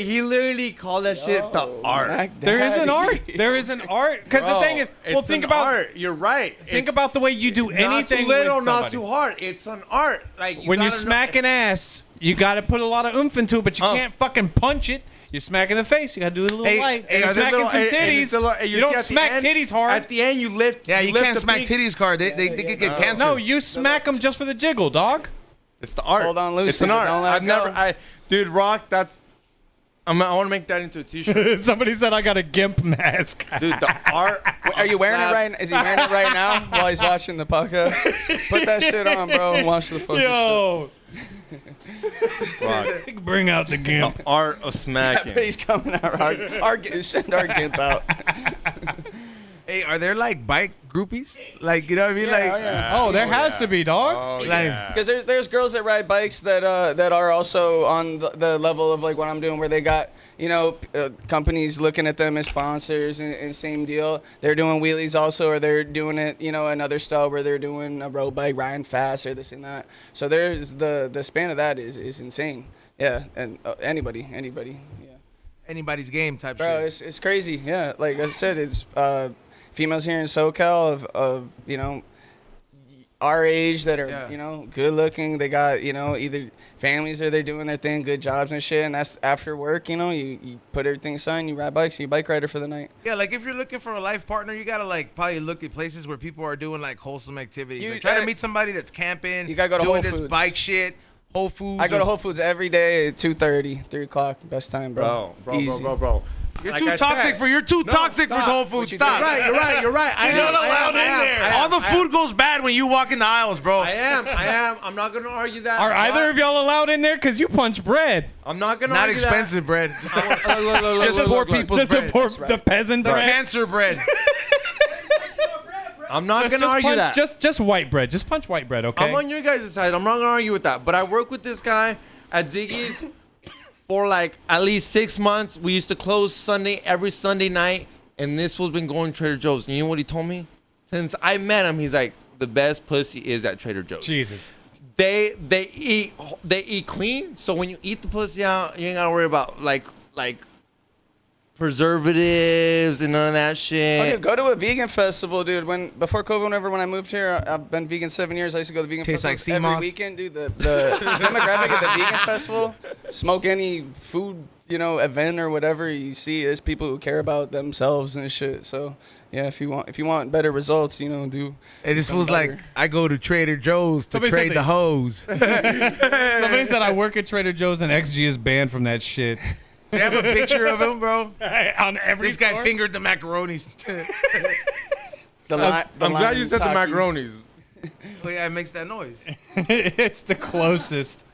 [SPEAKER 4] He literally called that shit the art.
[SPEAKER 5] There is an art. There is an art. Because the thing is,
[SPEAKER 4] It's
[SPEAKER 5] think
[SPEAKER 4] an
[SPEAKER 5] about
[SPEAKER 4] art. You're right.
[SPEAKER 5] think about the way you do
[SPEAKER 4] not
[SPEAKER 5] anything
[SPEAKER 4] too little,
[SPEAKER 5] with
[SPEAKER 4] not
[SPEAKER 5] somebody.
[SPEAKER 4] too hard. It's an art. Like
[SPEAKER 5] When you
[SPEAKER 4] gotta
[SPEAKER 5] smack
[SPEAKER 4] know-
[SPEAKER 5] an ass, you got to put a lot of oomph into it, but you
[SPEAKER 4] Oh.
[SPEAKER 5] can't fucking punch it. You smack in the face. You got to do it a little light.
[SPEAKER 3] hey,
[SPEAKER 5] You're
[SPEAKER 3] are there
[SPEAKER 5] smacking
[SPEAKER 4] little-
[SPEAKER 5] some
[SPEAKER 4] and
[SPEAKER 5] titties.
[SPEAKER 4] it's a little- and
[SPEAKER 5] You
[SPEAKER 4] see
[SPEAKER 5] don't
[SPEAKER 4] at the
[SPEAKER 5] smack
[SPEAKER 4] end-
[SPEAKER 5] titties hard.
[SPEAKER 4] At the end, you lift.
[SPEAKER 3] Yeah, you
[SPEAKER 4] lift
[SPEAKER 3] can't
[SPEAKER 4] the
[SPEAKER 3] smack
[SPEAKER 4] pink-
[SPEAKER 3] titties hard. They could get cancer.
[SPEAKER 5] No, you smack them just for the jiggle, dog.
[SPEAKER 4] It's the art.
[SPEAKER 6] Hold on loose,
[SPEAKER 4] It's an
[SPEAKER 6] but
[SPEAKER 4] art.
[SPEAKER 6] don't let
[SPEAKER 4] I've
[SPEAKER 6] it
[SPEAKER 4] never.
[SPEAKER 6] go.
[SPEAKER 4] Dude, Rock. I want to make that into a T-shirt.
[SPEAKER 5] Somebody said I got a gimp mask.
[SPEAKER 4] Dude, the art.
[SPEAKER 6] Are you wearing it right now? Is he wearing it right now while he's watching the podcast? Put that shit on, bro, and watch the fucking shit.
[SPEAKER 5] Yo,
[SPEAKER 4] Rock.
[SPEAKER 5] bring out the gimp.
[SPEAKER 4] The art of smacking.
[SPEAKER 6] He's coming out. Send our gimp out.
[SPEAKER 3] Hey, are there like bike groupies? Like, you know what I mean?
[SPEAKER 5] Oh, there has to be, dog.
[SPEAKER 4] Oh,
[SPEAKER 3] Like-
[SPEAKER 4] yeah.
[SPEAKER 6] Because there's girls that ride bikes that are also on the level of like what I'm doing, where they got companies looking at them as sponsors and same deal. They're doing wheelies also, or they're doing it another style where they're doing a road bike, riding fast or this and that. So there's the span of that is insane. Yeah, and anybody. Yeah.
[SPEAKER 3] anybody's game type
[SPEAKER 6] Bro,
[SPEAKER 3] shit.
[SPEAKER 6] it's crazy. Yeah, like I said, it's females here in SoCal of our age that are
[SPEAKER 3] Yeah.
[SPEAKER 6] good looking. They got either families or they're doing their thing, good jobs and shit. And that's after work. You put everything aside, you ride bikes, you bike rider for the night.
[SPEAKER 3] Yeah, like if you're looking for a life partner, you gotta like probably look at places where people are doing like wholesome activities.
[SPEAKER 6] You
[SPEAKER 3] Like, try to
[SPEAKER 6] gotta-
[SPEAKER 3] meet somebody that's camping.
[SPEAKER 6] You gotta go to
[SPEAKER 3] doing
[SPEAKER 6] Whole
[SPEAKER 3] this
[SPEAKER 6] Foods.
[SPEAKER 3] bike shit. Whole Foods.
[SPEAKER 6] I go to
[SPEAKER 3] or-
[SPEAKER 6] Whole Foods every day at 2:30, 3 o'clock, best time, bro.
[SPEAKER 4] Bro.
[SPEAKER 3] You're
[SPEAKER 4] Like
[SPEAKER 3] too
[SPEAKER 4] I
[SPEAKER 3] toxic
[SPEAKER 4] said.
[SPEAKER 3] for toxic for
[SPEAKER 4] stop.
[SPEAKER 3] Whole Foods.
[SPEAKER 6] you
[SPEAKER 3] Stop.
[SPEAKER 6] doing?
[SPEAKER 4] You're right. I
[SPEAKER 3] You're
[SPEAKER 4] am.
[SPEAKER 3] not
[SPEAKER 4] I am,
[SPEAKER 3] allowed
[SPEAKER 4] I
[SPEAKER 3] in
[SPEAKER 4] am,
[SPEAKER 3] there.
[SPEAKER 4] I am,
[SPEAKER 3] All the
[SPEAKER 4] I am.
[SPEAKER 3] food goes bad when you walk in the aisles, bro.
[SPEAKER 4] I am. I'm not gonna argue that.
[SPEAKER 5] Are either of y'all allowed in there? Because you punch bread.
[SPEAKER 4] I'm not gonna
[SPEAKER 3] Not
[SPEAKER 4] argue
[SPEAKER 3] expensive bread. Just,
[SPEAKER 4] That.
[SPEAKER 3] just poor people's
[SPEAKER 5] Just the
[SPEAKER 3] bread.
[SPEAKER 5] poor, the peasant
[SPEAKER 3] The
[SPEAKER 5] bread.
[SPEAKER 3] cancer bread.
[SPEAKER 4] I'm not
[SPEAKER 5] Just
[SPEAKER 4] gonna argue
[SPEAKER 5] punch,
[SPEAKER 4] that.
[SPEAKER 5] just white bread. Just punch white bread, okay?
[SPEAKER 4] I'm on your guys' side. I'm not gonna argue with that. But I work with this guy at Ziggy's for like at least 6 months. We used to close every Sunday night, and this fool's been going to Trader Joe's. And you know what he told me? Since I met him, he's like, the best pussy is at Trader Joe's.
[SPEAKER 5] Jesus.
[SPEAKER 4] They eat clean, so when you eat the pussy out, you ain't gotta worry about like preservatives and none of that
[SPEAKER 6] Oh,
[SPEAKER 4] shit.
[SPEAKER 6] dude, go to a vegan festival, dude. Before COVID, when I moved here, I've been vegan 7 years. I used to go to vegan
[SPEAKER 3] Tastes like
[SPEAKER 6] festivals
[SPEAKER 3] sea
[SPEAKER 6] every
[SPEAKER 3] moss.
[SPEAKER 6] weekend, dude. The demographic at the vegan festival, smoke any food, event or whatever you see. There's people who care about themselves and shit. So yeah, if you want better results, do.
[SPEAKER 3] Hey, this
[SPEAKER 6] some
[SPEAKER 3] fool's like,
[SPEAKER 6] better.
[SPEAKER 3] I go to Trader Joe's to
[SPEAKER 5] Somebody said
[SPEAKER 3] trade
[SPEAKER 5] they-
[SPEAKER 3] the hose.
[SPEAKER 5] Somebody said I work at Trader Joe's and XG is banned from that shit.
[SPEAKER 3] They have a picture of him, bro.
[SPEAKER 5] On every
[SPEAKER 3] This guy
[SPEAKER 5] store?
[SPEAKER 3] fingered the macaronis.
[SPEAKER 4] I'm glad you said the macaronis.
[SPEAKER 3] Oh yeah, it makes that noise.
[SPEAKER 5] It's the closest.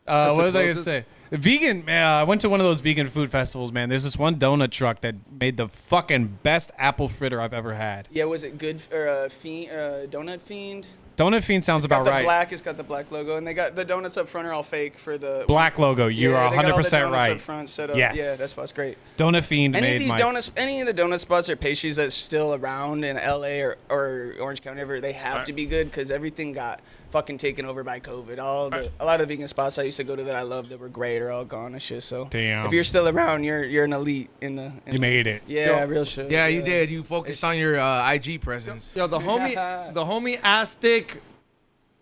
[SPEAKER 5] What was I gonna
[SPEAKER 4] closest?
[SPEAKER 5] say? Vegan, I went to one of those vegan food festivals, man. There's this one donut truck that made the fucking best apple fritter I've ever had.
[SPEAKER 6] Yeah, was it good or Fiend, Donut Fiend?
[SPEAKER 5] Donut Fiend sounds about right.
[SPEAKER 6] It's got the black logo, and they got the donuts up front are all fake for the
[SPEAKER 5] Black logo, you are
[SPEAKER 6] they got all the
[SPEAKER 5] 100%
[SPEAKER 6] donuts
[SPEAKER 5] right.
[SPEAKER 6] Up front set up.
[SPEAKER 5] Yes.
[SPEAKER 6] Yeah, that spot's great.
[SPEAKER 5] Donut Fiend
[SPEAKER 6] Any
[SPEAKER 5] made
[SPEAKER 6] of these
[SPEAKER 5] my
[SPEAKER 6] donuts, any of the donut spots or pastries that's still around in LA or Orange County, whatever, they have to be good because everything got fucking taken over by COVID. A lot of the vegan spots I used to go to that I loved that were great are all gone and shit. So
[SPEAKER 5] Damn.
[SPEAKER 6] if you're still around, you're an elite in the.
[SPEAKER 5] You made it.
[SPEAKER 6] Yeah, real shit.
[SPEAKER 3] Yeah, you did. You focused on your IG presence.
[SPEAKER 4] Yo, the homie Aztec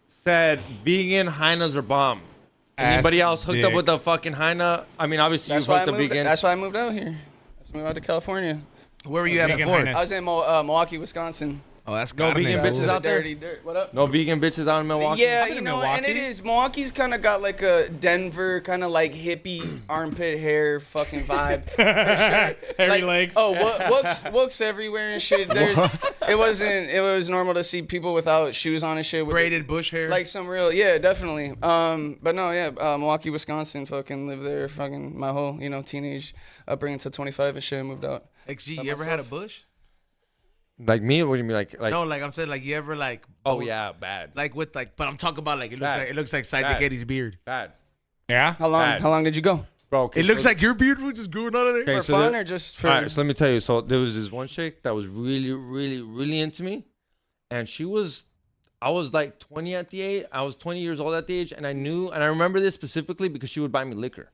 [SPEAKER 4] said vegan Heinas are bomb. Anybody else hooked up
[SPEAKER 5] Aztec.
[SPEAKER 4] with the fucking Heina? I mean, obviously you hooked up vegan.
[SPEAKER 6] That's why I moved out here. I moved out to California.
[SPEAKER 3] Where were you at
[SPEAKER 5] Vegan
[SPEAKER 3] before?
[SPEAKER 5] Highness.
[SPEAKER 6] I was in Milwaukee, Wisconsin.
[SPEAKER 3] Oh, that's
[SPEAKER 4] No
[SPEAKER 3] gotta be
[SPEAKER 4] vegan
[SPEAKER 3] cool.
[SPEAKER 4] bitches out there?
[SPEAKER 6] Dirty dirt. What up?
[SPEAKER 4] No vegan bitches out in Milwaukee.
[SPEAKER 6] Yeah,
[SPEAKER 5] been
[SPEAKER 6] you
[SPEAKER 5] to
[SPEAKER 6] know, and it
[SPEAKER 5] Milwaukee.
[SPEAKER 6] is. Milwaukee's kind of got like a Denver kind of like hippie armpit hair fucking vibe. For sure.
[SPEAKER 5] Hairy
[SPEAKER 6] Like,
[SPEAKER 5] legs.
[SPEAKER 6] Oh, wooks everywhere and shit. It was normal to see people without shoes on and shit. With
[SPEAKER 3] Braided bush hair.
[SPEAKER 6] Like some real, yeah, definitely. But no, yeah, Milwaukee, Wisconsin, fucking lived there, fucking my whole, teenage upbringing to 25 and shit. Moved out.
[SPEAKER 3] XG, you ever had a bush?
[SPEAKER 4] Like me? What do you mean? Like?
[SPEAKER 3] No, like I'm saying, like you ever like.
[SPEAKER 4] Oh yeah, bad.
[SPEAKER 3] Like with like, but I'm talking about like
[SPEAKER 4] Bad.
[SPEAKER 3] it looks like Sidekick
[SPEAKER 4] Bad.
[SPEAKER 3] Eddie's beard.
[SPEAKER 4] Bad.
[SPEAKER 5] Yeah?
[SPEAKER 6] How long?
[SPEAKER 4] Bad.
[SPEAKER 6] How long did you go?
[SPEAKER 4] Bro, okay,
[SPEAKER 3] It looks
[SPEAKER 4] so-
[SPEAKER 3] like your beard was just growing out of there.
[SPEAKER 4] Okay,
[SPEAKER 6] For
[SPEAKER 4] so
[SPEAKER 6] fun
[SPEAKER 4] the-
[SPEAKER 6] or just for?
[SPEAKER 4] All right, so let me tell you. So there was this one chick that was really, really, really into me, and I was like 20 at the age. I was 20 years old at the age, and I remember this specifically because she would buy me liquor.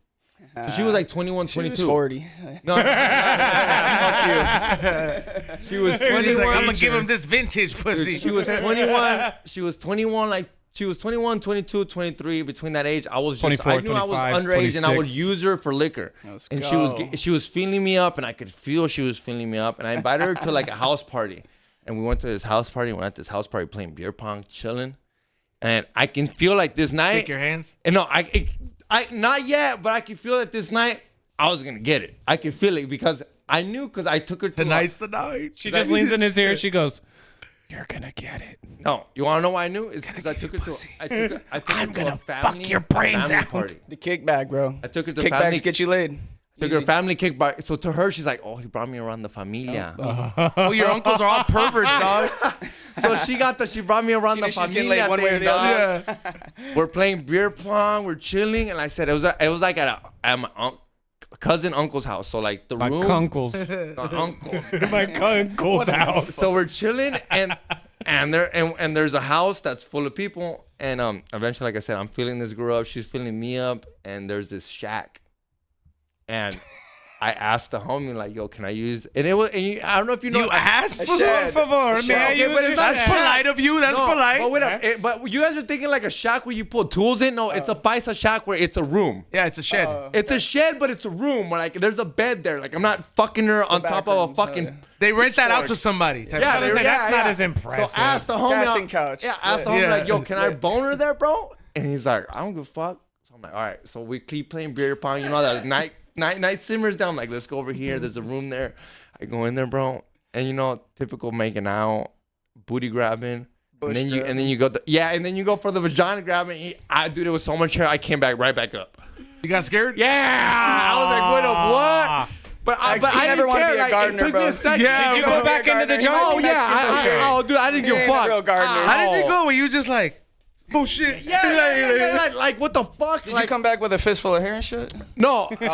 [SPEAKER 4] So she was like 21,
[SPEAKER 6] She
[SPEAKER 4] 22.
[SPEAKER 6] was 40.
[SPEAKER 4] No, fuck you. She was
[SPEAKER 3] He's like,
[SPEAKER 4] 21.
[SPEAKER 3] I'm gonna give him this vintage pussy.
[SPEAKER 4] She was 21. She was 21, like she was 21, 22, 23. Between that age, I was just
[SPEAKER 5] 24,
[SPEAKER 4] I knew I was
[SPEAKER 5] 25,
[SPEAKER 4] underage, and I would
[SPEAKER 5] 26.
[SPEAKER 4] use her for liquor.
[SPEAKER 6] Let's
[SPEAKER 4] And
[SPEAKER 6] go.
[SPEAKER 4] she was feeling me up, and I could feel she was feeling me up. And I invited her to like a house party, and we went to this house party. We went to this house party playing beer pong, chilling, and I can feel like this night.
[SPEAKER 3] Stick your hands.
[SPEAKER 4] And no, I not yet, but I can feel that this night I was gonna get it. I can feel it because I knew because I took her to
[SPEAKER 3] Tonight's the night.
[SPEAKER 5] She just leans in his ear. She goes, "You're gonna get it."
[SPEAKER 4] No, you want to know why I knew? It's because I took her to. I took her
[SPEAKER 5] I'm
[SPEAKER 4] to
[SPEAKER 5] gonna
[SPEAKER 4] a family,
[SPEAKER 5] fuck your brains
[SPEAKER 4] family
[SPEAKER 5] out.
[SPEAKER 4] party.
[SPEAKER 6] The kickback, bro.
[SPEAKER 4] I took her to
[SPEAKER 6] Kickbacks
[SPEAKER 4] family.
[SPEAKER 6] get you laid.
[SPEAKER 4] Took her family kickback. So to her, she's like, "Oh, he brought me around the familia."
[SPEAKER 3] Oh, your uncles are all perverts, dog.
[SPEAKER 4] So she brought me around the
[SPEAKER 6] She's getting laid
[SPEAKER 4] familia.
[SPEAKER 6] one way or
[SPEAKER 4] thing,
[SPEAKER 6] the
[SPEAKER 4] dog.
[SPEAKER 6] other.
[SPEAKER 4] We're playing beer pong. We're chilling, and I said it was like at my cousin uncle's house. So like the
[SPEAKER 5] My
[SPEAKER 4] room.
[SPEAKER 5] uncles.
[SPEAKER 4] My uncle's.
[SPEAKER 5] My uncle's house.
[SPEAKER 4] So we're chilling and there's a house that's full of people, and eventually, like I said, I'm feeling this girl up, she's feeling me up, and there's this shack, and I asked the homie like, "Yo, can I use?" And it was, I don't know if you know.
[SPEAKER 3] You asked for
[SPEAKER 6] shed.
[SPEAKER 5] Por favor,
[SPEAKER 6] A
[SPEAKER 5] may I
[SPEAKER 6] shed.
[SPEAKER 5] use
[SPEAKER 4] but
[SPEAKER 5] your
[SPEAKER 4] it's not
[SPEAKER 5] shed?
[SPEAKER 3] That's polite of you. That's
[SPEAKER 4] No,
[SPEAKER 3] polite.
[SPEAKER 4] But wait up, but you guys are thinking like a shack where you put tools in. No, it's a paisa shack where it's a room.
[SPEAKER 3] Yeah, it's a shed.
[SPEAKER 4] It's a shed, but it's a room where like there's a bed there. Like I'm not fucking her on
[SPEAKER 6] back
[SPEAKER 4] top of a
[SPEAKER 6] rooms,
[SPEAKER 4] fucking.
[SPEAKER 6] yeah.
[SPEAKER 3] They rent that out to somebody. type
[SPEAKER 4] Yeah,
[SPEAKER 3] of
[SPEAKER 5] I was
[SPEAKER 3] thing.
[SPEAKER 5] like, that's not as impressive.
[SPEAKER 4] So ask the homie.
[SPEAKER 6] Casting couch.
[SPEAKER 4] Yeah, ask the homie
[SPEAKER 3] Yeah.
[SPEAKER 4] like, "Yo, can I bone her there, bro?" And he's like, "I don't give a fuck." So I'm like, "All right." So we keep playing beer pong. You know that night simmers down. I'm like, let's go over here. There's a room there. I go in there, bro, and typical making out, booty grabbing.
[SPEAKER 6] Bush
[SPEAKER 4] And then
[SPEAKER 6] grabbing.
[SPEAKER 4] you go and then you go for the vagina grabbing. Dude, it was so much hair. I came right back up.
[SPEAKER 3] You got scared?
[SPEAKER 4] Yeah, I was like, wait a what? But I
[SPEAKER 6] He never
[SPEAKER 4] didn't
[SPEAKER 6] wanted to
[SPEAKER 4] care.
[SPEAKER 6] be a
[SPEAKER 4] Like,
[SPEAKER 6] gardener,
[SPEAKER 4] it took
[SPEAKER 6] bro.
[SPEAKER 4] me a second.
[SPEAKER 3] Yeah,
[SPEAKER 5] Did you
[SPEAKER 3] bro.
[SPEAKER 5] go back into the
[SPEAKER 6] He
[SPEAKER 5] jungle?
[SPEAKER 6] might
[SPEAKER 4] Oh
[SPEAKER 6] be
[SPEAKER 4] yeah,
[SPEAKER 6] Mexican,
[SPEAKER 4] dude, I didn't give a
[SPEAKER 6] ain't a
[SPEAKER 4] fuck.
[SPEAKER 6] real gardener.
[SPEAKER 3] How did you go? Were you just like, oh shit?
[SPEAKER 4] Yeah, like what the fuck?
[SPEAKER 6] Did
[SPEAKER 4] Like
[SPEAKER 6] you come back with a fistful of hair and shit?
[SPEAKER 4] no,
[SPEAKER 5] It's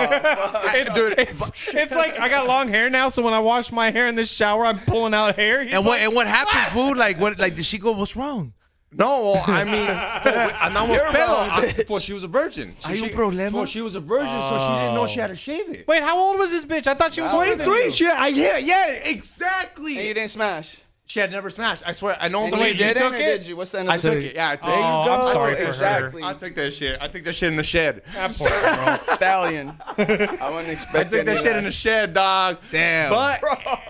[SPEAKER 5] like I got long hair now, so when I wash my hair in this shower, I'm pulling out hair. He's
[SPEAKER 3] And
[SPEAKER 5] like,
[SPEAKER 3] what happened, fool? Like what? Like did she go? What's wrong?
[SPEAKER 4] no. I mean, andamos pedo. Well, she was a virgin.
[SPEAKER 3] Hay un
[SPEAKER 4] She-
[SPEAKER 3] problema?
[SPEAKER 4] well, she was a virgin, so she didn't know she had to shave it.
[SPEAKER 5] Wait, how old was this bitch? I thought she was older than
[SPEAKER 4] 23.
[SPEAKER 5] you.
[SPEAKER 4] Yeah, exactly.
[SPEAKER 6] And you didn't smash.
[SPEAKER 4] She had never smashed. I swear. I know.
[SPEAKER 6] And
[SPEAKER 4] somebody
[SPEAKER 6] you didn't,
[SPEAKER 5] took
[SPEAKER 6] or
[SPEAKER 5] it?
[SPEAKER 6] did you? What's the end
[SPEAKER 4] I
[SPEAKER 6] of the
[SPEAKER 4] took
[SPEAKER 6] story?
[SPEAKER 4] it. Yeah, I took
[SPEAKER 6] There you
[SPEAKER 4] it.
[SPEAKER 5] Oh,
[SPEAKER 6] go.
[SPEAKER 5] I'm sorry for her.
[SPEAKER 6] Exactly.
[SPEAKER 4] I took that shit. I took that shit in the shed.
[SPEAKER 5] That poor girl.
[SPEAKER 6] Stallion. I wouldn't
[SPEAKER 4] I
[SPEAKER 6] expect
[SPEAKER 4] took
[SPEAKER 6] any
[SPEAKER 4] that
[SPEAKER 6] of
[SPEAKER 4] shit in the shed, dog.
[SPEAKER 3] Damn.
[SPEAKER 4] But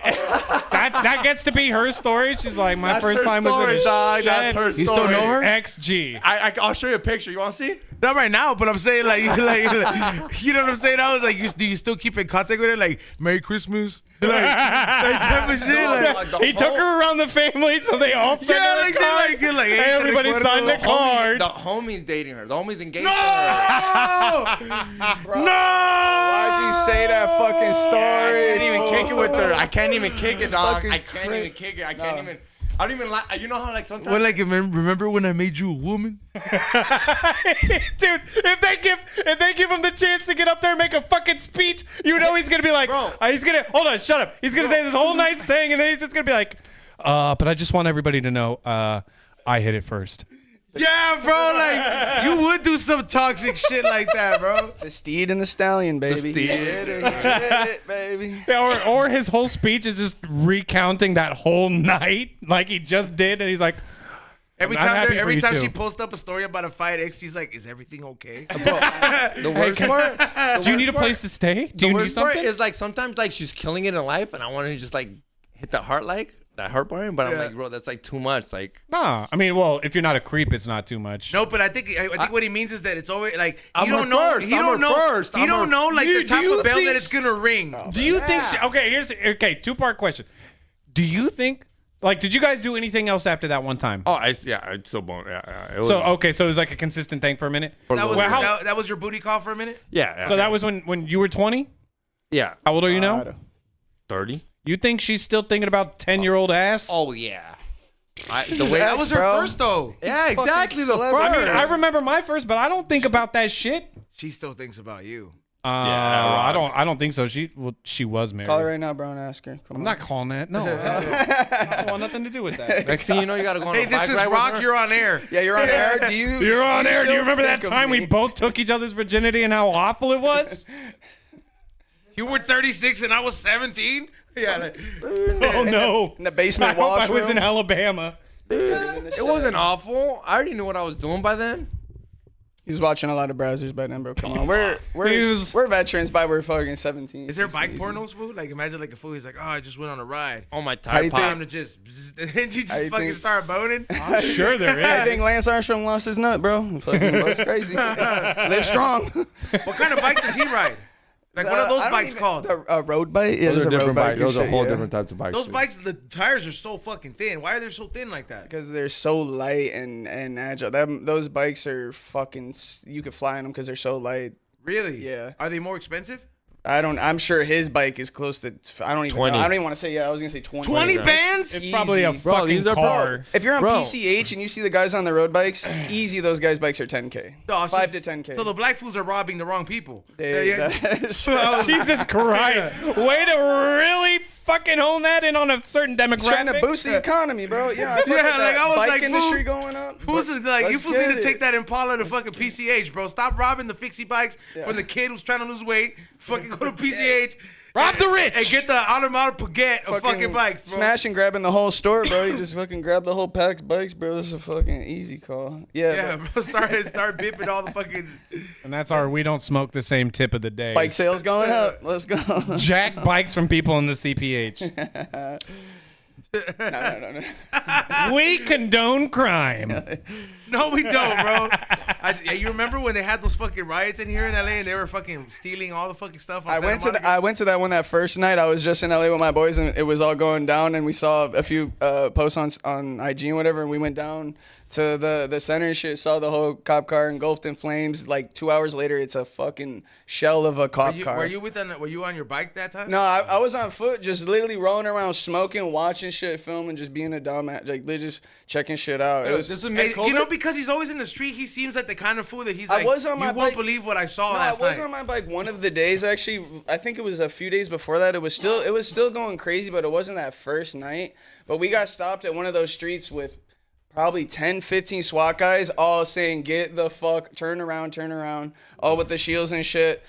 [SPEAKER 5] that gets to be her story. She's like, my
[SPEAKER 4] that's
[SPEAKER 5] first
[SPEAKER 4] her
[SPEAKER 5] time
[SPEAKER 4] story,
[SPEAKER 5] was in a
[SPEAKER 4] dog.
[SPEAKER 5] shed.
[SPEAKER 4] That's her
[SPEAKER 3] You
[SPEAKER 4] story.
[SPEAKER 3] still know her?
[SPEAKER 5] XG.
[SPEAKER 4] I'll show you a picture. You want to see?
[SPEAKER 3] Not right now, but I'm saying like you know what I'm saying. I was like, do you still keep in contact with her? Like Merry Christmas. type of shit. Like,
[SPEAKER 5] He took her around the family, so they all sat
[SPEAKER 3] yeah,
[SPEAKER 5] in
[SPEAKER 3] like
[SPEAKER 5] the car.
[SPEAKER 3] like, hey,
[SPEAKER 5] Everybody signed the card.
[SPEAKER 4] The homie's dating her. The homie's engaged
[SPEAKER 3] No!
[SPEAKER 4] to her.
[SPEAKER 3] No!
[SPEAKER 6] Why'd you say that fucking story?
[SPEAKER 4] I can't even kick it with her. I can't even kick it, dog.
[SPEAKER 6] fucker's
[SPEAKER 4] I can't even kick it. I can't even. I don't even like. You know how like sometimes.
[SPEAKER 3] Well, like remember when I made you a woman?
[SPEAKER 5] Dude, if they give him the chance to get up there and make a fucking speech, you know he's gonna be like,
[SPEAKER 4] Bro.
[SPEAKER 5] he's gonna hold on, shut up. He's gonna say this whole nice thing, and then he's just gonna be like, but I just want everybody to know, I hit it first.
[SPEAKER 3] Yeah, bro. Like you would do some toxic shit like that, bro.
[SPEAKER 6] The steed and the stallion, baby.
[SPEAKER 4] steed.
[SPEAKER 6] He did it, baby.
[SPEAKER 5] Yeah, or his whole speech is just recounting that whole night like he just did, and he's like,
[SPEAKER 3] Every
[SPEAKER 5] I'm
[SPEAKER 3] time,
[SPEAKER 5] happy for
[SPEAKER 3] every
[SPEAKER 5] you
[SPEAKER 3] time
[SPEAKER 5] too.
[SPEAKER 3] she posts up a story about a fight, X, she's like, "Is everything okay?"
[SPEAKER 4] The worst part.
[SPEAKER 5] do you need a place to stay? Do
[SPEAKER 4] The
[SPEAKER 5] you need
[SPEAKER 4] worst part
[SPEAKER 5] something?
[SPEAKER 4] is like sometimes like she's killing it in life, and I want to just like hit that heart button, but I'm like, bro, that's like too much. Like,
[SPEAKER 5] Nah, I mean, well, if you're not a creep, it's not too much.
[SPEAKER 3] No, but I think what he means is that it's always like
[SPEAKER 4] I'm
[SPEAKER 3] he don't
[SPEAKER 4] her
[SPEAKER 3] know.
[SPEAKER 4] first.
[SPEAKER 3] He
[SPEAKER 4] I'm
[SPEAKER 3] don't
[SPEAKER 4] her
[SPEAKER 3] know.
[SPEAKER 4] first.
[SPEAKER 3] He
[SPEAKER 4] I'm
[SPEAKER 3] don't
[SPEAKER 4] her-
[SPEAKER 3] know like
[SPEAKER 5] Do
[SPEAKER 3] the
[SPEAKER 5] you-
[SPEAKER 3] type
[SPEAKER 5] do you
[SPEAKER 3] of bell
[SPEAKER 5] think
[SPEAKER 3] that it's gonna ring.
[SPEAKER 5] Do you think okay, two-part question. Do you think, like, did you guys do anything else after that one time?
[SPEAKER 4] I still won't. Yeah, it was,
[SPEAKER 5] So okay, so it was like a consistent thing for a minute.
[SPEAKER 3] That was
[SPEAKER 5] Well,
[SPEAKER 3] that was your booty call for a minute.
[SPEAKER 4] yeah.
[SPEAKER 5] So that was when you were 20.
[SPEAKER 4] yeah,
[SPEAKER 5] How old are you now?
[SPEAKER 4] 30.
[SPEAKER 5] You think she's still thinking about 10-year-old ass?
[SPEAKER 4] Oh yeah.
[SPEAKER 3] That was her
[SPEAKER 6] bro.
[SPEAKER 3] first though.
[SPEAKER 4] Yeah, exactly. The
[SPEAKER 6] celebrity.
[SPEAKER 4] first.
[SPEAKER 5] I mean, I remember my first, but I don't think about that shit.
[SPEAKER 3] She still thinks about you.
[SPEAKER 5] I don't think so. She was married.
[SPEAKER 6] Call her right now, bro, and ask her. Come
[SPEAKER 5] I'm
[SPEAKER 6] on.
[SPEAKER 5] not calling that. No, I don't want nothing to do with that.
[SPEAKER 4] Next thing you know, you gotta go on
[SPEAKER 3] Hey,
[SPEAKER 4] a
[SPEAKER 3] this
[SPEAKER 4] bike
[SPEAKER 3] is
[SPEAKER 4] ride with
[SPEAKER 3] Rock.
[SPEAKER 4] her.
[SPEAKER 3] You're on air.
[SPEAKER 6] Yeah, you're on air. Do you?
[SPEAKER 5] You're on air. Do you
[SPEAKER 6] still
[SPEAKER 5] remember that
[SPEAKER 6] think of
[SPEAKER 5] time we
[SPEAKER 6] me?
[SPEAKER 5] both took each other's virginity and how awful it was?
[SPEAKER 3] You were 36 and I was 17. Yeah. Like,
[SPEAKER 5] Oh no!
[SPEAKER 6] in the basement
[SPEAKER 5] I hope I
[SPEAKER 6] washroom?
[SPEAKER 5] was in Alabama.
[SPEAKER 4] It wasn't awful. I already knew what I was doing by then.
[SPEAKER 6] He was watching a lot of browsers by then, bro. Come on,
[SPEAKER 5] He was-
[SPEAKER 6] we're veterans by we're fucking 17.
[SPEAKER 3] is there
[SPEAKER 6] 16,
[SPEAKER 3] bike
[SPEAKER 6] easy.
[SPEAKER 3] pornos, food? Like imagine like a fool. He's like, oh, I just went on a ride.
[SPEAKER 4] Oh my
[SPEAKER 6] How do you
[SPEAKER 4] tire
[SPEAKER 3] Time
[SPEAKER 4] pop.
[SPEAKER 3] to just, and then you
[SPEAKER 6] How
[SPEAKER 3] just
[SPEAKER 6] you
[SPEAKER 3] fucking
[SPEAKER 6] think-
[SPEAKER 3] start boning.
[SPEAKER 5] I'm sure there
[SPEAKER 6] I
[SPEAKER 5] is.
[SPEAKER 6] think Lance Armstrong lost his nut, bro. Fucking bro's crazy. Live strong.
[SPEAKER 3] What kind of bike does he ride? Like what are those
[SPEAKER 6] I don't
[SPEAKER 3] bikes
[SPEAKER 6] even-
[SPEAKER 3] called?
[SPEAKER 6] A road bike? Yeah,
[SPEAKER 4] Those
[SPEAKER 6] there's
[SPEAKER 4] are
[SPEAKER 6] a road
[SPEAKER 4] different
[SPEAKER 6] bike.
[SPEAKER 4] bikes. Those are whole different
[SPEAKER 6] type.
[SPEAKER 4] types of bikes.
[SPEAKER 3] Those bikes, the tires are so fucking thin. Why are they so thin like that?
[SPEAKER 6] Because they're so light and agile. Those bikes are fucking. You could fly on them because they're so light.
[SPEAKER 3] Really?
[SPEAKER 6] Yeah.
[SPEAKER 3] Are they more expensive?
[SPEAKER 6] I'm sure his bike is close to. I don't even.
[SPEAKER 4] 20.
[SPEAKER 6] Know. I don't even want to say. Yeah, I was gonna say 20.
[SPEAKER 3] 20 bands?
[SPEAKER 5] It's probably a
[SPEAKER 6] Easy.
[SPEAKER 4] Bro,
[SPEAKER 5] fucking
[SPEAKER 4] these are
[SPEAKER 5] car.
[SPEAKER 6] If you're on
[SPEAKER 4] Bro.
[SPEAKER 6] PCH and you see the guys on the road bikes, easy. Those guys' bikes are 10K.
[SPEAKER 3] Oh,
[SPEAKER 6] 5 to 10K.
[SPEAKER 3] So the black fools are robbing the wrong people.
[SPEAKER 6] That's-
[SPEAKER 5] Jesus Christ! Way to really fucking hone that in on a certain demographic.
[SPEAKER 6] Trying to boost the economy, bro. Yeah, I fuck with
[SPEAKER 3] Yeah,
[SPEAKER 6] that
[SPEAKER 3] like, I was
[SPEAKER 6] bike
[SPEAKER 3] like,
[SPEAKER 6] industry
[SPEAKER 3] fool,
[SPEAKER 6] going up.
[SPEAKER 3] Fools is like, you
[SPEAKER 6] Let's
[SPEAKER 3] fools need
[SPEAKER 6] get
[SPEAKER 3] to
[SPEAKER 6] it.
[SPEAKER 3] take that Impala to fucking PCH, bro. Stop robbing the fixie bikes from the kid who's trying to lose weight. Fucking go to PCH.
[SPEAKER 5] Rob the rich.
[SPEAKER 3] And get the automatic baguette of fucking bikes, bro.
[SPEAKER 6] Smash and grabbing the whole store, bro. You just fucking grab the whole pack of bikes, bro. This is a fucking easy call.
[SPEAKER 3] Yeah,
[SPEAKER 6] But
[SPEAKER 3] bro. Start bipping all the fucking.
[SPEAKER 5] And that's our we don't smoke the same tip of the day.
[SPEAKER 6] bike sales going up. Let's go.
[SPEAKER 5] Jack bikes from people in the CPH.
[SPEAKER 6] No.
[SPEAKER 5] We condone crime.
[SPEAKER 3] No, we don't, bro. Yeah, you remember when they had those fucking riots in here in LA and they were fucking stealing all the fucking stuff? On
[SPEAKER 6] I went to that one that first night. I was just in LA with my boys and it was all going down. And we saw a few posts on IG and whatever. And we went down to the center and shit. Saw the whole cop car engulfed in flames. Like 2 hours later, it's a fucking shell of a cop car.
[SPEAKER 3] Were you on your bike that time?
[SPEAKER 6] No, I was on foot, just literally rolling around, smoking, watching shit, filming, just being a dumbass, like literally just checking shit out. It was.
[SPEAKER 4] This was
[SPEAKER 3] Hey,
[SPEAKER 4] mid-COVID?
[SPEAKER 3] you know, because he's always in the street, he seems like the kind of fool that he's
[SPEAKER 6] I
[SPEAKER 3] like,
[SPEAKER 6] was on my
[SPEAKER 3] you won't
[SPEAKER 6] bike-
[SPEAKER 3] believe what I saw
[SPEAKER 6] No,
[SPEAKER 3] last
[SPEAKER 6] I was
[SPEAKER 3] night.
[SPEAKER 6] on my bike one of the days actually. I think it was a few days before that. It was still going crazy, but it wasn't that first night. But we got stopped at one of those streets with probably 10, 15 SWAT guys all saying, "Get the fuck, turn around," all with the shields and shit.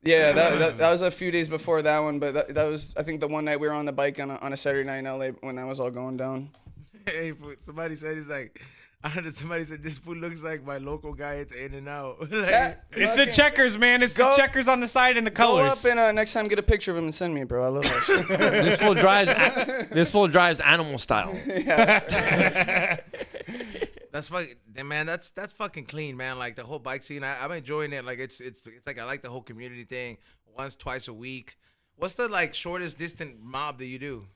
[SPEAKER 6] Yeah, that was a few days before that one, but that was, I think, the one night we were on the bike on a Saturday night in LA when that was all going down.
[SPEAKER 3] Hey, fool, somebody said he's like, I heard somebody said this fool looks like my local guy at the In-N-Out. Like,
[SPEAKER 5] It's the checkers, man. It's the
[SPEAKER 6] Go-
[SPEAKER 5] checkers on the side and the
[SPEAKER 6] Go
[SPEAKER 5] colors.
[SPEAKER 6] up and next time get a picture of him and send me, bro. I love that shit.
[SPEAKER 4] This fool drives animal style.
[SPEAKER 3] that's fucking, man. That's fucking clean, man. Like the whole bike scene, I'm enjoying it. Like it's like I like the whole community thing. Once, twice a week, What's the like shortest distant mob that you do?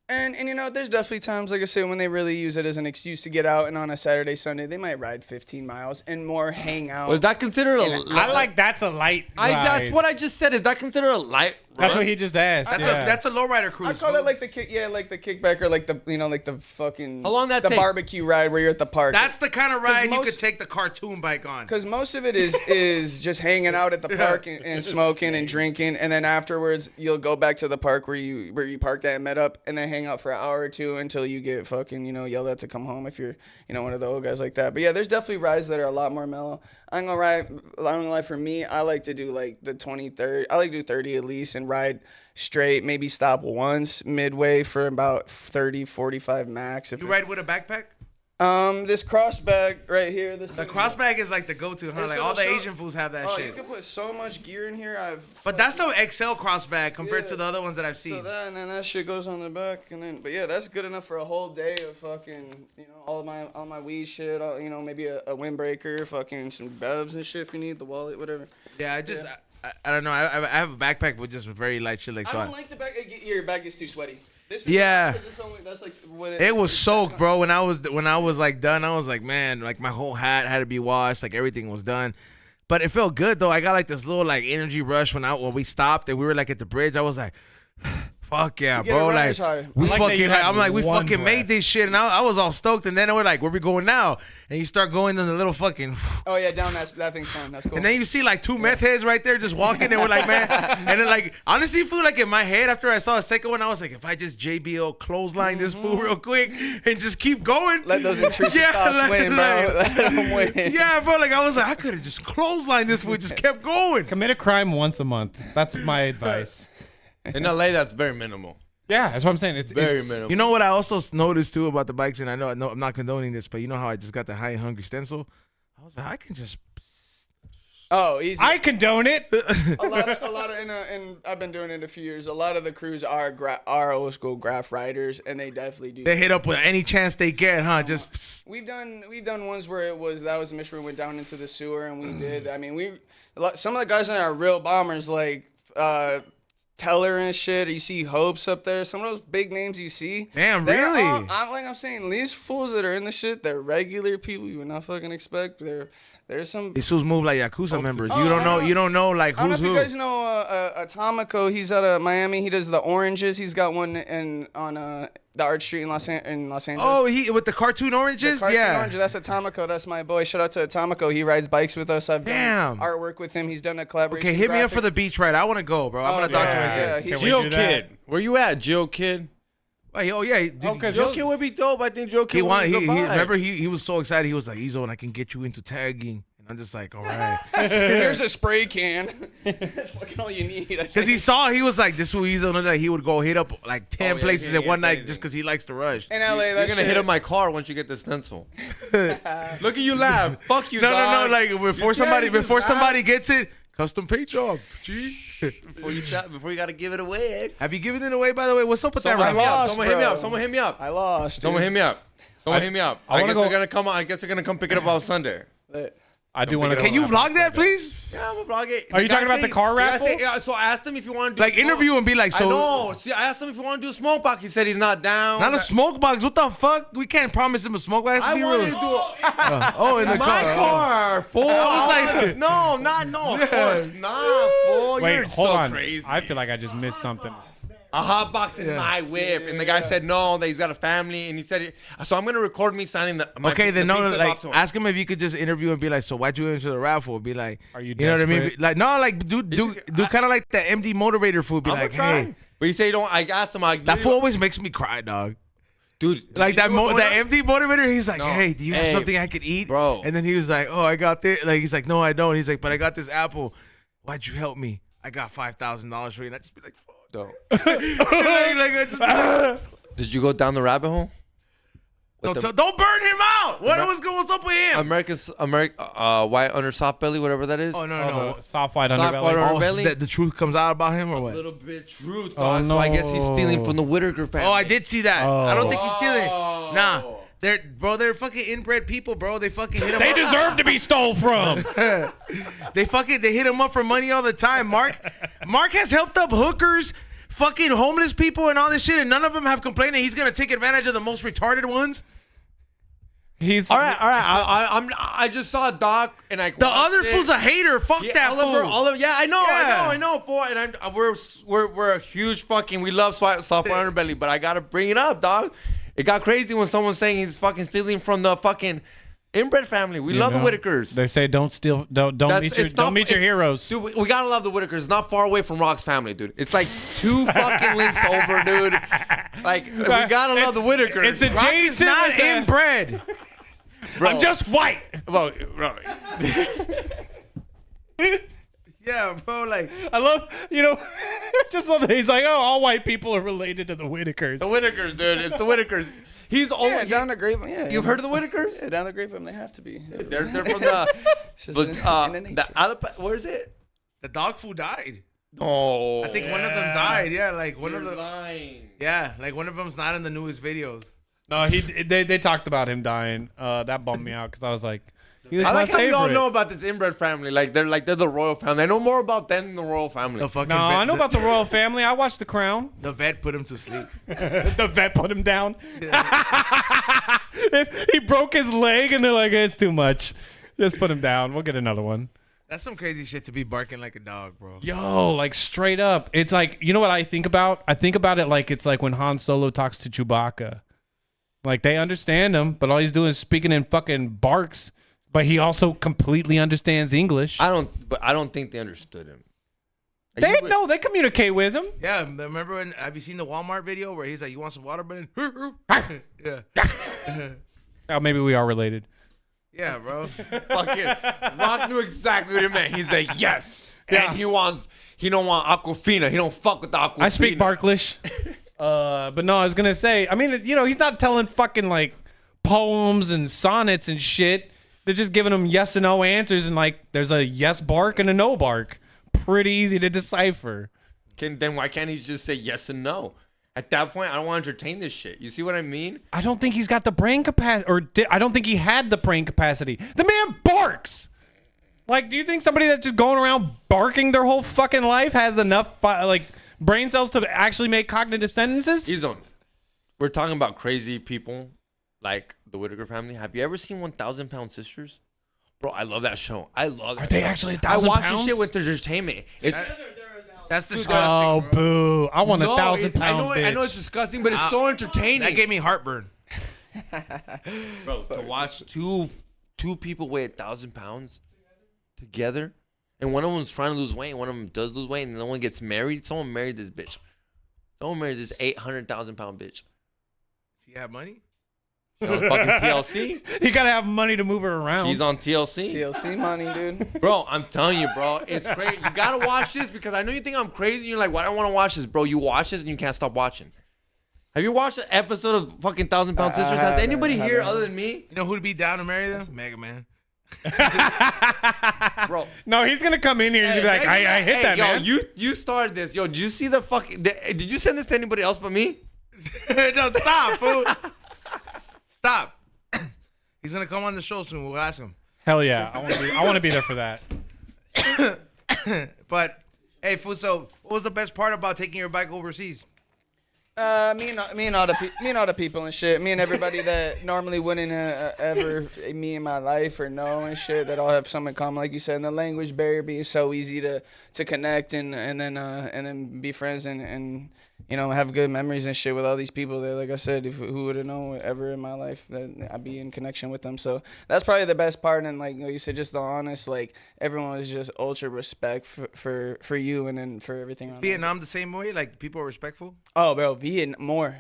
[SPEAKER 6] And you know, there's definitely times, like I say, when they really use it as an excuse to get out, and on a Saturday, Sunday, they might ride 15 miles and more hang out.
[SPEAKER 4] Was that considered a?
[SPEAKER 5] I like that's a light ride.
[SPEAKER 4] That's what I just said. Is that considered a light?
[SPEAKER 5] That's
[SPEAKER 4] run?
[SPEAKER 5] what he just asked.
[SPEAKER 3] That's a lowrider cruise.
[SPEAKER 6] I call that like the kick, like the kickback, or like the, you know, like the fucking
[SPEAKER 4] How long that
[SPEAKER 6] the
[SPEAKER 4] take?
[SPEAKER 6] barbecue ride where you're at the park.
[SPEAKER 3] That's the kind of ride you
[SPEAKER 6] most-
[SPEAKER 3] could take the cartoon bike on.
[SPEAKER 6] Because most of it is just hanging out at the park and smoking and drinking, and then afterwards you'll go back to the park where you parked at and met up, and then hang out for an hour or two until you get fucking, you know, yelled at to come home if you're, you know, one of the old guys like that. But yeah, there's definitely rides that are a lot more mellow. I'm gonna lie, for me, I like to do like the 20, 30. I like to do 30 at least and ride straight, maybe stop once midway for about 30, 45 max. If
[SPEAKER 3] You ride with a backpack?
[SPEAKER 6] this cross bag right here.
[SPEAKER 3] The cross bag is like the go-to, huh?
[SPEAKER 6] Hey,
[SPEAKER 3] Like
[SPEAKER 6] so-
[SPEAKER 3] all the
[SPEAKER 6] so-
[SPEAKER 3] Asian foods have that
[SPEAKER 6] Oh,
[SPEAKER 3] shit.
[SPEAKER 6] you can put so much gear in here.
[SPEAKER 3] But that's the XL cross bag compared
[SPEAKER 6] Yeah.
[SPEAKER 3] to the other ones that I've seen.
[SPEAKER 6] So that, and then that shit goes on the back, and then, but yeah, that's good enough for a whole day of fucking, you know, all my weed shit, you know, maybe a windbreaker, fucking some bevs and shit if you need, the wallet, whatever.
[SPEAKER 3] Yeah, I don't know. I have a backpack with just very light shit like
[SPEAKER 6] I
[SPEAKER 3] so.
[SPEAKER 6] don't like the back. Your back gets too sweaty. This is
[SPEAKER 3] Yeah.
[SPEAKER 6] that's like what
[SPEAKER 3] It was soaked, bro. When I was like done, I was like, man, like my whole hat had to be washed, like everything was done. But it felt good though. I got like this little like energy rush when we stopped and we were like at the bridge. I was like, fuck yeah,
[SPEAKER 6] get a
[SPEAKER 3] bro. Like
[SPEAKER 6] runner's high.
[SPEAKER 3] we
[SPEAKER 5] I like that
[SPEAKER 3] fucking
[SPEAKER 5] you
[SPEAKER 3] like,
[SPEAKER 5] had
[SPEAKER 3] I'm like, we
[SPEAKER 5] one
[SPEAKER 3] fucking
[SPEAKER 5] breath.
[SPEAKER 3] made this shit, and I was all stoked. And then we're like, where we going now? And you start going in the little fucking.
[SPEAKER 6] Oh yeah, down that thing's fun. That's cool.
[SPEAKER 3] And then you see like two meth heads right there just walking, and we're like, man. And then like honestly, fool, like in my head after I saw the second one, I was like, if I just JBL clothesline this fool real quick and just keep going,
[SPEAKER 6] Let those intrusive
[SPEAKER 3] Yeah,
[SPEAKER 6] thoughts
[SPEAKER 3] like-
[SPEAKER 6] win, bro.
[SPEAKER 3] like-
[SPEAKER 6] Let them win.
[SPEAKER 3] yeah, bro. Like I was like, I could have just clotheslined this fool, just kept going.
[SPEAKER 5] Commit a crime once a month. That's my advice.
[SPEAKER 4] In LA, that's very minimal.
[SPEAKER 5] Yeah, that's what I'm saying. It's
[SPEAKER 4] Very
[SPEAKER 5] it's,
[SPEAKER 4] minimal.
[SPEAKER 3] You know what I also noticed too about the bikes, and I know I'm not condoning this, but you know how I just got the high and hungry stencil? I was like, I can just.
[SPEAKER 6] Oh, easy.
[SPEAKER 5] I condone it.
[SPEAKER 6] a lot of, and I've been doing it a few years. A lot of the crews are old school graph riders, and they definitely do.
[SPEAKER 3] They hit up with any chance they get, huh? Just.
[SPEAKER 6] We've done ones where that was the mission. We went down into the sewer, and we did. I mean, some of the guys in there are real bombers, like Teller and shit. You see Hopes up there. Some of those big names you see.
[SPEAKER 3] Damn,
[SPEAKER 6] they're
[SPEAKER 3] really?
[SPEAKER 6] I'm saying, these fools that are in the shit, they're regular people you would not fucking expect. There's some.
[SPEAKER 3] These fools move like Yakuza members. You don't know like
[SPEAKER 6] I don't know
[SPEAKER 3] who's
[SPEAKER 6] if you
[SPEAKER 3] who.
[SPEAKER 6] guys know Atomico. He's out of Miami. He does the oranges. He's got one on the Art Street in Los Angeles.
[SPEAKER 3] Oh, he with the cartoon oranges?
[SPEAKER 6] Cartoon
[SPEAKER 3] Yeah.
[SPEAKER 6] Orange, that's Atomico. That's my boy. Shout out to Atomico. He rides bikes with us. I've
[SPEAKER 3] Damn.
[SPEAKER 6] done artwork with him. He's done a collaboration.
[SPEAKER 3] Okay, hit me up for
[SPEAKER 6] graphic.
[SPEAKER 3] the beach ride. I want to go, bro. I'm gonna document
[SPEAKER 6] yeah,
[SPEAKER 3] this.
[SPEAKER 6] he-
[SPEAKER 5] Can we
[SPEAKER 4] Joe
[SPEAKER 5] do that?
[SPEAKER 4] Kid. Where you at, Joe Kid?
[SPEAKER 3] Wait, oh yeah, dude,
[SPEAKER 5] Okay,
[SPEAKER 4] Joe Kid would be dope. I think Joe Kid
[SPEAKER 3] he
[SPEAKER 4] would
[SPEAKER 3] want
[SPEAKER 4] be
[SPEAKER 3] he,
[SPEAKER 4] a
[SPEAKER 3] he
[SPEAKER 4] good vibe.
[SPEAKER 3] remember he was so excited. He was like, Ezo, and I can get you into tagging. And I'm just like, all right.
[SPEAKER 6] Here's a spray can. That's fucking all you need.
[SPEAKER 3] Because he was like, this was Ezo, and like he would go hit up like 10
[SPEAKER 4] yeah,
[SPEAKER 3] places
[SPEAKER 4] yeah,
[SPEAKER 3] at one
[SPEAKER 4] yeah,
[SPEAKER 3] night
[SPEAKER 4] yeah.
[SPEAKER 3] just because he likes to rush.
[SPEAKER 6] in LA,
[SPEAKER 4] You're
[SPEAKER 6] that's
[SPEAKER 4] gonna hit up my car once you get the stencil. Look at you laugh. Fuck you,
[SPEAKER 3] No,
[SPEAKER 4] dog.
[SPEAKER 3] like before somebody gets it, custom paint job. G.
[SPEAKER 4] before you gotta give it away.
[SPEAKER 3] Have you given it away, by the way? What's up with that
[SPEAKER 4] Someone
[SPEAKER 3] rap?
[SPEAKER 6] lost,
[SPEAKER 4] Someone hit me
[SPEAKER 6] bro.
[SPEAKER 4] up. Someone hit me up.
[SPEAKER 6] I lost.
[SPEAKER 4] Someone hit me up. Someone hit me up.
[SPEAKER 5] I
[SPEAKER 4] I
[SPEAKER 5] wanna
[SPEAKER 4] guess they're
[SPEAKER 5] go-
[SPEAKER 4] gonna come. I guess they're gonna come pick it up on Sunday.
[SPEAKER 5] I do want to.
[SPEAKER 3] Can you vlog that, please?
[SPEAKER 4] Yeah, I'm gonna vlog it.
[SPEAKER 5] Are you talking about the car raffle?
[SPEAKER 4] Yeah, so I asked him if you want to do
[SPEAKER 3] Like interview and be like,
[SPEAKER 4] I
[SPEAKER 3] so
[SPEAKER 4] know. See, I asked him if you want to do a smoke box. He said he's not down.
[SPEAKER 3] not a smoke box. What the fuck? We can't promise him a smoke box.
[SPEAKER 4] I wanted to do
[SPEAKER 3] Oh, in the
[SPEAKER 4] my car. Fool.
[SPEAKER 3] like-
[SPEAKER 4] No, not no. Of course not. Fool.
[SPEAKER 5] Wait,
[SPEAKER 4] You're
[SPEAKER 5] hold
[SPEAKER 4] so
[SPEAKER 5] on.
[SPEAKER 4] crazy.
[SPEAKER 5] I feel like I just missed something.
[SPEAKER 4] A hot box in my whip, and the guy said no, that he's got a family, and he said, so I'm gonna record me signing the.
[SPEAKER 3] Okay, then
[SPEAKER 4] the
[SPEAKER 3] no,
[SPEAKER 4] pink slip
[SPEAKER 3] like
[SPEAKER 4] off to him.
[SPEAKER 3] ask him if you could just interview and be like, so why'd you enter the raffle? Be like,
[SPEAKER 5] Are you
[SPEAKER 3] know what I mean?
[SPEAKER 5] desperate?
[SPEAKER 3] Be like, no, like do kind of like the MD motivator food. Be
[SPEAKER 4] I'm
[SPEAKER 3] like,
[SPEAKER 4] gonna try.
[SPEAKER 3] hey,
[SPEAKER 4] But you say you don't. I asked him.
[SPEAKER 3] that fool always makes me cry, dog.
[SPEAKER 4] dude.
[SPEAKER 3] Like that MD motivator. He's like,
[SPEAKER 4] No.
[SPEAKER 3] hey, do you have
[SPEAKER 4] Hey,
[SPEAKER 3] something I could eat,
[SPEAKER 4] bro.
[SPEAKER 3] And then he was like, oh, I got this. Like he's like, no, I don't. He's like, but I got this apple. Why'd you help me? I got $5,000 for you. And I just be like, fuck. I just be like,
[SPEAKER 4] Did you go down the rabbit hole?
[SPEAKER 3] don't burn him out. What's up with him?
[SPEAKER 4] American white under soft belly, whatever that is.
[SPEAKER 3] Oh no.
[SPEAKER 5] The soft white
[SPEAKER 4] white
[SPEAKER 5] underbelly.
[SPEAKER 4] under-
[SPEAKER 3] Oh, so
[SPEAKER 4] belly?
[SPEAKER 3] the truth comes out about him or what?
[SPEAKER 4] A little bit truth,
[SPEAKER 5] Oh,
[SPEAKER 4] dog. So I guess he's stealing
[SPEAKER 5] no.
[SPEAKER 4] from the Whitaker family.
[SPEAKER 3] Oh, I did see that. I don't think he's stealing.
[SPEAKER 4] Oh.
[SPEAKER 3] Nah, they're fucking inbred people, bro. They fucking hit him
[SPEAKER 5] They
[SPEAKER 3] up.
[SPEAKER 5] deserve to be stole from.
[SPEAKER 3] They hit him up for money all the time. Mark has helped up hookers fucking homeless people and all this shit, and none of them have complained that he's gonna take advantage of the most retarded ones.
[SPEAKER 5] He's
[SPEAKER 4] All right. I just saw a doc and I.
[SPEAKER 3] The other fool's a hater. Fuck that fool.
[SPEAKER 4] Yeah, I
[SPEAKER 3] Yeah.
[SPEAKER 4] know, fool. And we're a huge fucking. We love soft underbelly, but I gotta bring it up, dog. It got crazy when someone's saying he's fucking stealing from the fucking inbred family. We love the Whitakers.
[SPEAKER 5] They say don't steal. Don't meet your heroes.
[SPEAKER 4] Dude, we gotta love the Whitakers. It's not far away from Rock's family, dude. It's like 2 fucking links over, dude. Like we gotta love the Whitakers.
[SPEAKER 5] It's a
[SPEAKER 3] Rock is
[SPEAKER 5] Jason.
[SPEAKER 3] not inbred.
[SPEAKER 4] Bro.
[SPEAKER 5] I'm just white.
[SPEAKER 4] Bro.
[SPEAKER 3] Yeah, bro. Like,
[SPEAKER 5] I love, just something. He's like, oh, all white people are related to the Whitakers.
[SPEAKER 4] The Whitakers, dude. It's the Whitakers. He's
[SPEAKER 6] Yeah,
[SPEAKER 4] always
[SPEAKER 6] down the grapevine. Yeah,
[SPEAKER 4] You've heard of the Whitakers?
[SPEAKER 6] Yeah, down the grapevine, they have to be.
[SPEAKER 4] They're from the
[SPEAKER 6] It's just in the nature.
[SPEAKER 4] where is it?
[SPEAKER 3] the dog food died.
[SPEAKER 4] Oh,
[SPEAKER 3] I think one of them died. Yeah, like one of them.
[SPEAKER 4] lying.
[SPEAKER 3] Yeah, like one of them's not in the newest videos.
[SPEAKER 5] No, they talked about him dying. That bummed me out because I was like, he was
[SPEAKER 4] I
[SPEAKER 5] my
[SPEAKER 4] like how we all
[SPEAKER 5] favorite.
[SPEAKER 4] know about this inbred family. Like they're the royal family. I know more about them than the royal family.
[SPEAKER 3] The fucking
[SPEAKER 5] No,
[SPEAKER 3] vet,
[SPEAKER 5] I know about the royal family. I watched The Crown.
[SPEAKER 3] the vet put him to sleep.
[SPEAKER 5] The vet put him down. He broke his leg, and they're like, it's too much. Just put him down. We'll get another one.
[SPEAKER 3] That's some crazy shit to be barking like a dog, bro.
[SPEAKER 5] Yo, like straight up. It's like, you know what I think about? I think about it like it's like when Han Solo talks to Chewbacca. Like they understand him, but all he's doing is speaking in fucking barks. But he also completely understands English.
[SPEAKER 4] I don't think they understood him.
[SPEAKER 5] They communicate with him.
[SPEAKER 3] Yeah, remember when? Have you seen the Walmart video where he's like, "You want some water, Brennan?" Yeah,
[SPEAKER 5] Oh, maybe we are related.
[SPEAKER 3] yeah, bro.
[SPEAKER 4] Fucking Rock knew exactly what he meant. He's like, yes.
[SPEAKER 5] Yeah.
[SPEAKER 4] And he don't want Aquafina. He don't fuck with the Aquafina.
[SPEAKER 5] I speak Barklish. But no, I was gonna say. I mean, he's not telling fucking like poems and sonnets and shit. They're just giving him yes and no answers, and like there's a yes bark and a no bark. Pretty easy to decipher.
[SPEAKER 4] Then why can't he just say yes and no? At that point, I don't want to entertain this shit. You see what I mean?
[SPEAKER 5] I don't think he's got the brain capacity, I don't think he had the brain capacity. The man barks. Like, do you think somebody that's just going around barking their whole fucking life has enough brain cells to actually make cognitive sentences?
[SPEAKER 4] We're talking about crazy people like the Whitaker family. Have you ever seen 1,000 Pound Sisters? Bro, I love that show. I love that
[SPEAKER 5] Are they
[SPEAKER 4] show.
[SPEAKER 5] actually 1,000
[SPEAKER 4] I watch
[SPEAKER 5] pounds?
[SPEAKER 4] this shit with entertainment.
[SPEAKER 3] That's disgusting.
[SPEAKER 5] Oh,
[SPEAKER 3] bro.
[SPEAKER 5] boo. I want
[SPEAKER 4] No,
[SPEAKER 5] 1,000 pound
[SPEAKER 4] I know
[SPEAKER 5] bitch.
[SPEAKER 4] it's disgusting, but it's so entertaining.
[SPEAKER 3] That gave me heartburn.
[SPEAKER 4] Bro, to watch two people weigh 1,000 pounds together, and one of them's trying to lose weight, and one of them does lose weight, and no one gets married. Someone married this bitch. Someone married this 800,000 pound bitch.
[SPEAKER 3] If you have money,
[SPEAKER 4] She's on fucking TLC.
[SPEAKER 5] You gotta have money to move her around.
[SPEAKER 4] She's on TLC.
[SPEAKER 6] TLC money, dude.
[SPEAKER 4] Bro, I'm telling you, bro, it's crazy. You gotta watch this because I know you think I'm crazy. And you're like, why do I want to watch this, bro? You watch this and you can't stop watching. Have you watched an episode of fucking 1,000 Pound Sisters? Has anybody here other than me?
[SPEAKER 3] you know who'd be down to marry them? Mega Man.
[SPEAKER 4] Bro.
[SPEAKER 5] No, he's gonna come in here and he's gonna be like, I hit that,
[SPEAKER 4] yo,
[SPEAKER 5] man.
[SPEAKER 4] You started this. Yo, did you see the fucking... Did you send this to anybody else but me?
[SPEAKER 3] No, stop, fool. Stop. He's gonna come on the show soon. We'll ask him.
[SPEAKER 5] Hell yeah. I want to be there for that.
[SPEAKER 3] But hey, fool. So, what was the best part about taking your bike overseas?
[SPEAKER 6] Me and all the people and shit. Me and everybody that normally wouldn't ever me in my life or know and shit. That all have something in common, like you said. And the language barrier being so easy to connect and then be friends and have good memories and shit with all these people that, like I said, who would have known ever in my life that I'd be in connection with them. So that's probably the best part. And like you said, just the honest, like everyone was just ultra respect for you and then for everything.
[SPEAKER 3] Is Vietnam the same way? Like people are respectful?
[SPEAKER 6] Oh, bro, Vietnam more.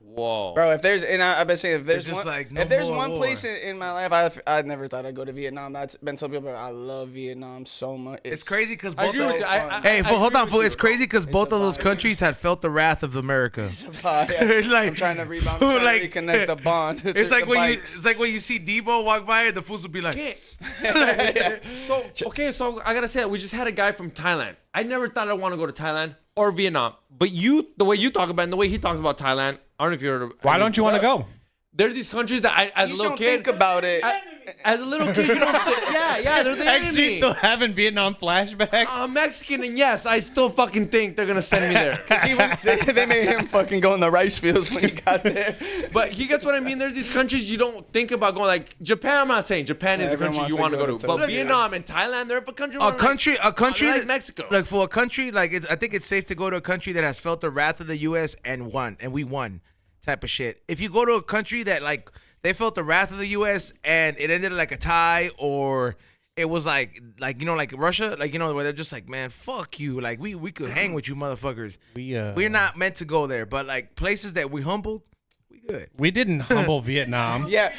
[SPEAKER 4] Whoa.
[SPEAKER 6] Bro, if there's, and I've been saying, if there's
[SPEAKER 3] just
[SPEAKER 6] one,
[SPEAKER 3] like, no
[SPEAKER 6] if there's
[SPEAKER 3] more
[SPEAKER 6] one
[SPEAKER 3] war.
[SPEAKER 6] place in my life, I never thought I'd go to Vietnam. That's been so people, I love Vietnam so much.
[SPEAKER 3] It's crazy because
[SPEAKER 6] I
[SPEAKER 3] both.
[SPEAKER 6] agree with you.
[SPEAKER 3] Hey, fool, hold on, fool. It's crazy because
[SPEAKER 6] It's
[SPEAKER 3] both
[SPEAKER 6] a
[SPEAKER 3] of those
[SPEAKER 6] vibe.
[SPEAKER 3] countries had felt the wrath of America.
[SPEAKER 6] Like,
[SPEAKER 3] Like,
[SPEAKER 6] I'm trying to rebound,
[SPEAKER 3] fool,
[SPEAKER 6] I'm trying
[SPEAKER 3] like-
[SPEAKER 6] to reconnect the bond.
[SPEAKER 3] It's like
[SPEAKER 6] the
[SPEAKER 3] when
[SPEAKER 6] bikes.
[SPEAKER 3] it's like when you see Debo walk by and the fools will be like,
[SPEAKER 4] So I gotta say, we just had a guy from Thailand. I never thought I'd want to go to Thailand or Vietnam. But the way you talk about it and the way he talks about Thailand, I don't know if you heard of.
[SPEAKER 5] Why don't you want to go?
[SPEAKER 4] There are these countries that as
[SPEAKER 6] You
[SPEAKER 4] a little
[SPEAKER 6] don't
[SPEAKER 4] kid.
[SPEAKER 6] think about it.
[SPEAKER 4] As a little kid, you don't. Yeah, they're the
[SPEAKER 5] XG
[SPEAKER 4] enemy.
[SPEAKER 5] still having Vietnam flashbacks.
[SPEAKER 4] I'm Mexican, and yes, I still fucking think they're gonna send me there.
[SPEAKER 6] Cause they made him fucking go in the rice fields when he got there.
[SPEAKER 4] But he gets what I mean. There's these countries you don't think about going. Like Japan, I'm not saying Japan is a
[SPEAKER 6] everyone
[SPEAKER 4] country you
[SPEAKER 6] wants
[SPEAKER 4] want to
[SPEAKER 6] to
[SPEAKER 4] go
[SPEAKER 6] go
[SPEAKER 4] to,
[SPEAKER 6] to
[SPEAKER 4] but
[SPEAKER 6] Tokyo.
[SPEAKER 4] Vietnam and Thailand, they're a country.
[SPEAKER 3] A country
[SPEAKER 4] like
[SPEAKER 3] that-
[SPEAKER 4] Mexico.
[SPEAKER 3] Like for a country, like I think it's safe to go to a country that has felt the wrath of the U.S. and we won, type of shit. If you go to a country that like they felt the wrath of the U.S. and it ended like a tie, or it was like like Russia, like where they're just like, man, fuck you, like we could hang with you motherfuckers. We're not meant to go there, but like places that we humbled, we good.
[SPEAKER 5] We didn't humble Vietnam.
[SPEAKER 6] Yeah.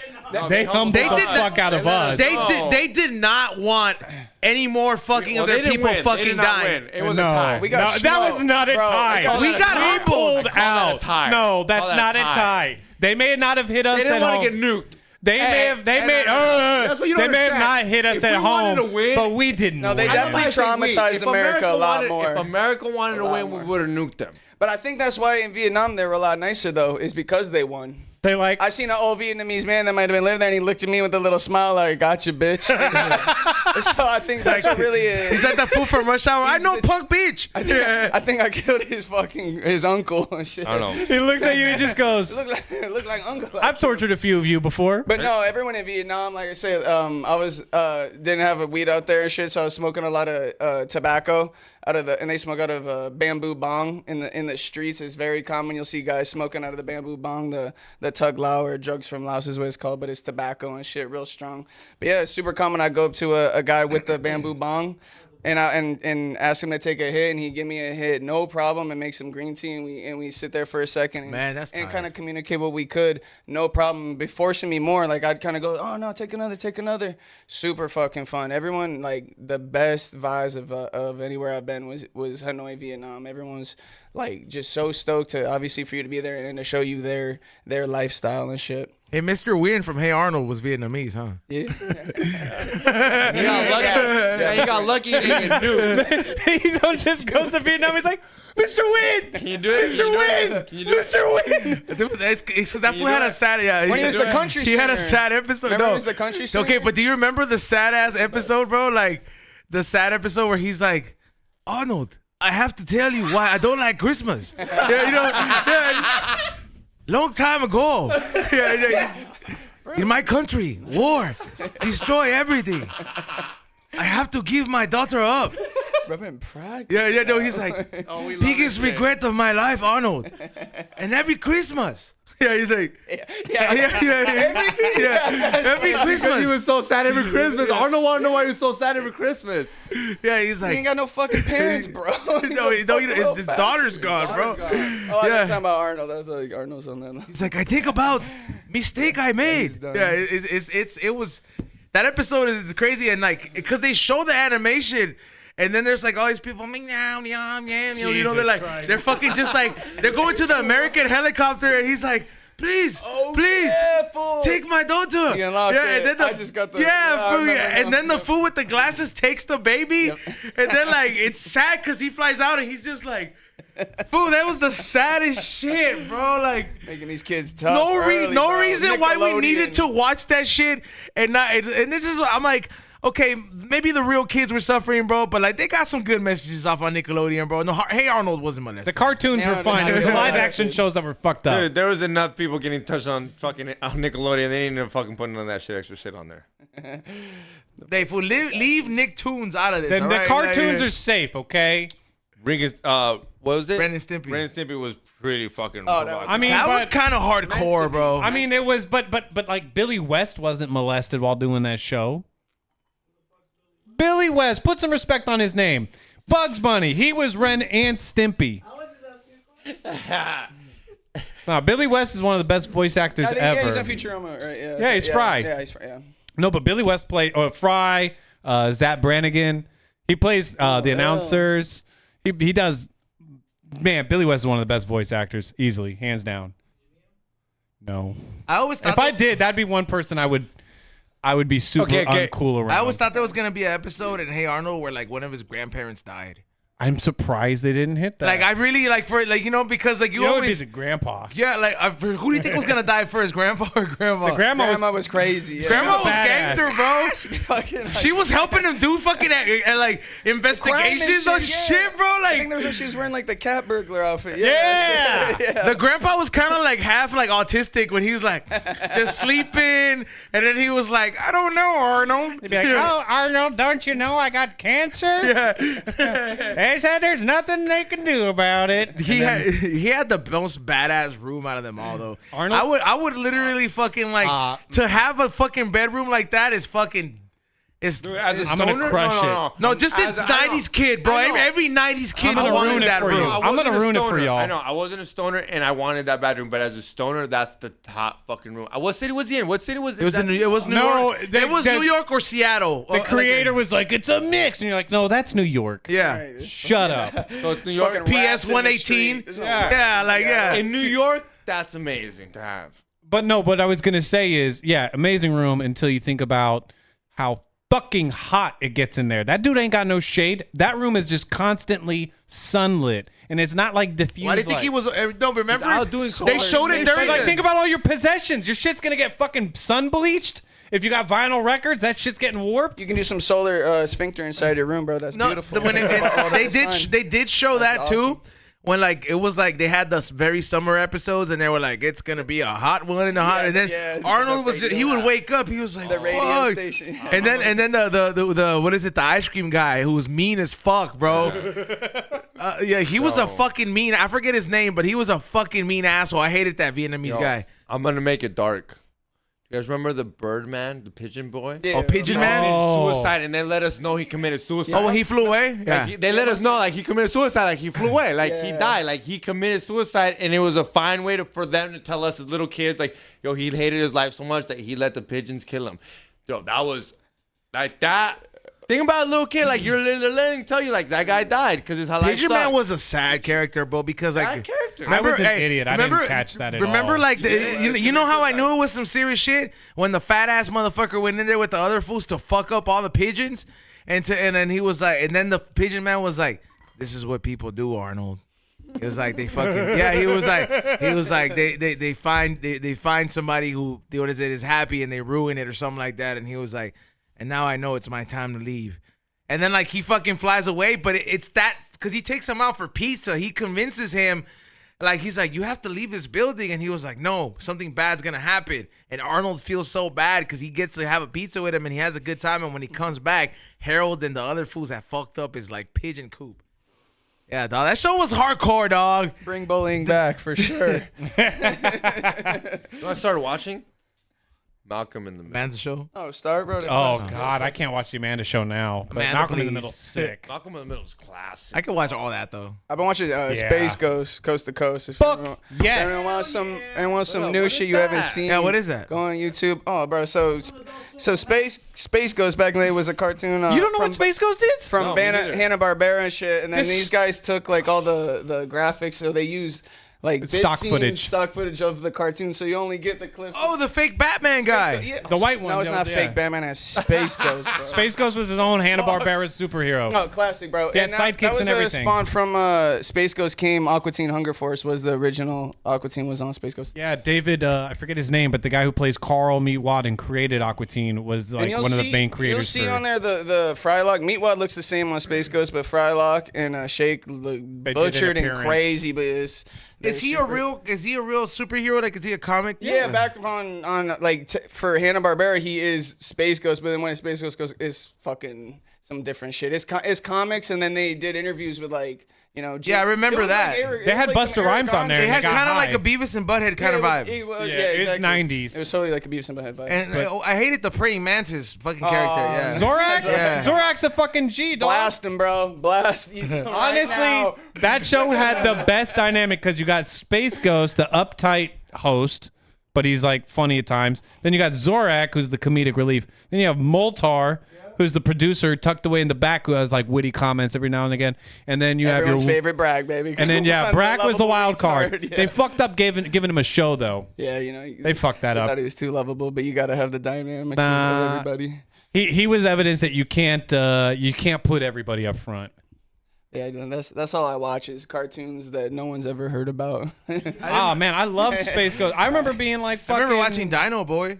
[SPEAKER 5] They humbled
[SPEAKER 3] They
[SPEAKER 5] the
[SPEAKER 3] did
[SPEAKER 5] fuck out of us.
[SPEAKER 3] They did not want any more fucking of
[SPEAKER 4] they
[SPEAKER 3] their
[SPEAKER 4] didn't
[SPEAKER 3] people
[SPEAKER 4] win. They
[SPEAKER 3] fucking
[SPEAKER 4] did not
[SPEAKER 3] dying.
[SPEAKER 4] win. It was
[SPEAKER 5] no,
[SPEAKER 4] a tie.
[SPEAKER 6] We got
[SPEAKER 5] no, that was not a
[SPEAKER 6] Bro,
[SPEAKER 5] tie.
[SPEAKER 3] We got humbled.
[SPEAKER 5] pulled
[SPEAKER 4] I call that a
[SPEAKER 5] out.
[SPEAKER 4] tie.
[SPEAKER 5] No, that's
[SPEAKER 4] Call that
[SPEAKER 5] not a
[SPEAKER 4] tie.
[SPEAKER 5] tie. They may not have hit us
[SPEAKER 4] They didn't
[SPEAKER 5] at
[SPEAKER 4] want
[SPEAKER 5] home.
[SPEAKER 4] to get nuked.
[SPEAKER 5] They may have.
[SPEAKER 4] That's what you
[SPEAKER 5] They
[SPEAKER 4] don't
[SPEAKER 5] may have
[SPEAKER 4] understand.
[SPEAKER 5] not hit us
[SPEAKER 4] If
[SPEAKER 5] at
[SPEAKER 4] we wanted
[SPEAKER 5] home,
[SPEAKER 4] to win-
[SPEAKER 5] but we didn't.
[SPEAKER 6] No, they
[SPEAKER 5] win.
[SPEAKER 6] definitely traumatized America a lot more.
[SPEAKER 4] If America wanted to
[SPEAKER 6] lot
[SPEAKER 4] win,
[SPEAKER 6] more.
[SPEAKER 4] we would have nuked them.
[SPEAKER 6] But I think that's why in Vietnam they were a lot nicer though, is because they won.
[SPEAKER 5] They like.
[SPEAKER 6] I seen an old Vietnamese man that might have been living there, and he looked at me with a little smile, like, "Got you, bitch." So I think that's what really is.
[SPEAKER 3] Is that the fool from Rush Hour? I
[SPEAKER 6] He's
[SPEAKER 3] know
[SPEAKER 6] the-
[SPEAKER 3] Punk Beach.
[SPEAKER 6] I think I killed his uncle and shit.
[SPEAKER 4] I don't know.
[SPEAKER 5] He looks at you and just goes.
[SPEAKER 6] Look like uncle.
[SPEAKER 5] I've tortured a few of you before.
[SPEAKER 6] But no, everyone in Vietnam, like I said, I was didn't have a weed out there and shit, so I was smoking a lot of tobacco and they smoke out of a bamboo bong in the streets. It's very common. You'll see guys smoking out of the bamboo bong, the tug lao, or drugs from Laos is what it's called, but it's tobacco and shit, real strong. But yeah, it's super common. I go up to a guy with the bamboo bong. And ask him to take a hit, and he'd give me a hit, no problem, and make some green tea, and we sit there for a second, and,
[SPEAKER 3] Man, that's
[SPEAKER 6] and
[SPEAKER 3] tight.
[SPEAKER 6] kind of communicate what we could, no problem. Be forcing me more, like I'd kind of go, oh no, take another. Super fucking fun. Everyone, like, the best vibes of anywhere I've been was Hanoi, Vietnam. Everyone's like just so stoked to obviously for you to be there and to show you their lifestyle and shit.
[SPEAKER 3] Hey, Mr. Win from Hey Arnold was Vietnamese, huh?
[SPEAKER 6] Yeah.
[SPEAKER 4] He got lucky and didn't get nuked.
[SPEAKER 5] He just goes to Vietnam. He's like, Mr. Win,
[SPEAKER 4] Can you do it?
[SPEAKER 5] Mr. Win, Mr. Win.
[SPEAKER 3] It's that fool had a sad. Yeah,
[SPEAKER 6] When he was the country
[SPEAKER 3] he had a
[SPEAKER 6] singer.
[SPEAKER 3] sad episode.
[SPEAKER 6] Remember
[SPEAKER 3] no,
[SPEAKER 6] he was the country singer?
[SPEAKER 3] Okay, but do you remember the sad ass episode, bro? Like the sad episode where he's like, Arnold, I have to tell you why I don't like Christmas. Yeah, long time ago. In my country, war, destroy everything. I have to give my daughter up.
[SPEAKER 6] Rubbing pride.
[SPEAKER 3] Yeah, no, he's like, biggest regret of my life, Arnold. And every Christmas. Yeah, he's like, every Christmas.
[SPEAKER 4] He was so sad every Christmas. Arnold want to know why he was so sad every Christmas.
[SPEAKER 3] Yeah, he's
[SPEAKER 6] He
[SPEAKER 3] like,
[SPEAKER 6] ain't got no fucking parents, bro.
[SPEAKER 3] his daughter's gone, bro.
[SPEAKER 6] Oh, I
[SPEAKER 3] Yeah.
[SPEAKER 6] was talking about Arnold. I thought like Arnold's on that.
[SPEAKER 3] He's like, I think about mistake I made.
[SPEAKER 6] done.
[SPEAKER 3] Yeah, it was that episode is crazy, and like because they show the animation. And then there's like all these people, meow, meow, meow, meow, they're like, they're fucking just like, they're going to the American helicopter, and he's like, please, please,
[SPEAKER 6] fool.
[SPEAKER 3] take my daughter.
[SPEAKER 6] He unlocked
[SPEAKER 3] and
[SPEAKER 6] it.
[SPEAKER 3] then
[SPEAKER 6] I just got the-
[SPEAKER 3] yeah,
[SPEAKER 6] I
[SPEAKER 3] fool,
[SPEAKER 6] remember
[SPEAKER 3] and
[SPEAKER 6] now.
[SPEAKER 3] then the fool with the glasses takes the baby, and then like it's sad because he flies out, and he's just like, fool, that was the saddest shit, bro. Like.
[SPEAKER 6] Making these kids tough.
[SPEAKER 3] No
[SPEAKER 6] bro.
[SPEAKER 3] reason why we
[SPEAKER 6] Nickelodeon.
[SPEAKER 3] needed to watch that shit and not. And this is what I'm like. Okay, maybe the real kids were suffering, bro, but like they got some good messages off on Nickelodeon, bro. No, Hey Arnold wasn't molested.
[SPEAKER 5] The cartoons were fine. It was the live action shows that were fucked up.
[SPEAKER 4] Dude, there was enough people getting touched on fucking Nickelodeon. They didn't even fucking put none of that shit, extra shit on there.
[SPEAKER 3] They fool, leave Nicktoons out of this.
[SPEAKER 5] The
[SPEAKER 3] all right?
[SPEAKER 5] cartoons
[SPEAKER 3] Yeah.
[SPEAKER 5] are safe, okay?
[SPEAKER 4] What was it?
[SPEAKER 3] Ren and Stimpy.
[SPEAKER 4] Ren and Stimpy was pretty fucking.
[SPEAKER 6] Oh, no.
[SPEAKER 5] I mean,
[SPEAKER 3] That was
[SPEAKER 5] but-
[SPEAKER 3] kind of hardcore, bro.
[SPEAKER 5] I mean, it was, but like Billy West wasn't molested while doing that show. Billy West, put some respect on his name. Bugs Bunny, he was Ren and Stimpy. No, Billy West is one of the best voice actors ever.
[SPEAKER 6] Yeah, he's on Futurama, right? Yeah,
[SPEAKER 5] Yeah, he's Fry.
[SPEAKER 6] Yeah, he's Fry. Yeah.
[SPEAKER 5] No, but Billy West played Fry, Zap Brannigan. He plays the announcers. He does. Man, Billy West is one of the best voice actors, easily, hands down. No,
[SPEAKER 3] I always thought
[SPEAKER 5] if I did, that'd be one person I would be super
[SPEAKER 4] Okay.
[SPEAKER 5] uncool around.
[SPEAKER 3] I always thought there was gonna be an episode in Hey Arnold where like one of his grandparents died.
[SPEAKER 5] I'm surprised they didn't hit that.
[SPEAKER 3] Like I really like for like because like you
[SPEAKER 5] would be
[SPEAKER 3] always
[SPEAKER 5] the grandpa.
[SPEAKER 3] yeah like who do you think was gonna die first, grandpa or grandma?
[SPEAKER 5] The grandma was
[SPEAKER 6] crazy. Yeah.
[SPEAKER 3] Grandma was
[SPEAKER 5] badass.
[SPEAKER 3] gangster, bro.
[SPEAKER 6] Fucking, like,
[SPEAKER 3] She was helping him do fucking like investigations on shit, bro.
[SPEAKER 6] I think
[SPEAKER 3] Like
[SPEAKER 6] there was when she was wearing like the cat burglar outfit.
[SPEAKER 5] Yeah.
[SPEAKER 3] the grandpa was kind of like half like autistic when he was like just sleeping, and then he was like, I don't know, Arnold.
[SPEAKER 5] He'd be like, oh, Arnold, don't you know I got cancer?
[SPEAKER 3] Yeah.
[SPEAKER 5] They said there's nothing they can do about it.
[SPEAKER 3] He had the most badass room out of them all though.
[SPEAKER 5] Arnold?
[SPEAKER 3] I would literally fucking like to have a fucking bedroom like that is fucking.
[SPEAKER 4] Dude, as a
[SPEAKER 5] I'm gonna
[SPEAKER 4] stoner?
[SPEAKER 5] crush it.
[SPEAKER 3] No, just the
[SPEAKER 4] As a- I
[SPEAKER 3] 90s kid, bro.
[SPEAKER 4] I know.
[SPEAKER 3] Every 90s kid
[SPEAKER 5] I'm gonna
[SPEAKER 3] wanted
[SPEAKER 5] ruin it
[SPEAKER 3] that
[SPEAKER 5] for you.
[SPEAKER 3] room.
[SPEAKER 5] I'm gonna ruin it for y'all.
[SPEAKER 4] I know. I wasn't a stoner, and I wanted that bedroom. But as a stoner, that's the top fucking room. What city was he in? What city was
[SPEAKER 3] It was New York. It was New York or Seattle.
[SPEAKER 5] The creator was like, it's a mix. And you're like, no, that's New York.
[SPEAKER 3] Yeah.
[SPEAKER 5] Shut up.
[SPEAKER 4] So it's New York.
[SPEAKER 6] fucking rats
[SPEAKER 3] PS
[SPEAKER 6] in the
[SPEAKER 3] 118.
[SPEAKER 6] street. There's no
[SPEAKER 3] Yeah,
[SPEAKER 6] rats
[SPEAKER 3] like yeah.
[SPEAKER 4] In New York, that's amazing to have.
[SPEAKER 5] But no, what I was going to say is, yeah, amazing room until you think about how fucking hot it gets in there. That dude ain't got no shade. That room is just constantly sunlit. And it's not like diffused.
[SPEAKER 3] Why do you think he was? No, remember?
[SPEAKER 4] out doing
[SPEAKER 3] They showed it during.
[SPEAKER 5] Like, think about all your possessions. Your shit's going to get fucking sun bleached. If you got vinyl records, that shit's getting warped.
[SPEAKER 6] You can do some solar sphincter inside your room, bro. That's
[SPEAKER 3] No,
[SPEAKER 6] beautiful.
[SPEAKER 3] when they did show that
[SPEAKER 6] That's
[SPEAKER 3] too.
[SPEAKER 6] awesome.
[SPEAKER 3] When like it was like they had the very summer episodes and they were like it's gonna be a hot one and a hot and then
[SPEAKER 6] yeah,
[SPEAKER 3] Arnold
[SPEAKER 6] the
[SPEAKER 3] was
[SPEAKER 6] radio.
[SPEAKER 3] he would wake up he was like
[SPEAKER 6] The radio
[SPEAKER 3] fuck.
[SPEAKER 6] station.
[SPEAKER 3] And then the what is it, the ice cream guy who was mean as fuck, bro. Yeah, he was a fucking mean. I forget his name, but he was a fucking mean asshole. I hated that Vietnamese guy.
[SPEAKER 4] I'm gonna make it dark. You guys remember the Birdman, the pigeon boy?
[SPEAKER 6] Yeah.
[SPEAKER 3] Oh, Pigeon Man.
[SPEAKER 4] Committed suicide, and they let us know he committed suicide.
[SPEAKER 3] Oh, well, he flew away. Yeah.
[SPEAKER 4] Like, they let us know like he committed suicide, like he flew away, like he
[SPEAKER 6] Yeah.
[SPEAKER 4] died, like he committed suicide, and it was a fine way for them to tell us as little kids, like, yo, he hated his life so much that he let the pigeons kill him. Yo, that was like that. Think about a little kid, like you're letting tell you like that guy died because his life
[SPEAKER 3] Pigeon
[SPEAKER 4] sucked.
[SPEAKER 3] Man was a sad character, bro, because like
[SPEAKER 4] Bad character.
[SPEAKER 5] I was an idiot. I didn't catch that at
[SPEAKER 3] remember,
[SPEAKER 5] all.
[SPEAKER 3] like, you know how I knew it was some serious shit when the fat ass motherfucker went in there with the other fools to fuck up all the pigeons, and then he was like, and then the Pigeon Man was like, "This is what people do, Arnold." It was like they fucking yeah. He was like they find somebody who what is it is happy and they ruin it or something like that, and he was like, and now I know it's my time to leave. And then like he fucking flies away, but it's that because he takes him out for pizza. He convinces him, like he's like, you have to leave this building, and he was like, no, something bad's gonna happen. And Arnold feels so bad because he gets to have a pizza with him and he has a good time. And when he comes back, Harold and the other fools that fucked up is like pigeon coop. Yeah, dog, that show was hardcore, dog.
[SPEAKER 6] Bring bullying back for sure.
[SPEAKER 4] You know, I started watching Malcolm in the Middle.
[SPEAKER 3] Man's show.
[SPEAKER 6] Oh, Star, bro.
[SPEAKER 5] Oh, God. I can't watch the Amanda show now. But
[SPEAKER 3] Amanda,
[SPEAKER 5] Malcolm in the
[SPEAKER 3] please.
[SPEAKER 5] Middle, sick.
[SPEAKER 4] Malcolm in the Middle is classic.
[SPEAKER 3] I could watch all that though.
[SPEAKER 6] I've been watching Space Ghost, Coast to Coast. If
[SPEAKER 5] Fuck,
[SPEAKER 6] anyone
[SPEAKER 5] yes.
[SPEAKER 6] want some new
[SPEAKER 4] what
[SPEAKER 6] shit
[SPEAKER 4] is
[SPEAKER 6] you haven't
[SPEAKER 4] that?
[SPEAKER 6] seen.
[SPEAKER 3] Yeah, what is that?
[SPEAKER 6] Go on YouTube. Oh, bro. So Space Ghost back in the day was a cartoon.
[SPEAKER 5] You don't know
[SPEAKER 6] from,
[SPEAKER 5] what Space Ghost is?
[SPEAKER 6] from
[SPEAKER 4] No, me neither.
[SPEAKER 6] Hanna-Barbera and shit. And then
[SPEAKER 5] This-
[SPEAKER 6] these guys took like all the graphics, so they used like bit
[SPEAKER 5] Stock
[SPEAKER 6] scenes,
[SPEAKER 5] footage.
[SPEAKER 6] stock footage of the cartoon, so you only get the clips.
[SPEAKER 3] Oh, the fake Batman guy.
[SPEAKER 6] Yeah.
[SPEAKER 5] The white one,
[SPEAKER 6] No, it's
[SPEAKER 5] yeah,
[SPEAKER 6] not
[SPEAKER 5] yeah.
[SPEAKER 6] fake Batman. It's Space Ghost. Bro.
[SPEAKER 5] Space Ghost was his own Hanna-Barbera superhero.
[SPEAKER 6] Oh, classic, bro.
[SPEAKER 5] He had
[SPEAKER 6] and that
[SPEAKER 5] sidekicks
[SPEAKER 6] was
[SPEAKER 5] and
[SPEAKER 6] a
[SPEAKER 5] everything.
[SPEAKER 6] spawn from Space Ghost came Aqua Teen Hunger Force was the original Aqua Teen was on Space Ghost.
[SPEAKER 5] Yeah, David, I forget his name, but the guy who plays Carl Meatwad and created Aqua Teen was like
[SPEAKER 6] And
[SPEAKER 5] one of the main creators.
[SPEAKER 6] You'll see on there the Frylock. Meatwad looks the same on Space Ghost, but Frylock and Shake look
[SPEAKER 5] did
[SPEAKER 6] butchered and
[SPEAKER 5] appearance.
[SPEAKER 6] crazy, but
[SPEAKER 3] Is he a real superhero? Like, is he a comic?
[SPEAKER 6] Yeah, back on like for Hanna-Barbera, he is Space Ghost, but then when Space Ghost goes, it's fucking some different shit. It's comics, and then they did interviews with like, you know.
[SPEAKER 3] Yeah, I remember
[SPEAKER 6] it was
[SPEAKER 3] that.
[SPEAKER 6] It
[SPEAKER 5] They
[SPEAKER 6] was
[SPEAKER 5] had
[SPEAKER 6] like
[SPEAKER 5] Busta
[SPEAKER 6] some
[SPEAKER 5] Rhymes on
[SPEAKER 6] Eric
[SPEAKER 5] there.
[SPEAKER 3] It
[SPEAKER 6] Andre-
[SPEAKER 3] had
[SPEAKER 5] got
[SPEAKER 3] kind of like
[SPEAKER 5] high.
[SPEAKER 3] a Beavis and Butthead kind of vibe.
[SPEAKER 6] It was,
[SPEAKER 5] Yeah,
[SPEAKER 6] yeah,
[SPEAKER 5] it was
[SPEAKER 6] exactly.
[SPEAKER 5] 90s.
[SPEAKER 6] It was totally like a Beavis and Butthead vibe.
[SPEAKER 3] And I hated the praying mantis fucking character. Yeah.
[SPEAKER 5] Zorak?
[SPEAKER 3] Yeah.
[SPEAKER 5] Zorak's a fucking G, dog.
[SPEAKER 6] Blast him, bro. Blast. He's right
[SPEAKER 5] Honestly,
[SPEAKER 6] now.
[SPEAKER 5] that show had the best dynamic because you got Space Ghost, the uptight host, but he's like funny at times. Then you got Zorak, who's the comedic relief. Then you have Moltar, who's the producer tucked away in the back, who has like witty comments every now and again. And then you
[SPEAKER 6] Everyone's
[SPEAKER 5] have your
[SPEAKER 6] favorite Bragg, baby.
[SPEAKER 5] and then yeah,
[SPEAKER 6] Come on,
[SPEAKER 5] Brack was the
[SPEAKER 6] lovable
[SPEAKER 5] wild card.
[SPEAKER 6] retard, yeah.
[SPEAKER 5] They fucked up giving him a show though.
[SPEAKER 6] Yeah, you know.
[SPEAKER 5] They fucked that
[SPEAKER 6] I
[SPEAKER 5] up.
[SPEAKER 6] thought he was too lovable, but you got to have the dynamics
[SPEAKER 5] Nah.
[SPEAKER 6] of everybody.
[SPEAKER 5] He was evidence that you can't put everybody up front.
[SPEAKER 6] Yeah, that's all I watch is cartoons that no one's ever heard about.
[SPEAKER 5] Oh man, I love Space Ghost. I remember being like
[SPEAKER 3] I
[SPEAKER 5] fucking
[SPEAKER 3] remember watching Dino Boy.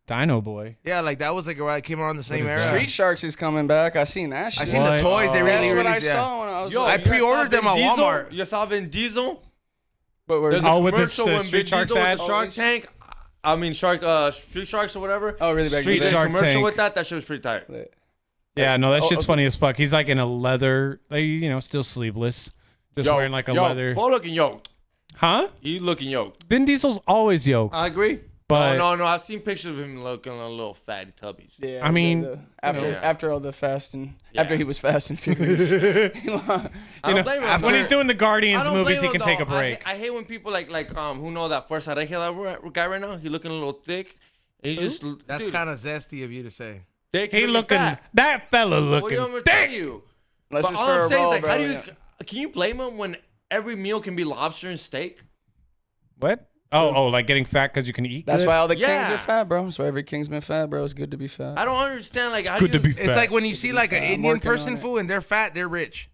[SPEAKER 5] Dino Boy.
[SPEAKER 3] Yeah, like that was like around, came around the same
[SPEAKER 5] is
[SPEAKER 3] era.
[SPEAKER 5] that?
[SPEAKER 6] Street Sharks is coming back. I seen that shit.
[SPEAKER 3] I seen the
[SPEAKER 5] What?
[SPEAKER 3] toys. They
[SPEAKER 6] That's
[SPEAKER 3] really
[SPEAKER 6] what I
[SPEAKER 3] released. Yeah.
[SPEAKER 6] saw when I was
[SPEAKER 4] Yo,
[SPEAKER 3] I
[SPEAKER 6] like,
[SPEAKER 4] you guys
[SPEAKER 3] pre-ordered
[SPEAKER 4] saw
[SPEAKER 3] them at
[SPEAKER 4] Vin Diesel?
[SPEAKER 3] Walmart.
[SPEAKER 4] You saw Vin Diesel?
[SPEAKER 6] but where's
[SPEAKER 4] There's a
[SPEAKER 5] Oh, with this,
[SPEAKER 4] commercial when
[SPEAKER 5] Street
[SPEAKER 4] Vin
[SPEAKER 5] Sharks
[SPEAKER 4] Diesel
[SPEAKER 5] ad?
[SPEAKER 4] with the Shark Tank. I mean, Street Sharks or whatever.
[SPEAKER 6] Oh, really? Back
[SPEAKER 5] Street
[SPEAKER 6] in the day?
[SPEAKER 5] Shark
[SPEAKER 4] commercial
[SPEAKER 5] Tank.
[SPEAKER 4] with that shit was pretty tight.
[SPEAKER 5] Yeah, no, that
[SPEAKER 6] Oh,
[SPEAKER 5] shit's
[SPEAKER 6] okay.
[SPEAKER 5] funny as fuck. He's like in a leather, like, you know, still sleeveless, just wearing like a leather.
[SPEAKER 4] Full looking yoked.
[SPEAKER 5] Huh?
[SPEAKER 4] He looking yoked.
[SPEAKER 5] Vin Diesel's always yoked.
[SPEAKER 4] I agree.
[SPEAKER 5] But-
[SPEAKER 4] no, I've seen pictures of him looking a little fatty tubbies.
[SPEAKER 6] Yeah,
[SPEAKER 5] I mean,
[SPEAKER 6] after all the fast and
[SPEAKER 4] Yeah.
[SPEAKER 6] after he was Fast and Furious.
[SPEAKER 4] I don't blame him.
[SPEAKER 5] when he's doing the
[SPEAKER 4] I
[SPEAKER 5] Guardians
[SPEAKER 4] don't
[SPEAKER 5] movies, he
[SPEAKER 4] blame
[SPEAKER 5] can
[SPEAKER 4] him,
[SPEAKER 5] take a
[SPEAKER 4] though.
[SPEAKER 5] break.
[SPEAKER 4] I hate when people like who know that Fuerza Regia guy right now. He looking a little thick. He just
[SPEAKER 3] That's
[SPEAKER 4] dude,
[SPEAKER 3] kind of zesty of you to say.
[SPEAKER 4] thick,
[SPEAKER 5] He looking,
[SPEAKER 4] fat.
[SPEAKER 5] that fella
[SPEAKER 4] What do you want me
[SPEAKER 5] looking
[SPEAKER 4] to tell
[SPEAKER 5] thick.
[SPEAKER 4] you?
[SPEAKER 6] Unless
[SPEAKER 4] But
[SPEAKER 6] it's
[SPEAKER 4] all
[SPEAKER 6] for
[SPEAKER 4] I'm
[SPEAKER 6] a
[SPEAKER 4] saying is
[SPEAKER 6] role,
[SPEAKER 4] like,
[SPEAKER 6] bro.
[SPEAKER 4] how do you?
[SPEAKER 6] yeah.
[SPEAKER 4] Can you blame him when every meal can be lobster and steak?
[SPEAKER 5] What? Oh, like getting fat because you can eat.
[SPEAKER 6] That's
[SPEAKER 5] good?
[SPEAKER 6] why all the kings
[SPEAKER 4] Yeah.
[SPEAKER 6] are fat, bro. That's why every king's been fat, bro. It's good to be fat.
[SPEAKER 4] I don't understand. Like, how
[SPEAKER 5] good
[SPEAKER 4] do
[SPEAKER 5] to
[SPEAKER 4] you,
[SPEAKER 5] be
[SPEAKER 3] It's
[SPEAKER 5] fat.
[SPEAKER 3] like when you see like an
[SPEAKER 6] I'm
[SPEAKER 3] Indian
[SPEAKER 6] working on
[SPEAKER 3] person,
[SPEAKER 6] it.
[SPEAKER 3] fool, and they're fat, they're rich.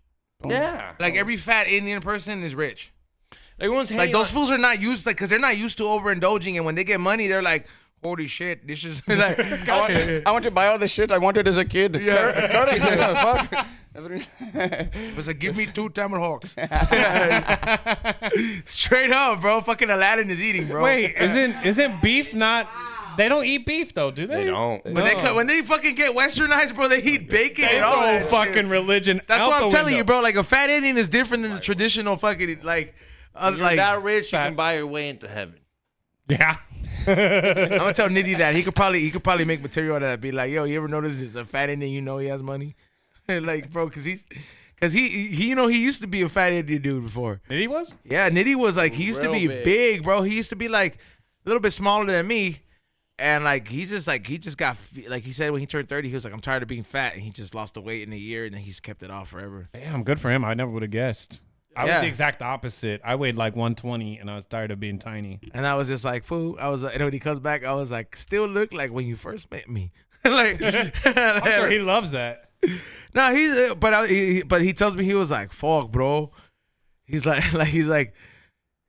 [SPEAKER 4] Yeah.
[SPEAKER 3] Like every fat Indian person is rich.
[SPEAKER 4] Everyone's
[SPEAKER 3] Like
[SPEAKER 4] hating
[SPEAKER 3] those
[SPEAKER 4] on-
[SPEAKER 3] fools are not used, like, cause they're not used to overindulging, and when they get money, they're like, "Holy shit, this is like."
[SPEAKER 6] I want to buy all the shit I wanted as a kid.
[SPEAKER 3] Yeah.
[SPEAKER 6] Cut it. Fuck.
[SPEAKER 3] It's like, give me 2 tomahawks. Straight up, bro. Fucking Aladdin is eating, bro.
[SPEAKER 5] Wait, isn't beef not? They don't eat beef though, do they?
[SPEAKER 4] They don't.
[SPEAKER 3] When they fucking get westernized, bro, they eat bacon
[SPEAKER 5] They
[SPEAKER 3] and all
[SPEAKER 5] throw
[SPEAKER 3] that
[SPEAKER 5] fucking
[SPEAKER 3] shit.
[SPEAKER 5] religion.
[SPEAKER 3] That's
[SPEAKER 5] out
[SPEAKER 3] what I'm
[SPEAKER 5] the
[SPEAKER 3] telling you,
[SPEAKER 5] window.
[SPEAKER 3] bro. Like a fat Indian is different than the traditional fucking like.
[SPEAKER 4] When you're
[SPEAKER 3] Like
[SPEAKER 4] that rich, you
[SPEAKER 5] fat.
[SPEAKER 4] can buy your way into heaven.
[SPEAKER 5] Yeah.
[SPEAKER 3] I'm gonna tell Nitty that he could probably make material out of that. Be like, yo, you ever notice there's a fat Indian? You know he has money, like, bro, cause he you know he used to be a fat Indian dude before.
[SPEAKER 5] He was?
[SPEAKER 3] Yeah, Nitty was like he used to
[SPEAKER 4] Real
[SPEAKER 3] be
[SPEAKER 4] big.
[SPEAKER 3] big, bro. He used to be like a little bit smaller than me, and like he just got like he said when he turned 30, he was like, I'm tired of being fat, and he just lost the weight in a year, and then he's kept it off forever.
[SPEAKER 5] Damn, good for him. I never would have guessed. I
[SPEAKER 3] Yeah.
[SPEAKER 5] was the exact opposite. I weighed like 120 and I was tired of being tiny.
[SPEAKER 3] And I was just like, fool. I was like, and when he comes back, I was like, still look like when you first met me. Like,
[SPEAKER 5] I'm sure he loves that.
[SPEAKER 3] no, but he tells me he was like, fuck, bro. He's like,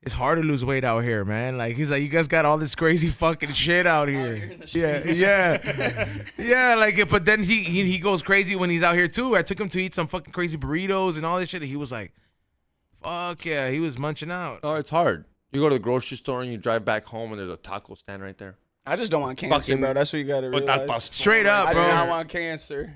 [SPEAKER 3] it's hard to lose weight out here, man. Like, he's like, you guys got all this crazy fucking shit out here. Yeah. Like, but then he goes crazy when he's out here too. I took him to eat some fucking crazy burritos and all this shit. And he was like, fuck yeah, he was munching out.
[SPEAKER 4] Oh, it's hard. You go to the grocery store and you drive back home and there's a taco stand right there.
[SPEAKER 6] I just don't want cancer,
[SPEAKER 4] Fucking-
[SPEAKER 6] bro. That's what you gotta realize.
[SPEAKER 3] Straight up,
[SPEAKER 6] I do
[SPEAKER 3] bro.
[SPEAKER 6] not want cancer.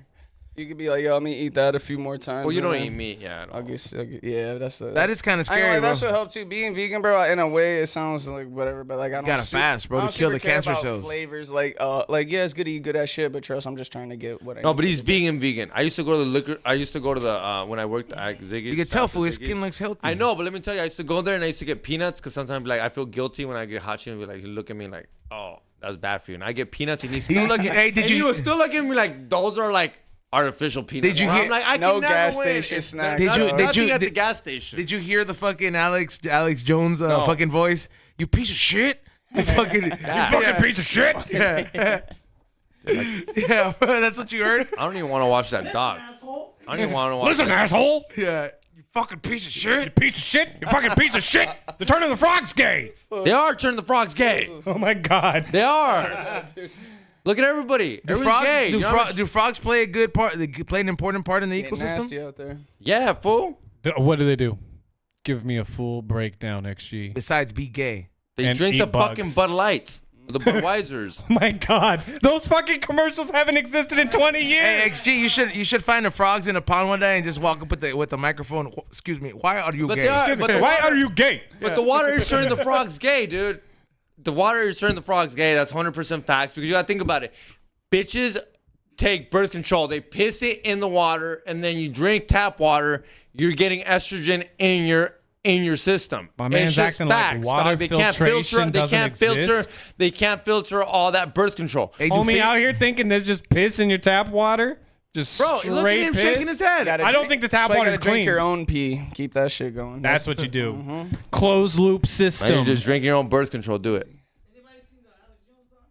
[SPEAKER 6] You could be like, yo, I'm gonna eat that a few more times.
[SPEAKER 4] Well, you don't
[SPEAKER 6] and
[SPEAKER 4] eat
[SPEAKER 6] then
[SPEAKER 4] meat, yeah.
[SPEAKER 6] I'll get, yeah, that's
[SPEAKER 3] That is kind of
[SPEAKER 6] I ain't
[SPEAKER 3] scary,
[SPEAKER 6] like,
[SPEAKER 3] bro.
[SPEAKER 6] that's what helped too. Being vegan, bro. In a way, it sounds like whatever, but like I don't.
[SPEAKER 3] gotta fast, bro,
[SPEAKER 6] I
[SPEAKER 3] to
[SPEAKER 6] don't
[SPEAKER 3] kill
[SPEAKER 6] super
[SPEAKER 3] the
[SPEAKER 6] care
[SPEAKER 3] cancer
[SPEAKER 6] about
[SPEAKER 3] cells.
[SPEAKER 6] Flavors, like yeah, it's good to eat good ass shit, but trust, I'm just trying to get what I.
[SPEAKER 4] No,
[SPEAKER 6] need
[SPEAKER 4] but
[SPEAKER 6] for
[SPEAKER 4] he's
[SPEAKER 6] the-
[SPEAKER 4] vegan. I used to go to the liquor. I used to go to the when I worked at Ziggy's.
[SPEAKER 3] You can tell, fool, his skin looks healthy.
[SPEAKER 4] I know, but let me tell you, I used to go there and I used to get peanuts because sometimes like I feel guilty when I get hot shit and be like, he look at me like, oh, that's bad for you. And I get peanuts and he's still looking.
[SPEAKER 3] Hey, did
[SPEAKER 4] and
[SPEAKER 3] you-
[SPEAKER 4] he was still looking at me like those are like artificial peanuts.
[SPEAKER 3] Did you
[SPEAKER 4] Where
[SPEAKER 3] hear-
[SPEAKER 4] I'm like, I
[SPEAKER 6] No
[SPEAKER 4] can never
[SPEAKER 6] gas
[SPEAKER 4] win.
[SPEAKER 6] station
[SPEAKER 4] It's
[SPEAKER 6] snacks,
[SPEAKER 3] Did you-
[SPEAKER 4] nothing-
[SPEAKER 3] did
[SPEAKER 4] nothing
[SPEAKER 3] you-
[SPEAKER 4] at the
[SPEAKER 3] did-
[SPEAKER 4] gas station?
[SPEAKER 3] Did you hear the fucking Alex Jones
[SPEAKER 4] No.
[SPEAKER 3] fucking voice? You piece of shit. You fucking, you fucking piece of shit. Yeah. Yeah, bro, that's what you heard.
[SPEAKER 4] I don't even want to watch that dog.
[SPEAKER 7] Asshole.
[SPEAKER 4] I don't even want to watch.
[SPEAKER 5] Listen,
[SPEAKER 4] that.
[SPEAKER 5] asshole.
[SPEAKER 3] Yeah, you fucking piece of shit.
[SPEAKER 5] Piece of shit. You fucking piece of shit. They're turning the frogs gay.
[SPEAKER 4] They are turning the frogs gay.
[SPEAKER 5] Oh my God.
[SPEAKER 4] They are. Look at everybody. Everybody's gay. You know what I mean?
[SPEAKER 3] Do frogs play a good part? They play an important part in the
[SPEAKER 6] Getting
[SPEAKER 3] ecosystem.
[SPEAKER 6] nasty out there.
[SPEAKER 4] Yeah, fool.
[SPEAKER 5] What do they do? Give me a full breakdown, XG.
[SPEAKER 3] Besides, be gay.
[SPEAKER 4] They
[SPEAKER 5] And
[SPEAKER 4] drink
[SPEAKER 5] eat
[SPEAKER 4] the
[SPEAKER 5] bugs.
[SPEAKER 4] fucking Bud Lights, the Budweisers.
[SPEAKER 5] Oh my God. Those fucking commercials haven't existed in 20 years.
[SPEAKER 3] Hey, XG, you should find the frogs in a pond one day and just walk up with the microphone. Excuse me, why are you
[SPEAKER 4] But
[SPEAKER 3] gay?
[SPEAKER 4] they are. But the
[SPEAKER 5] Why
[SPEAKER 4] water,
[SPEAKER 5] are you gay?
[SPEAKER 4] But the water is turning the frogs gay, dude. The water is turning the frogs gay. That's 100% facts because you gotta think about it. Bitches take birth control. They piss it in the water, and then you drink tap water. You're getting estrogen in your system.
[SPEAKER 5] My
[SPEAKER 4] It's
[SPEAKER 5] man's
[SPEAKER 4] just
[SPEAKER 5] acting like
[SPEAKER 4] facts,
[SPEAKER 5] water
[SPEAKER 4] dog. They can't
[SPEAKER 5] filtration
[SPEAKER 4] filter. They
[SPEAKER 5] doesn't
[SPEAKER 4] can't filter.
[SPEAKER 5] exist.
[SPEAKER 4] They can't filter all that birth control.
[SPEAKER 3] Hey, do
[SPEAKER 5] Homie
[SPEAKER 3] fi-
[SPEAKER 5] out here thinking there's just piss in your tap water? Just
[SPEAKER 4] Bro,
[SPEAKER 5] straight
[SPEAKER 4] look at him
[SPEAKER 5] piss?
[SPEAKER 4] shaking his head.
[SPEAKER 6] Gotta
[SPEAKER 5] I don't
[SPEAKER 6] drink-
[SPEAKER 5] think the tap
[SPEAKER 6] so you
[SPEAKER 5] water
[SPEAKER 6] gotta
[SPEAKER 5] is
[SPEAKER 6] drink
[SPEAKER 5] clean.
[SPEAKER 6] your own pee. Keep that shit going.
[SPEAKER 5] That's what you do. Closed loop
[SPEAKER 4] Man,
[SPEAKER 5] system.
[SPEAKER 4] you just drink your own birth control. Do it.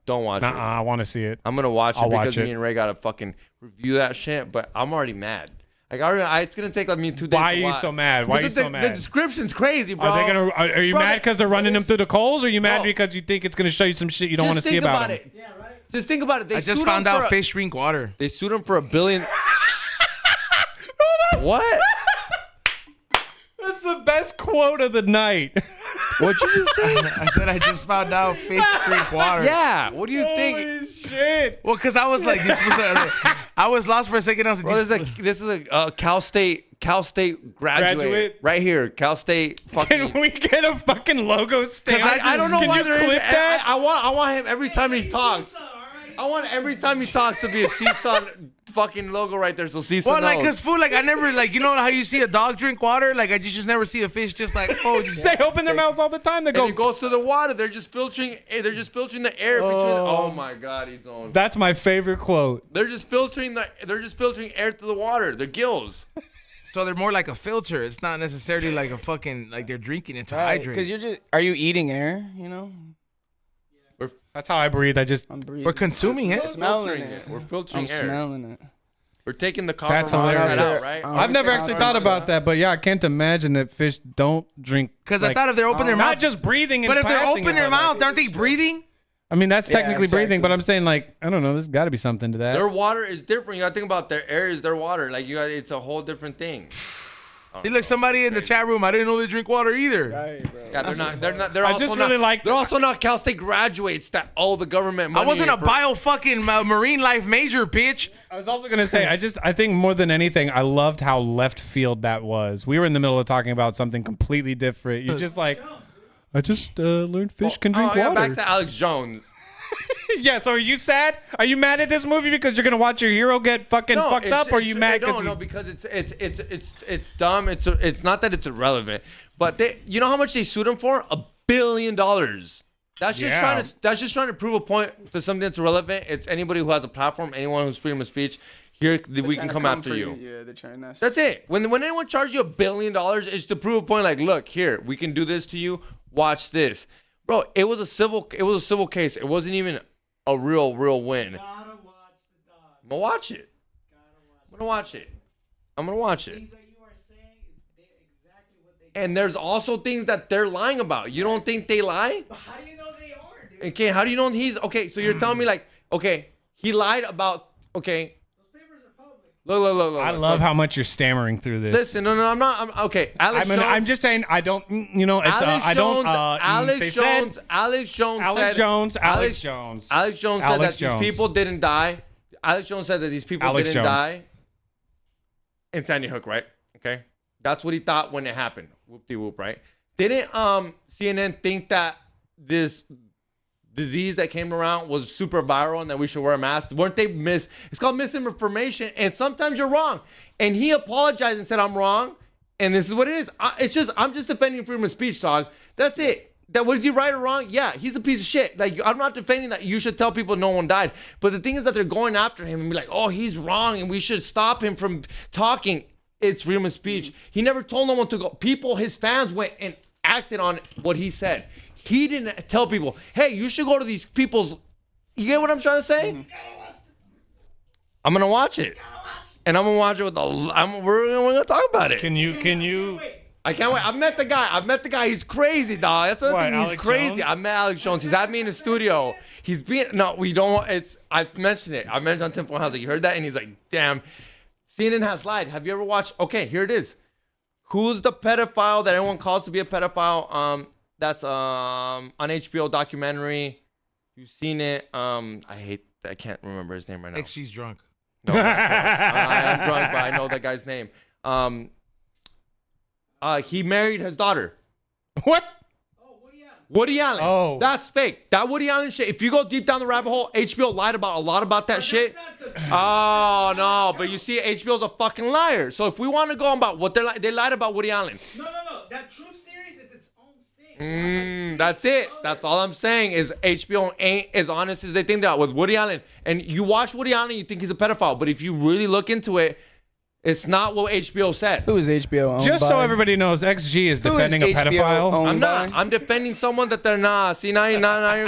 [SPEAKER 4] Don't watch
[SPEAKER 5] Nuh-uh,
[SPEAKER 4] it.
[SPEAKER 5] I want to see it.
[SPEAKER 4] I'm gonna watch it
[SPEAKER 5] I'll
[SPEAKER 4] because
[SPEAKER 5] watch it.
[SPEAKER 4] me and Ray gotta fucking review that shit. But I'm already mad. Like it's gonna take me 2 days.
[SPEAKER 5] Why are
[SPEAKER 4] to
[SPEAKER 5] you
[SPEAKER 4] watch.
[SPEAKER 5] so mad? Why are you so
[SPEAKER 4] The
[SPEAKER 5] mad?
[SPEAKER 4] description's crazy, bro.
[SPEAKER 5] Are you
[SPEAKER 4] Bro,
[SPEAKER 5] mad because they're running them through the coals, or are you mad
[SPEAKER 4] Bro.
[SPEAKER 5] because you think it's gonna show you some shit you don't want to see about
[SPEAKER 4] it.
[SPEAKER 5] them?
[SPEAKER 7] Yeah, right?
[SPEAKER 4] Just think about it. They
[SPEAKER 3] I just
[SPEAKER 4] sued
[SPEAKER 3] found
[SPEAKER 4] him
[SPEAKER 3] out
[SPEAKER 4] for
[SPEAKER 3] fish drink water.
[SPEAKER 4] They sued him for $1 billion. What?
[SPEAKER 5] That's the best quote of the night.
[SPEAKER 4] What'd you just say?
[SPEAKER 3] I said I just found out fish drink water.
[SPEAKER 4] Yeah. What do you think?
[SPEAKER 5] Holy shit.
[SPEAKER 3] Well, because I was like, I was lost for a second. I was
[SPEAKER 4] Bro,
[SPEAKER 3] like,
[SPEAKER 4] this is a Cal State graduate right here. Cal State fucking.
[SPEAKER 5] Can we get a fucking logo stamp?
[SPEAKER 4] I don't know
[SPEAKER 5] Can
[SPEAKER 4] why
[SPEAKER 5] you
[SPEAKER 4] there is.
[SPEAKER 5] clip that?
[SPEAKER 4] I want him every time he talks. I want every time he talks to be a CSUN fucking logo right there. So CSUN
[SPEAKER 3] well, like,
[SPEAKER 4] knows.
[SPEAKER 3] cause food, like, I never, like, you know how you see a dog drink water? Like, I just never see a fish just like, oh, just
[SPEAKER 5] They open their mouths all the time. They
[SPEAKER 4] And
[SPEAKER 5] go.
[SPEAKER 4] it goes to the water. They're just filtering. They're just filtering the air between. Oh my God, he's on.
[SPEAKER 5] That's my favorite quote.
[SPEAKER 4] They're just filtering air to the water. Their gills.
[SPEAKER 3] So they're more like a filter. It's not necessarily like a fucking, like they're drinking it to hydrate.
[SPEAKER 6] Because you're just, are you eating air? You know,
[SPEAKER 5] That's how I breathe.
[SPEAKER 6] I'm breathing.
[SPEAKER 3] We're consuming it.
[SPEAKER 6] smelling it.
[SPEAKER 4] We're filtering
[SPEAKER 6] I'm
[SPEAKER 4] air.
[SPEAKER 6] smelling it.
[SPEAKER 4] We're taking the carbon
[SPEAKER 5] That's
[SPEAKER 4] monoxide
[SPEAKER 5] hilarious.
[SPEAKER 4] out, right?
[SPEAKER 5] I've never actually thought about that, but yeah, I can't imagine that fish don't drink.
[SPEAKER 3] Because I thought if they're opening their mouth.
[SPEAKER 5] not just breathing, and
[SPEAKER 3] But if they're
[SPEAKER 5] passing
[SPEAKER 3] opening
[SPEAKER 5] it,
[SPEAKER 3] their
[SPEAKER 5] but, like-
[SPEAKER 3] mouth, aren't they breathing?
[SPEAKER 5] I mean, that's
[SPEAKER 6] Yeah,
[SPEAKER 5] technically breathing, but
[SPEAKER 6] exactly.
[SPEAKER 5] I'm saying, like, I don't know. There's got to be something to that.
[SPEAKER 4] Their water is different. You gotta think about their air is their water. Like it's a whole different thing.
[SPEAKER 3] See, look, somebody in the chat room, I didn't know they drink water either.
[SPEAKER 6] Right, bro.
[SPEAKER 4] Yeah, they're
[SPEAKER 5] I
[SPEAKER 4] also
[SPEAKER 5] just
[SPEAKER 4] not,
[SPEAKER 5] really like-
[SPEAKER 4] They're also not Cal State graduates that all the government money.
[SPEAKER 3] I wasn't a
[SPEAKER 4] for-
[SPEAKER 3] bio fucking marine life major, bitch.
[SPEAKER 5] I was also gonna say, I think more than anything, I loved how left field that was. We were in the middle of talking about something completely different. You're just like, I just learned fish can drink
[SPEAKER 4] yeah,
[SPEAKER 5] water.
[SPEAKER 4] back to Alex Jones.
[SPEAKER 5] Yeah, so are you sad? Are you mad at this movie because you're gonna watch your hero get fucking fucked up, or are you mad because
[SPEAKER 4] No, because it's dumb. It's not that it's irrelevant, but you know how much they sued him for? $1 billion. That's just trying to prove a point to something that's irrelevant. It's anybody who has a platform, anyone who's freedom of speech. Here we can come after you.
[SPEAKER 6] Yeah, they're trying to.
[SPEAKER 4] That's it. When anyone charges you $1 billion, it's to prove a point. Like, look, here we can do this to you. Watch this, bro. It was a civil case. It wasn't even a real win.
[SPEAKER 7] Gotta watch the dog.
[SPEAKER 4] I'm gonna watch it.
[SPEAKER 7] Gotta watch
[SPEAKER 4] I'm gonna watch it.
[SPEAKER 7] Things that you are saying is exactly what they
[SPEAKER 4] And there's also things that they're lying about. You don't think they lie?
[SPEAKER 7] But how do you know they are, dude?
[SPEAKER 4] Okay, how do you know he's okay? So you're telling me like, okay, he lied about okay.
[SPEAKER 7] Those papers are public.
[SPEAKER 4] Look.
[SPEAKER 5] I love how much you're stammering through this.
[SPEAKER 4] Listen, no, I'm not. I'm okay. Alex Jones.
[SPEAKER 5] I'm just saying I don't. You know, it's
[SPEAKER 4] Alex
[SPEAKER 5] I don't.
[SPEAKER 4] Jones.
[SPEAKER 5] They said
[SPEAKER 4] Alex Jones said
[SPEAKER 5] Alex
[SPEAKER 4] that
[SPEAKER 5] Jones.
[SPEAKER 4] these people didn't die. Alex Jones said that these people
[SPEAKER 5] Alex
[SPEAKER 4] didn't
[SPEAKER 5] Jones.
[SPEAKER 4] die in Sandy Hook, right? Okay, that's what he thought when it happened. Whoop-de-whoop, right? Didn't CNN think that this disease that came around was super viral and that we should wear a mask? Weren't they it's called misinformation, and sometimes you're wrong. And he apologized and said, I'm wrong, and this is what it is. I'm just defending freedom of speech, dog. That's it. That was he right or wrong? Yeah, he's a piece of shit. Like, I'm not defending that you should tell people no one died. But the thing is that they're going after him and be like, oh, he's wrong and we should stop him from talking. It's freedom of speech. He never told no one to go. People, his fans went and acted on what he said. He didn't tell people, hey, you should go to these people's. You get what I'm trying to say? I'm gonna watch it, and I'm gonna watch it with we're gonna talk about it.
[SPEAKER 5] Can you?
[SPEAKER 4] I can't wait. I've met the guy. He's crazy, dog. That's the
[SPEAKER 5] What,
[SPEAKER 4] thing. He's
[SPEAKER 5] Alex
[SPEAKER 4] crazy.
[SPEAKER 5] Jones?
[SPEAKER 4] I met Alex Jones. He's at me in the studio. He's being we don't. I mentioned it. I mentioned on Temple House. Like, you heard that, and he's like, damn. CNN has lied. Have you ever watched? Okay, here it is. Who's the pedophile that everyone calls to be a pedophile? That's on HBO documentary. You've seen it. I can't remember his name right now.
[SPEAKER 3] She's drunk.
[SPEAKER 4] No, I am drunk, but I know that guy's name. He married his daughter.
[SPEAKER 5] What?
[SPEAKER 4] Woody Allen.
[SPEAKER 5] Oh.
[SPEAKER 4] That's fake. That Woody Allen shit. If you go deep down the rabbit hole, HBO lied about a lot about that shit. Oh, no. But you see, HBO's a fucking liar. So if we want to go about what they lied about Woody Allen.
[SPEAKER 7] No. That Truth series is its own thing.
[SPEAKER 4] That's it. That's all I'm saying is HBO ain't as honest as they think they are with Woody Allen. And you watch Woody Allen, you think he's a pedophile. But if you really look into it, It's not what HBO said.
[SPEAKER 6] Who is HBO owned
[SPEAKER 5] Just so
[SPEAKER 6] by?
[SPEAKER 5] everybody knows, XG is
[SPEAKER 6] Who is
[SPEAKER 5] defending a
[SPEAKER 6] HBO
[SPEAKER 5] pedophile.
[SPEAKER 6] owned
[SPEAKER 4] I'm not.
[SPEAKER 6] by?
[SPEAKER 4] I'm defending someone that they're not. See, now you're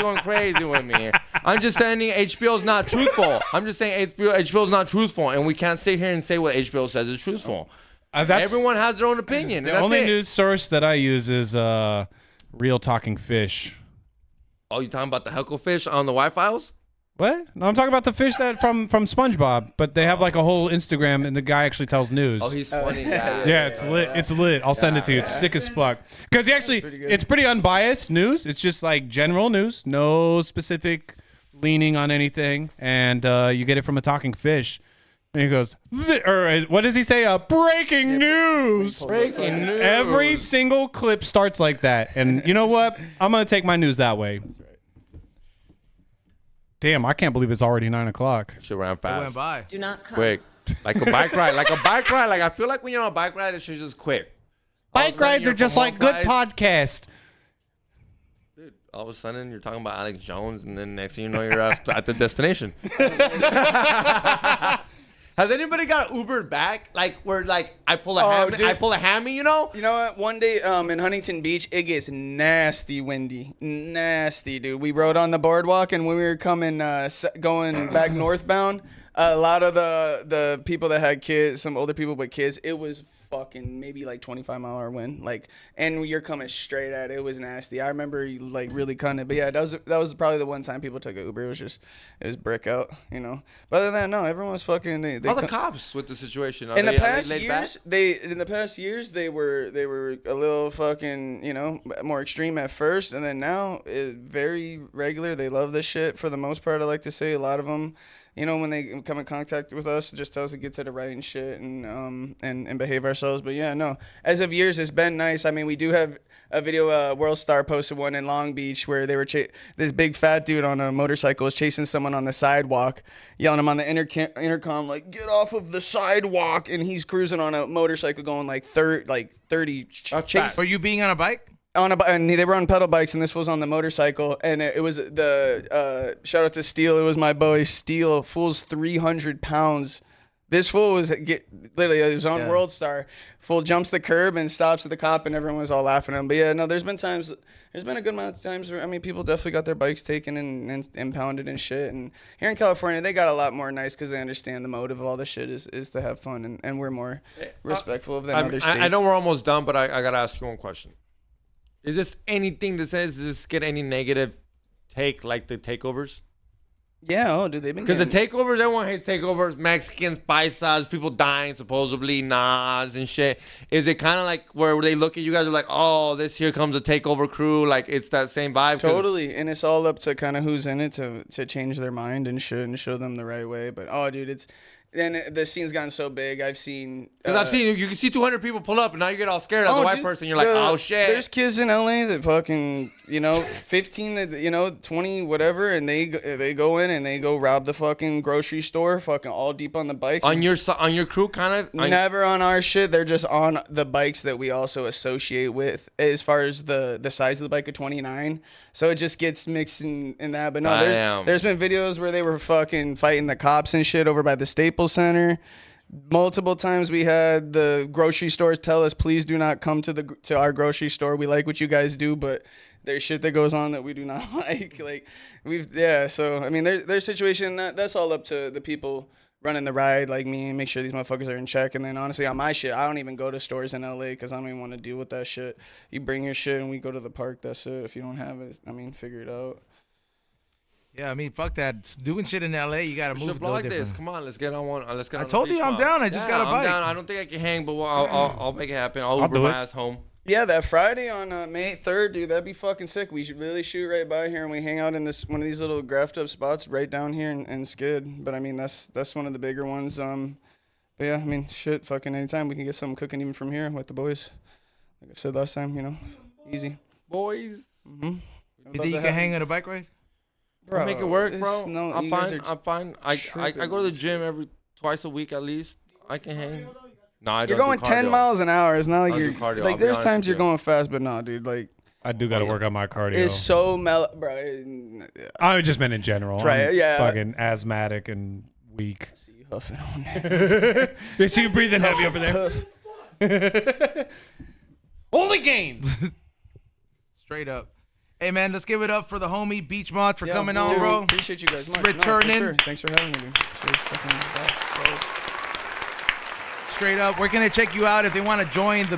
[SPEAKER 4] going crazy with me. I'm just saying HBO's not truthful. I'm just saying HBO's not truthful, and we can't sit here and say what HBO says is truthful. Everyone has their own opinion.
[SPEAKER 5] The
[SPEAKER 4] and that's
[SPEAKER 5] only
[SPEAKER 4] it.
[SPEAKER 5] news source that I use is Real Talking Fish.
[SPEAKER 4] Oh, you talking about the Hucklefish on the Wi-Files?
[SPEAKER 5] What? No, I'm talking about the fish that from SpongeBob, but they have like a whole Instagram, and the guy actually tells news.
[SPEAKER 4] Oh, he's funny. Yeah.
[SPEAKER 5] Yeah, it's lit. It's lit. I'll send it to you. It's sick as fuck. Because he actually, it's pretty unbiased news. It's just like general news, no specific leaning on anything, and you get it from a talking fish. And he goes, or what does he say? Breaking news.
[SPEAKER 4] Breaking news.
[SPEAKER 5] Every single clip starts like that, and you know what? I'm gonna take my news that way. Damn, I can't believe it's already 9 o'clock.
[SPEAKER 4] Shit ran
[SPEAKER 3] It
[SPEAKER 4] fast.
[SPEAKER 3] went by.
[SPEAKER 1] Do not come.
[SPEAKER 4] Quick. Like a bike ride. Like I feel like when you're on a bike ride, it should just quick. All of a
[SPEAKER 5] Bike
[SPEAKER 4] sudden,
[SPEAKER 5] rides
[SPEAKER 4] you're
[SPEAKER 5] are just
[SPEAKER 4] from
[SPEAKER 5] like
[SPEAKER 4] one
[SPEAKER 5] good
[SPEAKER 4] place-
[SPEAKER 5] podcast.
[SPEAKER 4] Dude, all of a sudden you're talking about Alex Jones, and then next thing you know you're at the destination. Has anybody got Ubered back? Like where I pull a
[SPEAKER 6] dude.
[SPEAKER 4] I pull a hammy, you know?
[SPEAKER 6] You know what? One day in Huntington Beach, it gets nasty windy. Nasty, dude. We rode on the boardwalk, and when we were coming, going back northbound, a lot of the people that had kids, some older people with kids, it was fucking maybe like 25-mile-an-hour wind. Like, and you're coming straight at it. It was nasty. I remember like really cutting it. But yeah, that was probably the one time people took an Uber. It was brick out, you know. But other than that, no, everyone was fucking. They
[SPEAKER 4] All the cops with the situation.
[SPEAKER 6] in the past years, they were a little fucking, you know, more extreme at first, and then now it's very regular. They love this shit for the most part. I like to say a lot of them, you know, when they come in contact with us, just tell us to get to the right and shit and behave ourselves. But yeah, no, as of years, it's been nice. I mean, we do have a video. World Star posted one in Long Beach where they were this big fat dude on a motorcycle was chasing someone on the sidewalk, yelling him on the intercom like, "Get off of the sidewalk!" And he's cruising on a motorcycle going like 30 chase.
[SPEAKER 3] For you being on a bike?
[SPEAKER 6] And they were on pedal bikes, and this was on the motorcycle, and it was the shout out to Steele. It was my boy Steele. Fool's 300 pounds. This fool was literally, it was on World Star. Fool jumps the curb and stops at the cop, and everyone was all laughing at him. But yeah, no, there's been a good amount of times where, I mean, people definitely got their bikes taken and impounded and shit. And here in California, they got a lot more nice because they understand the motive of all this shit is to have fun, and we're more respectful of than other states.
[SPEAKER 4] I know we're almost done, but I gotta ask you one question. Is this anything that says does this get any negative take like the takeovers?
[SPEAKER 6] Yeah, dude, they've been
[SPEAKER 4] Because the takeovers, everyone hates takeovers. Mexicans, paisas, people dying supposedly, Nas and shit. Is it kind of like where they look at you guys are like, oh, here comes a takeover crew? Like it's that same vibe?
[SPEAKER 6] Totally, and it's all up to kind of who's in it to change their mind and show them the right way. But oh, dude, the scene's gotten so big. I've seen
[SPEAKER 4] you can see 200 people pull up, and now you get all scared as a white person. You're like, oh shit.
[SPEAKER 6] There's kids in LA that fucking 15 to 20 whatever, and they go in and they go rob the fucking grocery store, fucking all deep on the bikes.
[SPEAKER 4] On your crew, kind of.
[SPEAKER 6] Never on our shit. They're just on the bikes that we also associate with, as far as the size of the bike of 29. So it just gets mixed in that. But no, there's been videos where they were fucking fighting the cops and shit over by the Staples Center. Multiple times we had the grocery stores tell us, please do not come to our grocery store. We like what you guys do, but there's shit that goes on that we do not like. So I mean, there's situation that's all up to the people running the ride like me and make sure these motherfuckers are in check. And then honestly, on my shit, I don't even go to stores in LA because I don't even want to deal with that shit. You bring your shit and we go to the park. That's it. If you don't have it, I mean, figure it out.
[SPEAKER 3] Yeah, I mean, fuck that. Doing shit in LA, you gotta move.
[SPEAKER 4] Vlog this. Come on, let's get on one. Let's get.
[SPEAKER 3] I told you I'm down. I just got a bike.
[SPEAKER 4] I'm down. I don't think I can hang, but I'll make it happen. I'll Uber my ass home.
[SPEAKER 6] Yeah, that Friday on May 3rd, dude, that'd be fucking sick. We should really shoot right by here, and we hang out in one of these little graphed up spots right down here in Skid. But I mean, that's one of the bigger ones. But yeah, I mean, shit, fucking anytime we can get something cooking even from here with the boys. Like I said last time, easy.
[SPEAKER 4] Boys.
[SPEAKER 6] Mm-hmm.
[SPEAKER 3] You think you can hang on a bike ride?
[SPEAKER 4] I'll make it work, bro.
[SPEAKER 6] No,
[SPEAKER 4] I'm fine. I go to the gym twice a week at least. I can hang. No, I don't.
[SPEAKER 6] You're going 10 miles an hour. It's not like you're
[SPEAKER 4] cardio.
[SPEAKER 6] like. There's times you're going fast, but no, dude. Like
[SPEAKER 5] I do got to work on my cardio.
[SPEAKER 6] it's so mellow, bro.
[SPEAKER 5] I just meant in general.
[SPEAKER 6] Try it, yeah.
[SPEAKER 5] Fucking asthmatic and weak.
[SPEAKER 6] See, huffing on there.
[SPEAKER 5] They see you breathing heavy over there. Only gains.
[SPEAKER 3] Straight up. Hey, man, let's give it up for the homie Beach Mod for
[SPEAKER 6] Yeah,
[SPEAKER 3] coming on,
[SPEAKER 6] dude,
[SPEAKER 3] bro.
[SPEAKER 6] Appreciate you guys. Much.
[SPEAKER 3] Returning.
[SPEAKER 6] No, for sure. Thanks for having me, dude. Cheers, fucking boss.
[SPEAKER 3] Straight up. Where can they check you out if they want to join the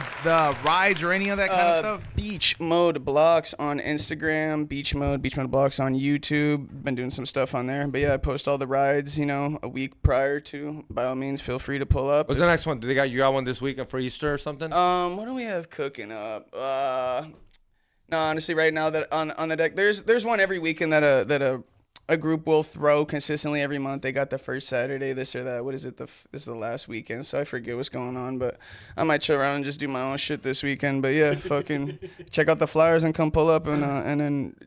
[SPEAKER 3] rides or any of that kind of stuff?
[SPEAKER 6] Beach Mode Blocks on Instagram, Beach Mode Blocks on YouTube. Been doing some stuff on there. But yeah, I post all the rides, you know, a week prior to. By all means, feel free to pull up.
[SPEAKER 4] What's the next one? You got one this weekend for Easter or something?
[SPEAKER 6] What do we have cooking up? No, honestly, right now that on the deck, there's one every weekend that a group will throw consistently every month. They got the first Saturday, this or that. What is it? This is the last weekend, so I forget what's going on. But I might chill around and just do my own shit this weekend. But yeah, fucking check out the flyers and come pull up, and then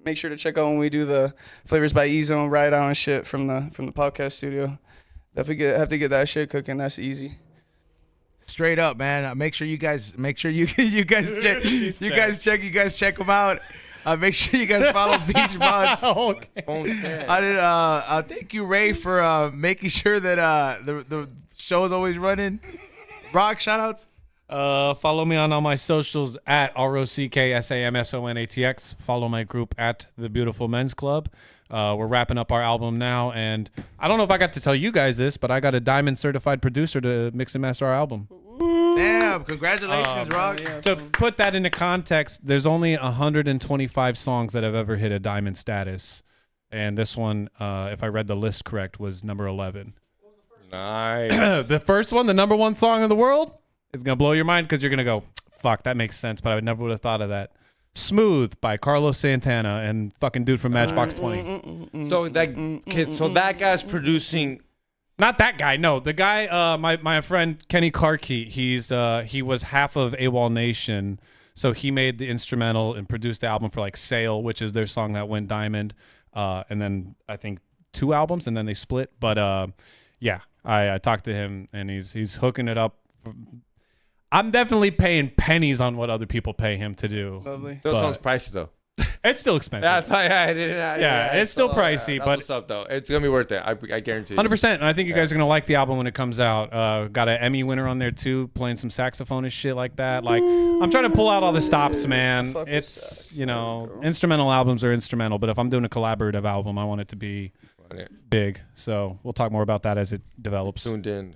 [SPEAKER 6] make sure to check out when we do the Flavors by E-Zone ride out and shit from the podcast studio. Definitely have to get that shit cooking. That's easy.
[SPEAKER 3] Straight up, man. Make sure you guys check them out. Make sure you guys follow Beach Mods.
[SPEAKER 5] Okay.
[SPEAKER 3] Thank you, Ray, for making sure that the show is always running. Rock, shout outs.
[SPEAKER 5] Follow me on all my socials at ROCKSAMSONATX. Follow my group at The Beautiful Men's Club. We're wrapping up our album now, and I don't know if I got to tell you guys this, but I got a diamond certified producer to mix and master our album.
[SPEAKER 3] Damn, congratulations, Rock.
[SPEAKER 6] Yeah,
[SPEAKER 5] To put that into context, there's only 125 songs that have ever hit a diamond status, and this one, if I read the list correct, was number 11.
[SPEAKER 4] Nice.
[SPEAKER 5] The first one, the number one song in the world, is gonna blow your mind because you're gonna go, "Fuck, that makes sense," but I never would have thought of that. Smooth by Carlos Santana and fucking dude from Matchbox 20.
[SPEAKER 4] So that guy's producing.
[SPEAKER 5] Not that guy, no. The guy, my friend Kenny Clarkey, he was half of AWOL Nation, so he made the instrumental and produced the album for like Sail, which is their song that went diamond, and then I think 2 albums, and then they split. But yeah, I talked to him, and he's hooking it up. I'm definitely paying pennies on what other people pay him to do.
[SPEAKER 6] Lovely.
[SPEAKER 4] That sounds pricey though.
[SPEAKER 5] It's still expensive. It's still pricey, but
[SPEAKER 4] what's up though? It's gonna be worth it. I guarantee.
[SPEAKER 5] 100%. And I think you guys are gonna like the album when it comes out. Got an Emmy winner on there too, playing some saxophone and shit like that. Like, I'm trying to pull out all the stops, man.
[SPEAKER 6] Fuck with
[SPEAKER 5] It's
[SPEAKER 6] sax.
[SPEAKER 5] instrumental albums are instrumental, but if I'm doing a collaborative album, I want it to be big. So we'll talk more about that as it develops.
[SPEAKER 4] Tuned in.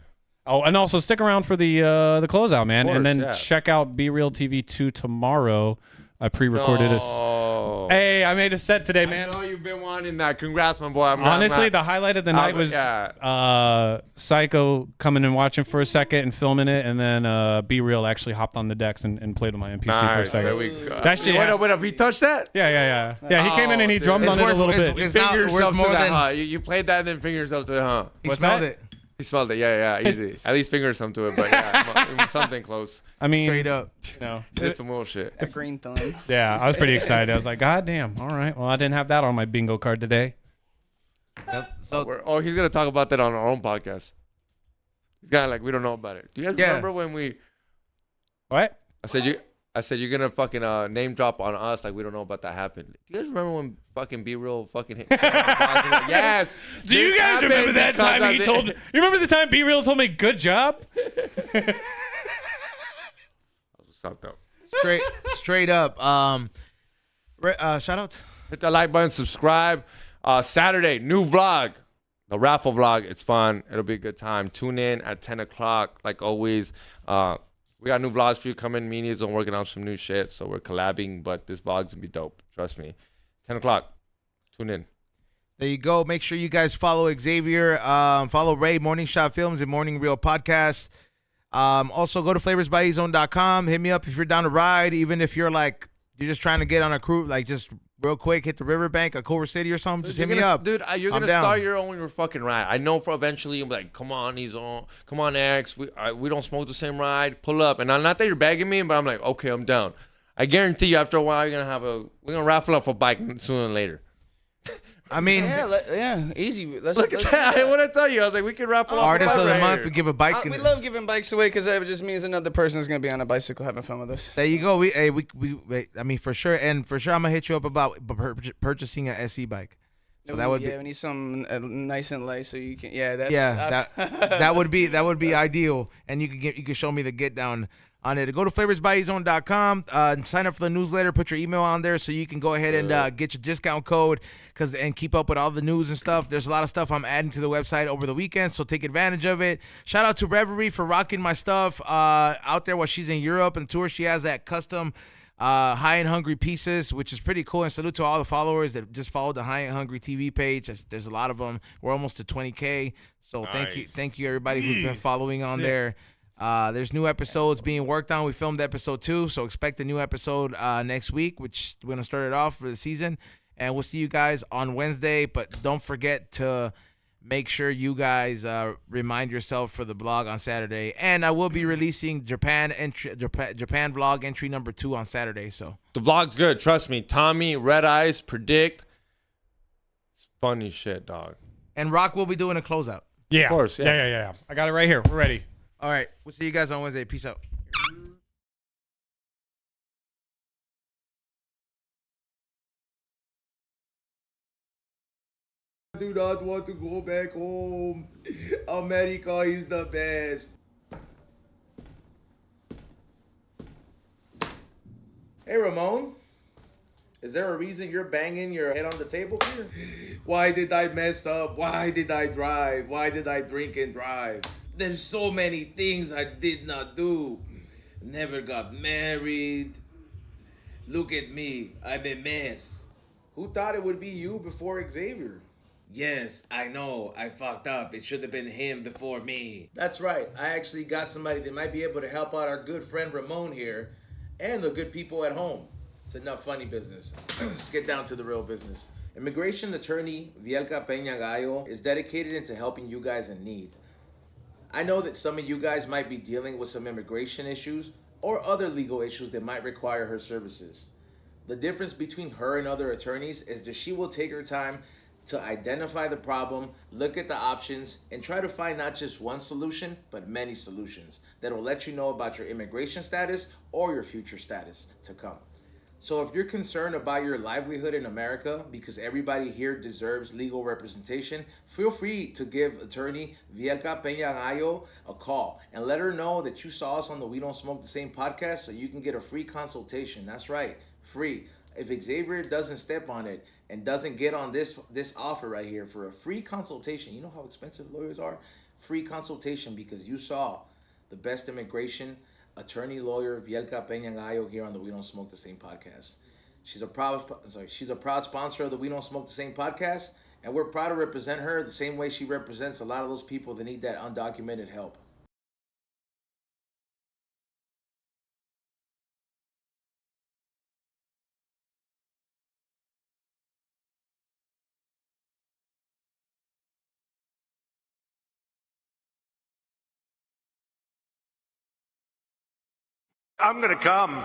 [SPEAKER 5] Oh, and also stick around for the closeout, man,
[SPEAKER 4] Course,
[SPEAKER 5] and then
[SPEAKER 4] yeah.
[SPEAKER 5] check out Be Real TV 2 tomorrow. I pre-recorded us.
[SPEAKER 4] Oh.
[SPEAKER 5] Hey, I made a set today, man.
[SPEAKER 4] I know you've been wanting that. Congrats, my boy.
[SPEAKER 5] Honestly, the highlight of the night was Psycho coming and watching for a second and filming it, and then Be Real actually hopped on the decks and played with my MPC for a second.
[SPEAKER 4] There we go.
[SPEAKER 5] That shit.
[SPEAKER 4] Wait up. He touched that?
[SPEAKER 5] Yeah. He came in and he
[SPEAKER 4] dude.
[SPEAKER 5] drummed
[SPEAKER 3] It's
[SPEAKER 5] on it a
[SPEAKER 3] worth-
[SPEAKER 5] little
[SPEAKER 3] it's-
[SPEAKER 5] bit.
[SPEAKER 3] it's
[SPEAKER 4] Finger
[SPEAKER 3] not worth
[SPEAKER 4] yourself
[SPEAKER 3] more
[SPEAKER 4] to that,
[SPEAKER 3] than-
[SPEAKER 4] huh? You played that and then finger yourself to it, huh?
[SPEAKER 3] He
[SPEAKER 5] What's
[SPEAKER 3] smelled
[SPEAKER 5] that?
[SPEAKER 3] it.
[SPEAKER 4] He smelled it. Yeah, easy. At least finger some to it, but yeah, something close.
[SPEAKER 5] I mean,
[SPEAKER 3] Straight up.
[SPEAKER 4] It's some bullshit.
[SPEAKER 6] That green thumb.
[SPEAKER 5] Yeah, I was pretty excited. I was like, God damn. All right. Well, I didn't have that on my bingo card today.
[SPEAKER 3] So
[SPEAKER 4] He's gonna talk about that on our own podcast. He's kind of like, we don't know about it. Do you guys remember when we?
[SPEAKER 5] What?
[SPEAKER 4] I said you're gonna fucking name drop on us like we don't know about that happened. Do you guys remember when fucking Be Real fucking hit? Yes.
[SPEAKER 5] Do you guys remember that time he told? You remember the time Be Real told me good job?
[SPEAKER 4] Sucked up.
[SPEAKER 3] straight up. Shout out.
[SPEAKER 4] Hit that like button, subscribe. Saturday, new vlog. The raffle vlog. It's fun. It'll be a good time. Tune in at 10 o'clock, like always. We got new vlogs for you coming. Me and Izzo working on some new shit, so we're collabing, but this vlog's gonna be dope. Trust me. 10 o'clock. Tune in.
[SPEAKER 3] There you go. Make sure you guys follow Xavier, follow Ray, Morning Shot Films, and Morning Real Podcast. Also, go to flavorsbyezone.com. Hit me up if you're down to ride, even if you're just trying to get on a cruise, like just real quick, hit the riverbank, a Culver City or something. Just hit me up.
[SPEAKER 4] Dude, you're
[SPEAKER 3] I'm
[SPEAKER 4] going to
[SPEAKER 3] down.
[SPEAKER 4] start your own fucking ride. I know for eventually you'll be like, come on, come on, X. We don't smoke the same ride. Pull up. And not that you're begging me, but I'm like, okay, I'm down. I guarantee you after a while, we're going to raffle off a bike sooner than later.
[SPEAKER 3] I mean,
[SPEAKER 6] Yeah, easy. Let's
[SPEAKER 4] Look at that. What I tell you, I was like, we could raffle off a
[SPEAKER 3] artist
[SPEAKER 4] bike
[SPEAKER 3] of the
[SPEAKER 4] right
[SPEAKER 3] month,
[SPEAKER 4] here.
[SPEAKER 3] we give a bike.
[SPEAKER 6] We love giving bikes away because that just means another person is gonna be on a bicycle having fun with us.
[SPEAKER 3] There you go. I mean, for sure. And for sure, I'm going to hit you up about purchasing an SE bike. So that would be
[SPEAKER 6] we need some nice and light so you can. Yeah, that's
[SPEAKER 3] that would be ideal. And you can show me the get down on it. Go to flavorsbyezone.com and sign up for the newsletter. Put your email on there so you can go ahead and get your discount code and keep up with all the news and stuff. There's a lot of stuff I'm adding to the website over the weekend, so take advantage of it. Shout out to Reverie for rocking my stuff out there while she's in Europe and tour. She has that custom High and Hungry pieces, which is pretty cool. And salute to all the followers that just followed the High and Hungry TV page. There's a lot of them. We're almost to 20K. So thank you everybody who's been following on there. There's new episodes being worked on. We filmed episode 2, so expect a new episode next week, which we're gonna start it off for the season. And we'll see you guys on Wednesday. But don't forget to make sure you guys remind yourself for the blog on Saturday. And I will be releasing Japan vlog entry number 2 on Saturday. So
[SPEAKER 4] The vlog's good. Trust me. Tommy, Red Eyes, Predict. It's funny shit, dog.
[SPEAKER 3] And Rock will be doing a closeout.
[SPEAKER 5] Yeah.
[SPEAKER 4] Of course, yeah.
[SPEAKER 5] Yeah. I got it right here. We're ready.
[SPEAKER 3] All right. We'll see you guys on Wednesday. Peace out.
[SPEAKER 8] I do not want to go back home. America is the best. Hey, Ramon. Is there a reason you're banging your head on the table here? Why did I mess up? Why did I drive? Why did I drink and drive? There's so many things I did not do. Never got married. Look at me. I'm a mess. Who thought it would be you before Xavier? Yes, I know. I fucked up. It should have been him before me. That's right. I actually got somebody that might be able to help out our good friend Ramon here and the good people at home. It's enough funny business. Let's get down to the real business. Immigration attorney Vielka Peña Gallo is dedicated into helping you guys in need. I know that some of you guys might be dealing with some immigration issues or other legal issues that might require her services. The difference between her and other attorneys is that she will take her time to identify the problem, look at the options, and try to find not just one solution, but many solutions that will let you know about your immigration status or your future status to come. So if you're concerned about your livelihood in America, because everybody here deserves legal representation, feel free to give attorney Vielka Peña Gallo a call and let her know that you saw us on the We Don't Smoke the Same podcast so you can get a free consultation. That's right, free. If Xavier doesn't step on it and doesn't get on this offer right here for a free consultation, you know how expensive lawyers are? Free consultation because you saw the best immigration attorney lawyer Vielka Peña Gallo here on the We Don't Smoke the Same podcast. She's a proud sponsor of the We Don't Smoke the Same podcast, and we're proud to represent her the same way she represents a lot of those people that need that undocumented help.
[SPEAKER 2] I'm gonna come.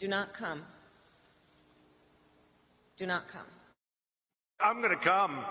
[SPEAKER 1] Do not come. Do not come.
[SPEAKER 2] I'm gonna come.